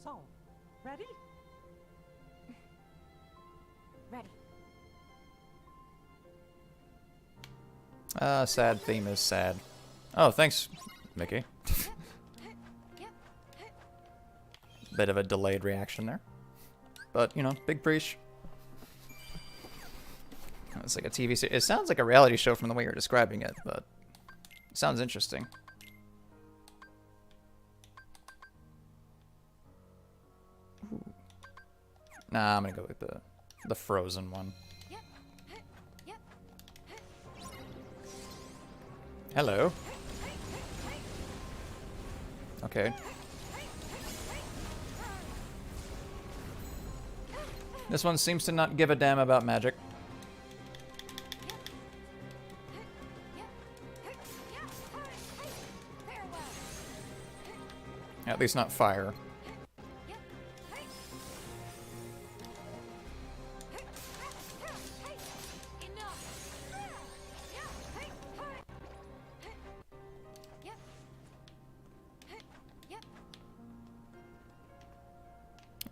So, ready? Ready. Sad theme is sad. Oh, thanks, Mickey. Bit of a delayed reaction there. But, you know, big preach. It's like a TV series. It sounds like a reality show from the way you're describing it, but it sounds interesting. Ooh. Nah, I'm gonna go with the Frozen one. Hello. Okay. This one seems to not give a damn about magic. At least not fire.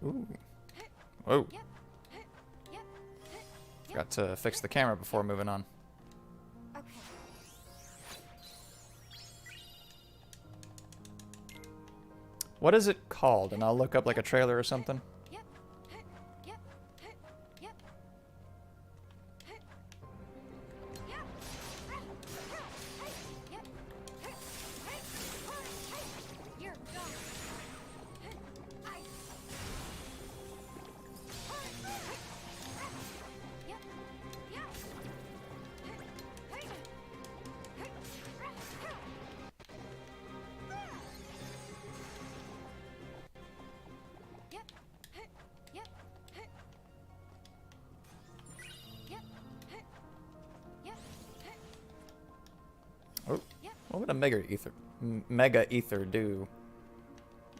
Ooh. Whoa. Got to fix the camera before moving on. Okay. What is it called? And I'll look up like a trailer or something. You're gone. What would a mega ether do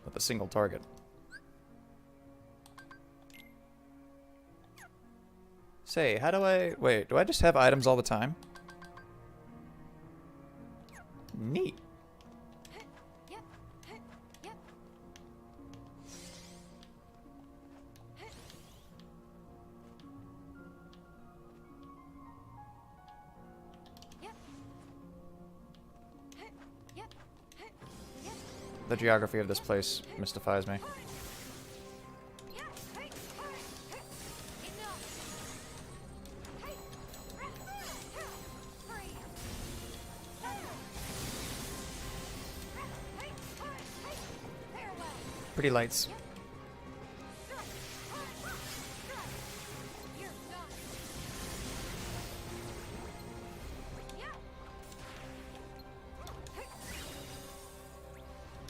with a single target? Say, how do I... Wait, do I just have items all the time? Neat. The geography of this place mystifies me. Pretty lights.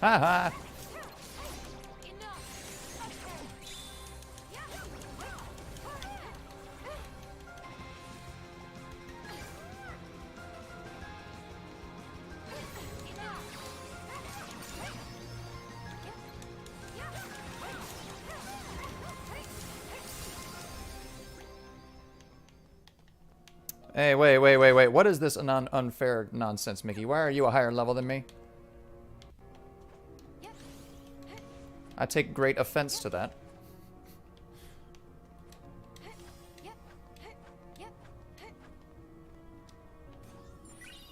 Haha. Hey, wait. What is this unfair nonsense, Mickey? Why are you a higher level than me? I take great offense to that.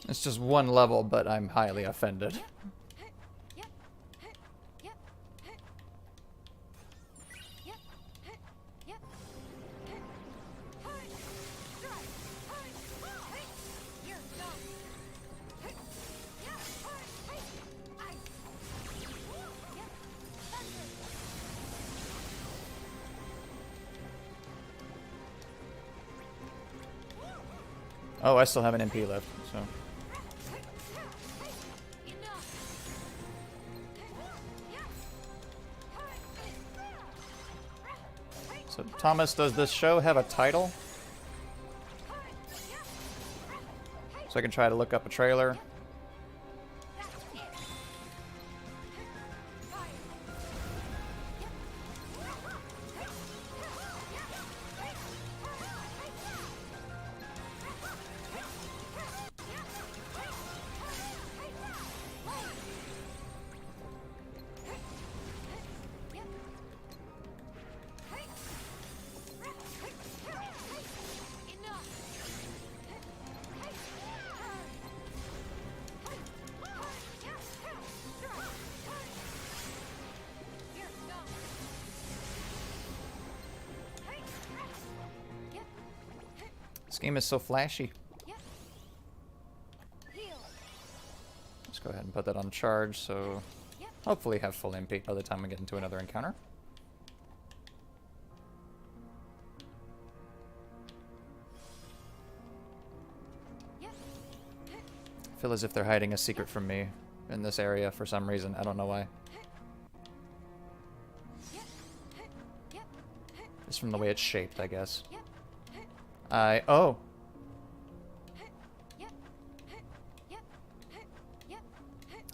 It's just one level, but I'm highly offended. Oh, I still have an MP left, so... So, Thomas, does this show have a title? So I can try to look up a trailer. This game is so flashy. Let's go ahead and put that on charge, so hopefully have full MP by the time we get into another encounter. I feel as if they're hiding a secret from me in this area for some reason. I don't know why. Just from the way it's shaped, I guess. Oh.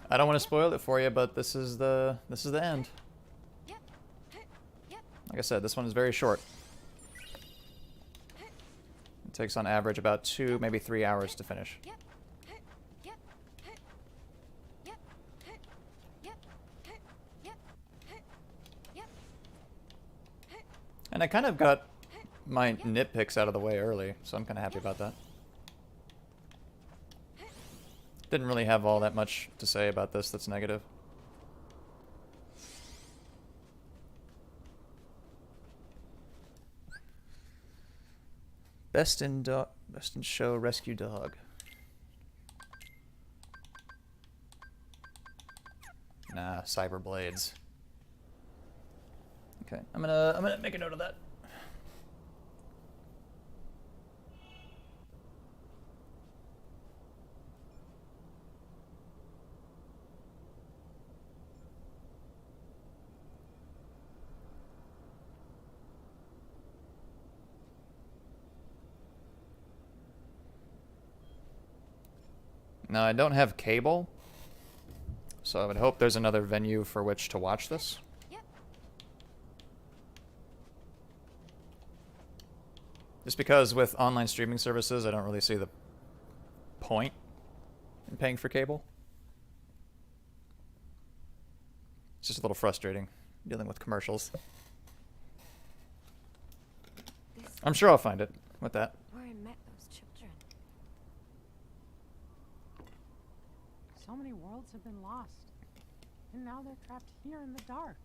I don't want to spoil it for you, but this is the end. Like I said, this one is very short. It takes on average about 2, maybe 3 hours to finish. And I kind of got my nitpicks out of the way early, so I'm kind of happy about that. Didn't really have all that much to say about this that's negative. Best in show rescue dog. Nah, Cyber Blades. Okay, I'm gonna make a note of that. Now, I don't have cable, so I would hope there's another venue for which to watch this. Yep. Just because with online streaming services, I don't really see the point in paying for cable. It's just a little frustrating dealing with commercials. This I'm sure I'll find it with that. where I met those children. So many worlds have been lost, and now they're trapped here in the dark.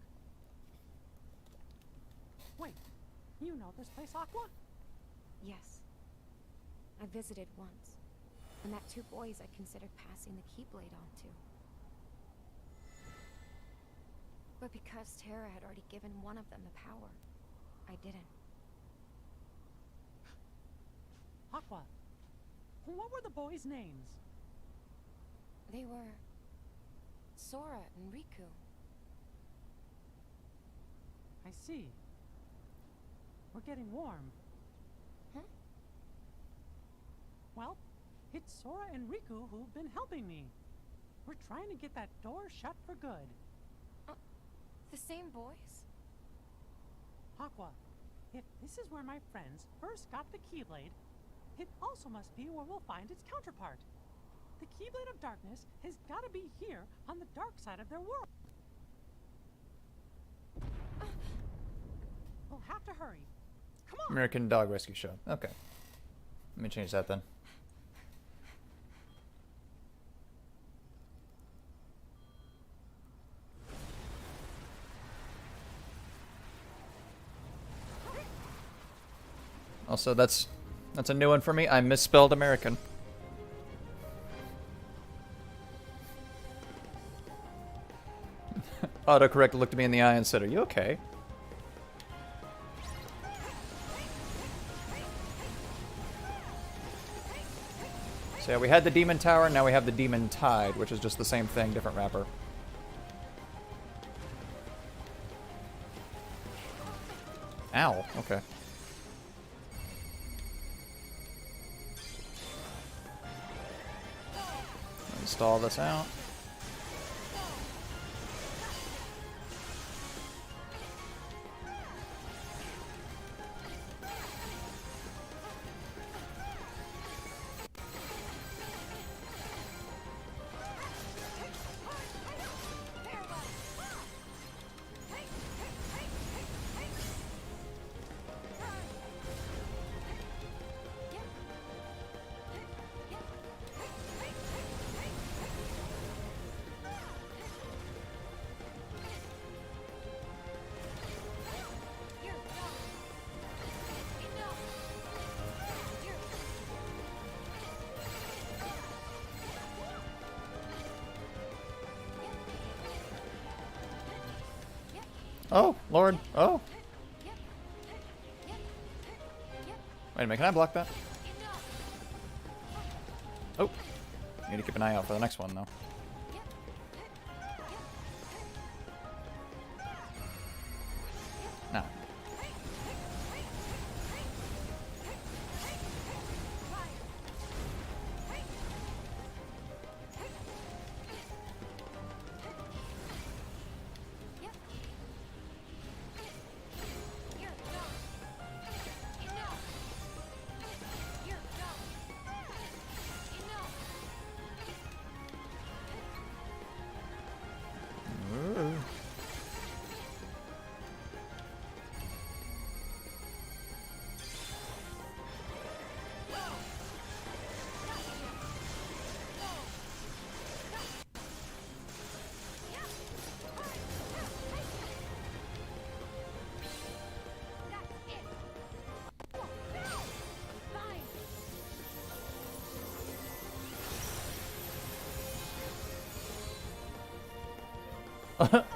Wait, you know this place, Aqua? Yes. I visited once, and met 2 boys I considered passing the Keyblade on to. But because Terra had already given one of them the power, I didn't. Aqua, what were the boys' names? They were Sora and Riku. I see. We're getting warm. Huh? Well, it's Sora and Riku who've been helping me. We're trying to get that door shut for good. The same boys? Aqua, if this is where my friends first got the Keyblade, it also must be where we'll find its counterpart. The Keyblade of Darkness has got to be here on the dark side of their world. We'll have to hurry. Come on! American Dog Rescue Show. Okay. Let me change that then. Also, that's a new one for me. I misspelled American. Autocorrect looked me in the eye and said, "Are you okay?" So yeah, we had the Demon Tower, now we have the Demon Tide, which is just the same thing, different wrapper. Ow, okay. Install this out. Oh, Lord. Oh. Wait a minute, can I block that? Oh. Need to keep an eye out for the next one, though. No.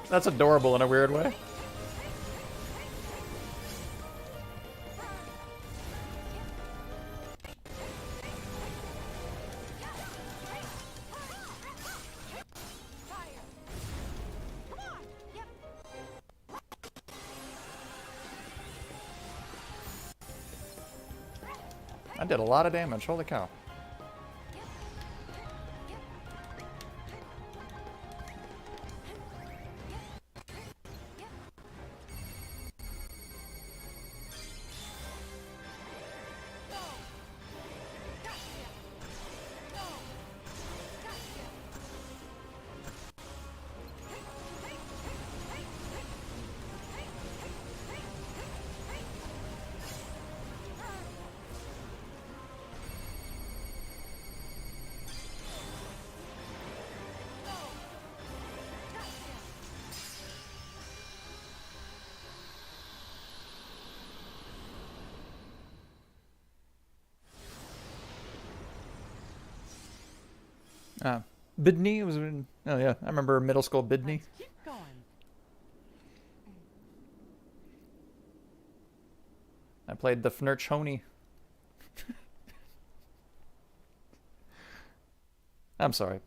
That's adorable in a weird way. I did a lot of damage, holy cow. Bidney was in. Oh yeah, I remember middle school Bidney. Let's keep going. I played the Fnurchoni. I'm sorry.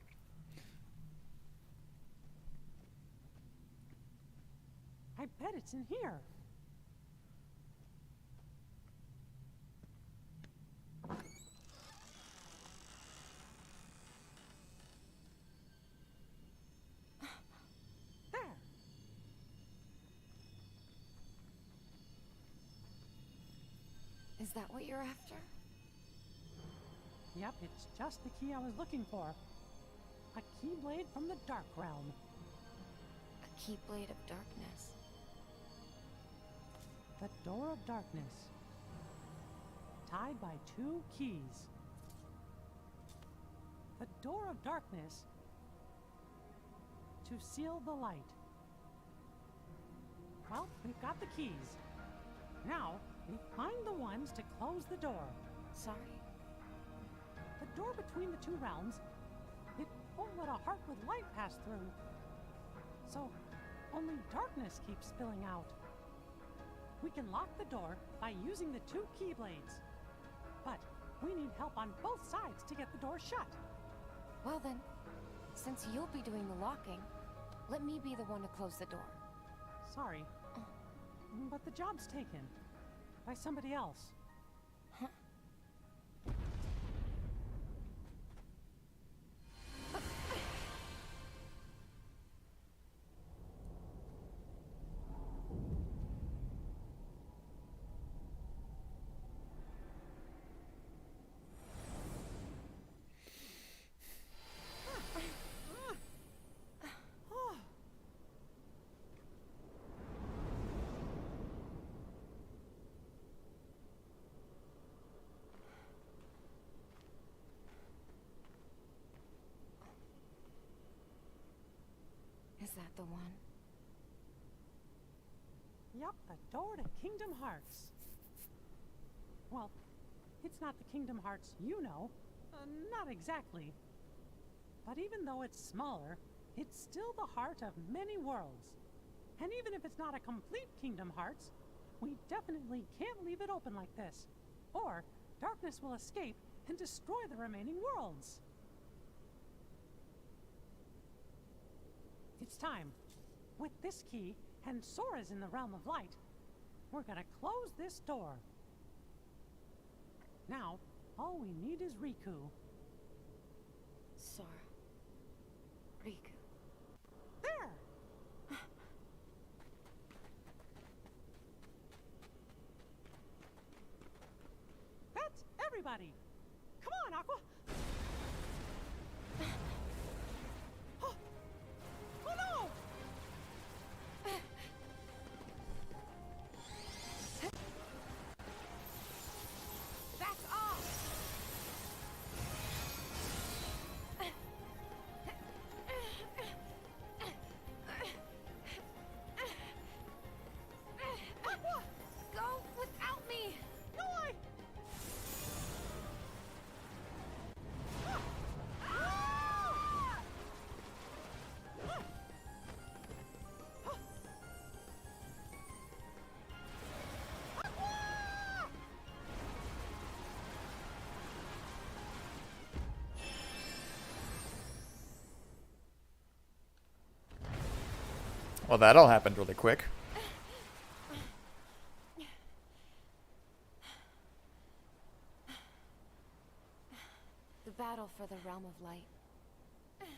I bet it's in here. There. Is that what you're after? Yep, it's just the key I was looking for. A keyblade from the Dark Realm. A keyblade of darkness. The Door of Darkness. Tied by 2 keys. The Door of Darkness. To seal the light. Well, we've got the keys. Now, we find the ones to close the door. Sorry. The door between the 2 realms, it won't let a heart with light pass through. So, only darkness keeps spilling out. We can lock the door by using the 2 keyblades. But we need help on both sides to get the door shut. Well then, since you'll be doing the locking, let me be the one to close the door. Sorry, but the job's taken. By somebody else. Huh? Is that the one? Yup, the door to Kingdom Hearts. Well, it's not the Kingdom Hearts you know. Not exactly. But even though it's smaller, it's still the heart of many worlds. And even if it's not a complete Kingdom Hearts, we definitely can't leave it open like this. Or darkness will escape and destroy the remaining worlds. It's time. With this key, and Sora's in the Realm of Light, we're gonna close this door. Now, all we need is Riku. Sora. Riku. There! That's everybody! Come on, Aqua! Oh, oh no! Back off! Aqua! Go without me! No, I... Well, that all happened really quick. The battle for the Realm of Light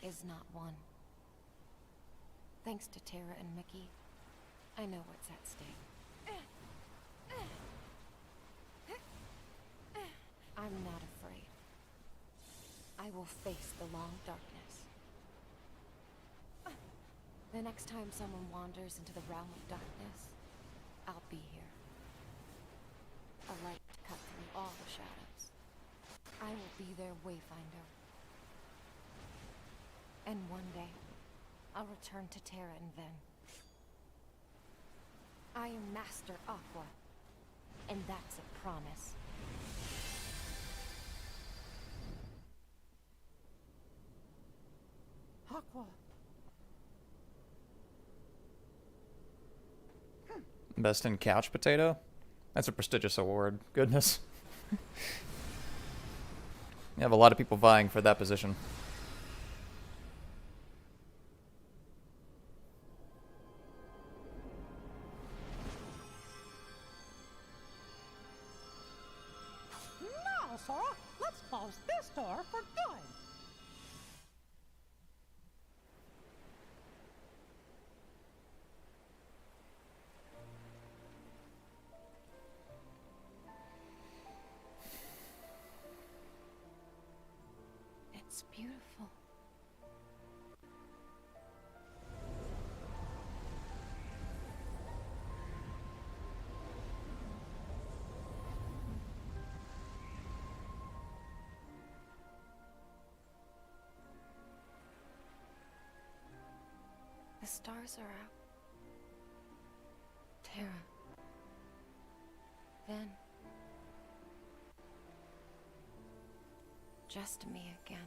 is not won. Thanks to Terra and Mickey, I know what's at stake. I'm not afraid. I will face the long darkness. The next time someone wanders into the Realm of Darkness, I'll be here. A light to cut through all the shadows. I will be their wayfinder. And one day, I'll return to Terra and Ven. I am Master Aqua, and that's a promise. Aqua. Best in couch potato? That's a prestigious award. Goodness. You have a lot of people vying for that position. Now, Sora, let's close this door for good. It's beautiful. The stars are out. Terra. Then. Just me again.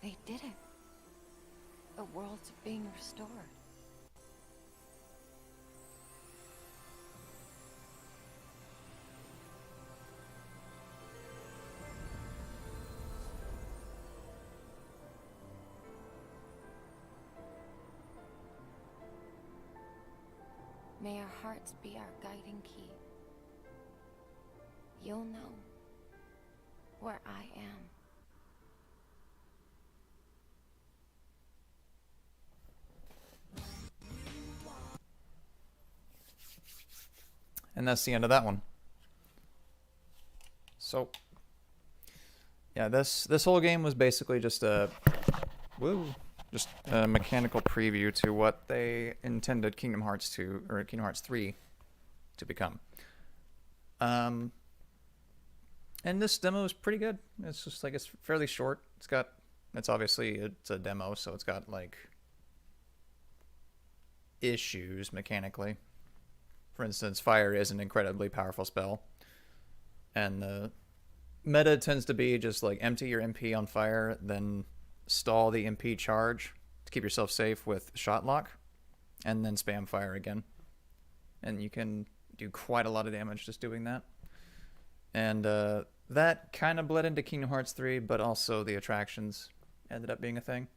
They did it. The world's being restored. May our hearts be our guiding key. You'll know where I am. And that's the end of that one. So, yeah, this whole game was basically just a mechanical preview to what they intended Kingdom Hearts 2 or Kingdom Hearts 3 to become. And this demo is pretty good. It's just like, it's fairly short. It's a demo, so it's got like issues mechanically. For instance, fire is an incredibly powerful spell, and the meta tends to be just like empty your MP on fire, then stall the MP charge to keep yourself safe with shot lock, and then spam fire again. And you can do quite a lot of damage just doing that. And that kind of bled into Kingdom Hearts 3, but also the attractions ended up being a thing.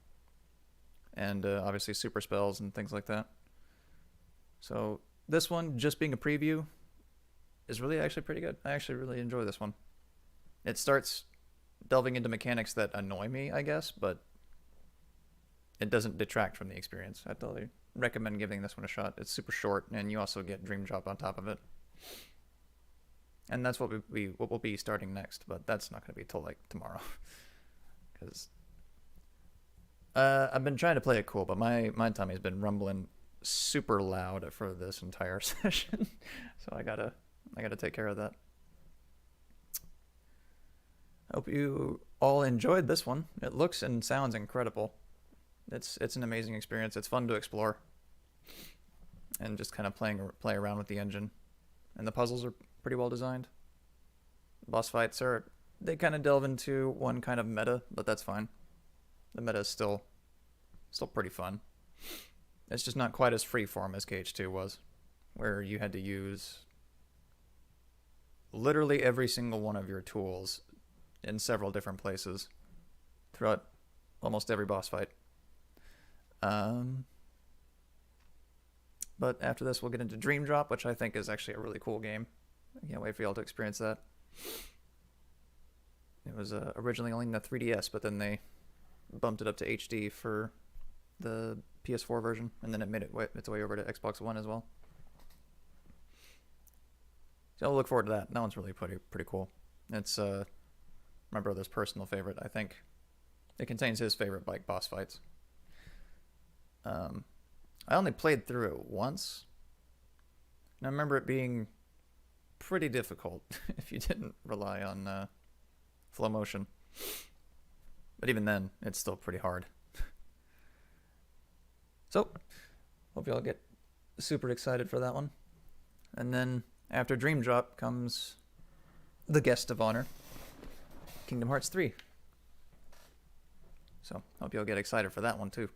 And obviously super spells and things like that. So this one, just being a preview, is really actually pretty good. I actually really enjoy this one. It starts delving into mechanics that annoy me, I guess, but it doesn't detract from the experience. I totally recommend giving this one a shot. It's super short, and you also get Dream Drop on top of it. And that's what we'll be starting next, but that's not going to be till like tomorrow. Because I've been trying to play it cool, but my tummy's been rumbling super loud for this entire session. So I gotta take care of that. Hope you all enjoyed this one. It looks and sounds incredible. It's an amazing experience. It's fun to explore. And just kind of play around with the engine. And the puzzles are pretty well designed. Boss fights they kind of delve into one kind of meta, but that's fine. The meta is still pretty fun. It's just not quite as freeform as KH2 was, where you had to use literally every single one of your tools in several different places throughout almost every boss fight. But after this, we'll get into Dream Drop, which I think is actually a really cool game. I can't wait for y'all to experience that. It was originally only in the 3DS, but then they bumped it up to HD for the PS4 version, and then it made its way over to Xbox One as well. So I'll look forward to that. That one's really pretty cool. It's my brother's personal favorite, I think. It contains his favorite like boss fights. I only played through it once, and I remember it being pretty difficult if you didn't rely on flow motion. But even then, it's still pretty hard. So, hope y'all get super excited for that one. And then after Dream Drop comes the guest of honor. Kingdom Hearts 3. So, hope you'll get excited for that one too.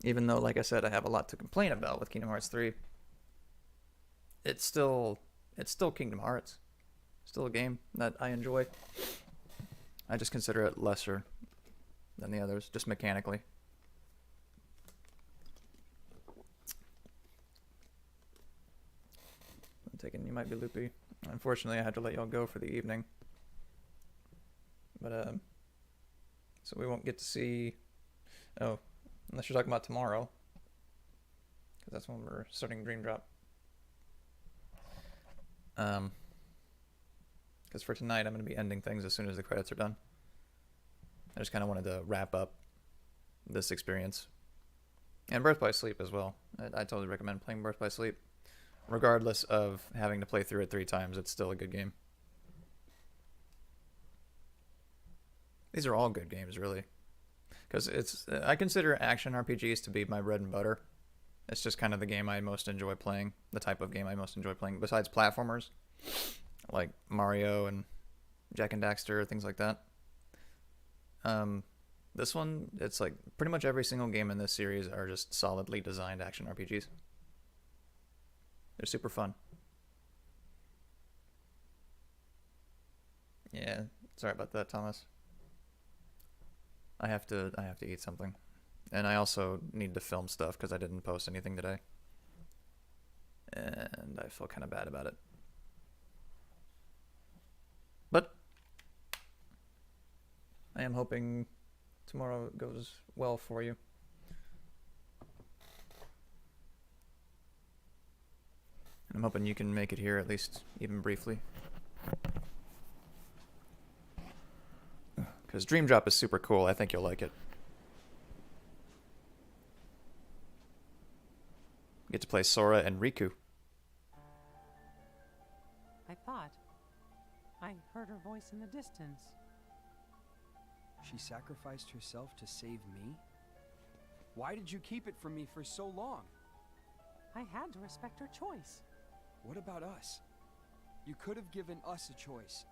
Even though, like I said, I have a lot to complain about with Kingdom Hearts 3, it's still Kingdom Hearts. Still a game that I enjoy. I just consider it lesser than the others, just mechanically. I'm taking You Might Be Loopy. Unfortunately, I had to let y'all go for the evening. But, so we won't get to see... Oh, unless you're talking about tomorrow. Because that's when we're starting Dream Drop. Because for tonight, I'm going to be ending things as soon as the credits are done. I just kind of wanted to wrap up this experience. And Birth by Sleep as well. I totally recommend playing Birth by Sleep. Regardless of having to play through it 3 times, it's still a good game. These are all good games, really. Because I consider action RPGs to be my bread and butter. It's just kind of the game I most enjoy playing. The type of game I most enjoy playing. Besides platformers. Like Mario and Jak and Daxter, things like that. This one, it's like pretty much every single game in this series are just solidly designed action RPGs. They're super fun. Yeah, sorry about that, Thomas. I have to eat something. And I also need to film stuff because I didn't post anything today. And I feel kind of bad about it. But I am hoping tomorrow goes well for you. And I'm hoping you can make it here at least even briefly. Because Dream Drop is super cool. I think you'll like it. You get to play Sora and Riku. I thought I heard her voice in the distance. She sacrificed herself to save me? Why did you keep it from me for so long? I had to respect her choice. What about us? You could have given us a choice.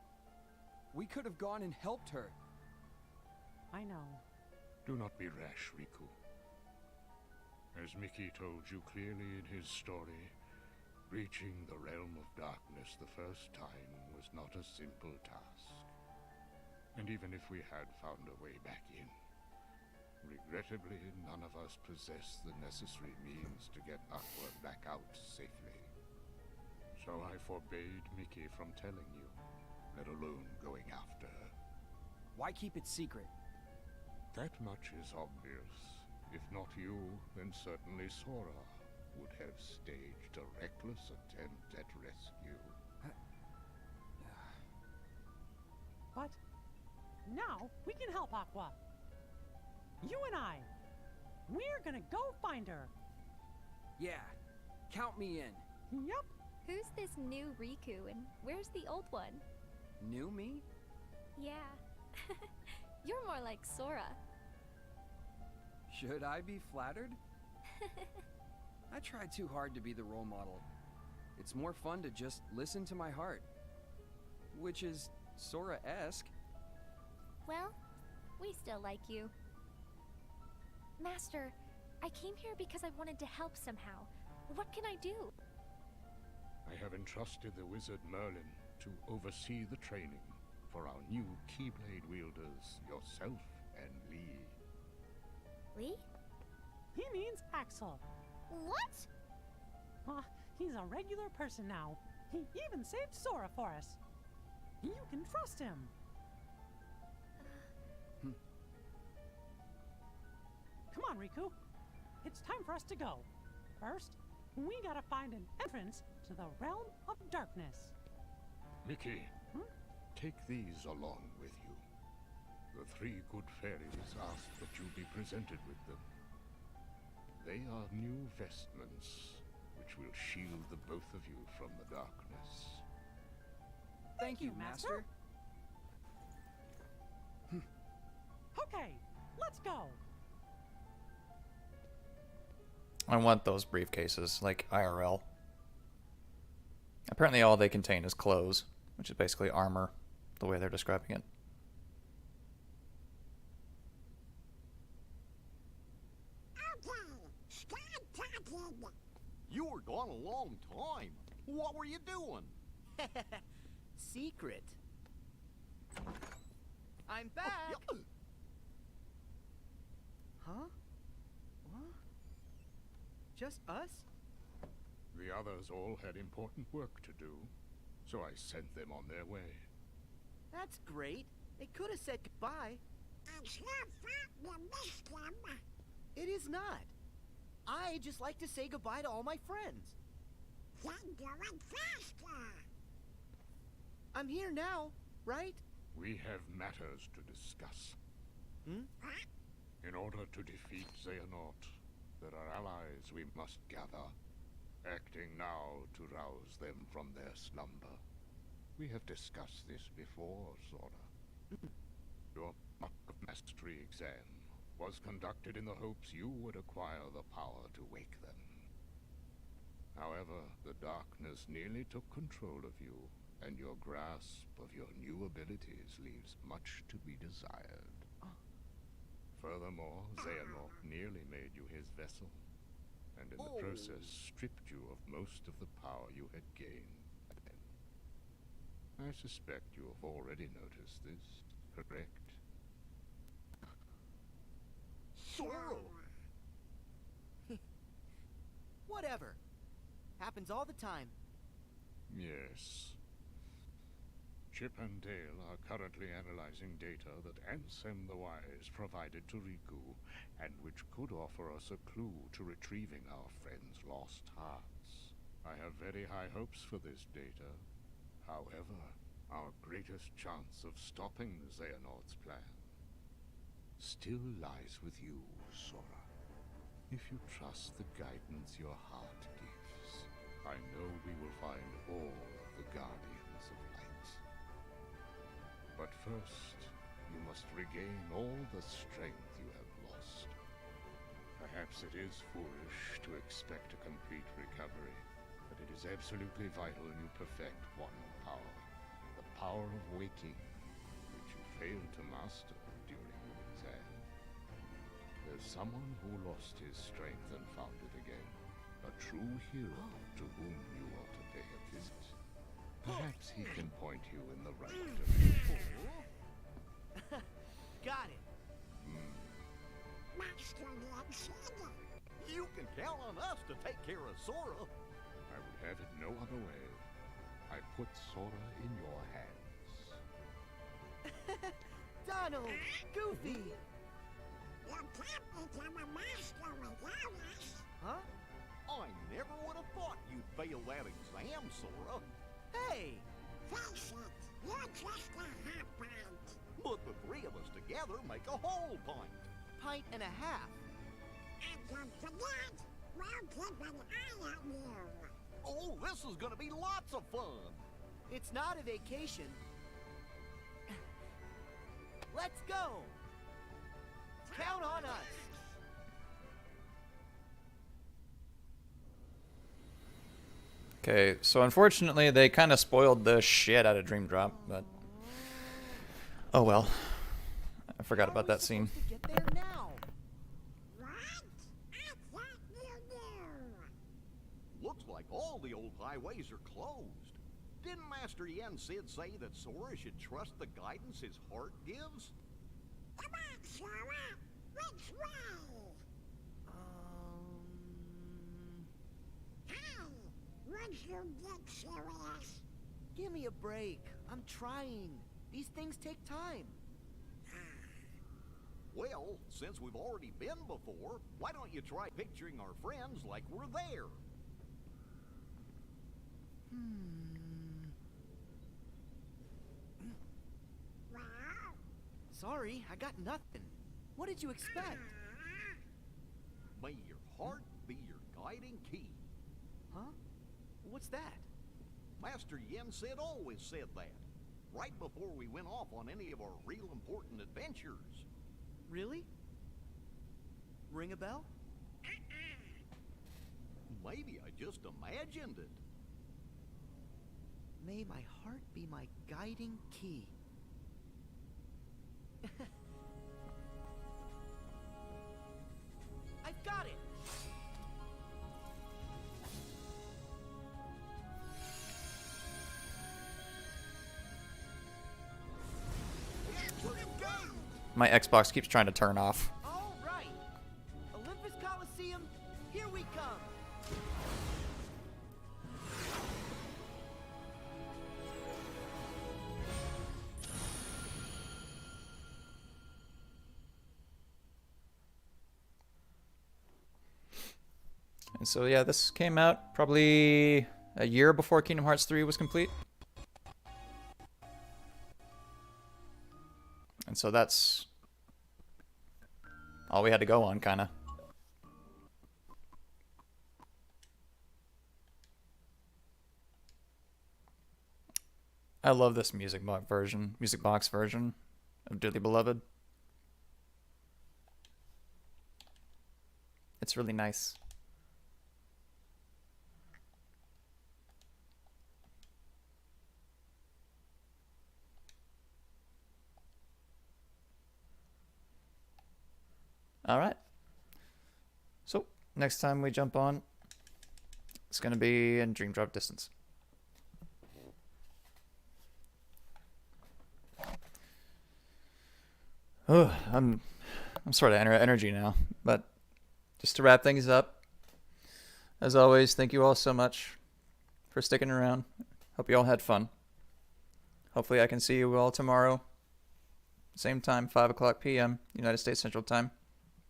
We could have gone and helped her. I know. Do not be rash, Riku. As Mickey told you clearly in his story, reaching the realm of darkness the first time was not a simple task. And even if we had found a way back in, regrettably none of us possess the necessary means to get Aqua back out safely. So I forbade Mickey from telling you, let alone going after her. Why keep it secret? That much is obvious. If not you, then certainly Sora would have staged a reckless attempt at rescue. But now we can help Aqua. You and I. We're gonna go find her. Yeah, count me in. Yup. Who's this new Riku and where's the old one? New me? Yeah. You're more like Sora. Should I be flattered? I try too hard to be the role model. It's more fun to just listen to my heart. Which is Sora-esque. Well, we still like you. Master, I came here because I wanted to help somehow. What can I do? I have entrusted the wizard Merlin to oversee the training for our new Keyblade wielders, yourself and Lee. Lee? He means Axel. What? He's a regular person now. He even saved Sora for us. You can trust him. Come on, Riku. It's time for us to go. First, we gotta find an entrance to the realm of darkness. Mickey, take these along with you. The 3 good fairies ask that you be presented with them. They are new vestments, which will shield the both of you from the darkness. Thank you, Master. Okay, let's go. I want those briefcases, like IRL. Apparently all they contain is clothes. which is basically armor, the way they're describing it. You were gone a long time. What were you doing? Secret. I'm back. Huh? What? Just us? The others all had important work to do, so I sent them on their way. That's great. They could have said goodbye. It's not fair you missed them. It is not. I just like to say goodbye to all my friends. Then do it faster. I'm here now, right? We have matters to discuss. What? In order to defeat Xehanort, there are allies we must gather, acting now to rouse them from their slumber. We have discussed this before, Sora. Your Mark of Mastery exam was conducted in the hopes you would acquire the power to wake them. However, the darkness nearly took control of you, and your grasp of your new abilities leaves much to be desired. Furthermore, Xehanort nearly made you his vessel, and in the process stripped you of most of the power you had gained. I suspect you have already noticed this, correct? Sora! Whatever. Happens all the time. Yes. Chip and Dale are currently analyzing data that Ansem the Wise provided to Riku, and which could offer us a clue to retrieving our friend's lost hearts. I have very high hopes for this data. However, our greatest chance of stopping the Xehanort's plan still lies with you, Sora. If you trust the guidance your heart gives, I know we will find all of the Guardians of Light. But first, you must regain all the strength you have lost. Perhaps it is foolish to expect a complete recovery, but it is absolutely vital you perfect one power. The power of waking, which you failed to master during the exam. There's someone who lost his strength and found it again. A true hero to whom you ought to pay a visit. Perhaps he can point you in the right direction. Got it. Master Yoda. You can count on us to take care of Sora. I would have it no other way. I put Sora in your hands. Donald! Goofy! You can't become a master without us. Huh? I never would have thought you'd fail that exam, Sora. Hey! Face it, you're just a half pint. But the three of us together make a whole pint. Pint and a half. And don't forget, we'll keep an eye on you. Oh, this is gonna be lots of fun. It's not a vacation. Let's go! Count on us! Okay, so unfortunately they kind of spoiled the shit out of Dream Drop, but oh well. I forgot about that scene. To get there now. What? I thought you knew. Looks like all the old highways are closed. Didn't Master Yen Sid say that Sora should trust the guidance his heart gives? Come on, Sora. Which way? Hey, would you get serious? Give me a break. I'm trying. These things take time. Well, since we've already been before, why don't you try picturing our friends like we're there? Well, Sorry, I got nothing. What did you expect? May your heart be your guiding key. Huh? What's that? Master Yen Sid always said that, right before we went off on any of our real important adventures. Really? Ring a bell? Maybe I just imagined it. May my heart be my guiding key. I've got it! My Xbox keeps trying to turn off. All right. Olympus Coliseum, here we come. And so yeah, this came out probably a year before Kingdom Hearts 3 was complete. And so that's all we had to go on, kinda. I love this music box version of Dearly Beloved. It's really nice. All right. So next time we jump on, it's gonna be in Dream Drop Distance. Oh, I'm sort of energy now, but just to wrap things up, as always, thank you all so much for sticking around. Hope you all had fun. Hopefully I can see you all tomorrow, same time, 5 o'clock p.m. United States Central Time.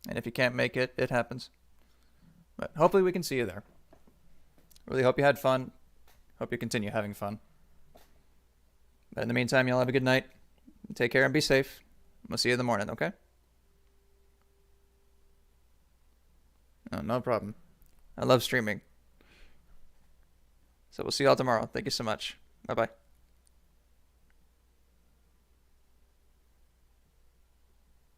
And if you can't make it, it happens. But hopefully we can see you there. Really hope you had fun. Hope you continue having fun. But in the meantime, y'all have a good night. Take care and be safe. We'll see you in the morning, okay? Oh, no problem. I love streaming. So we'll see y'all tomorrow. Thank you so much. Bye-bye.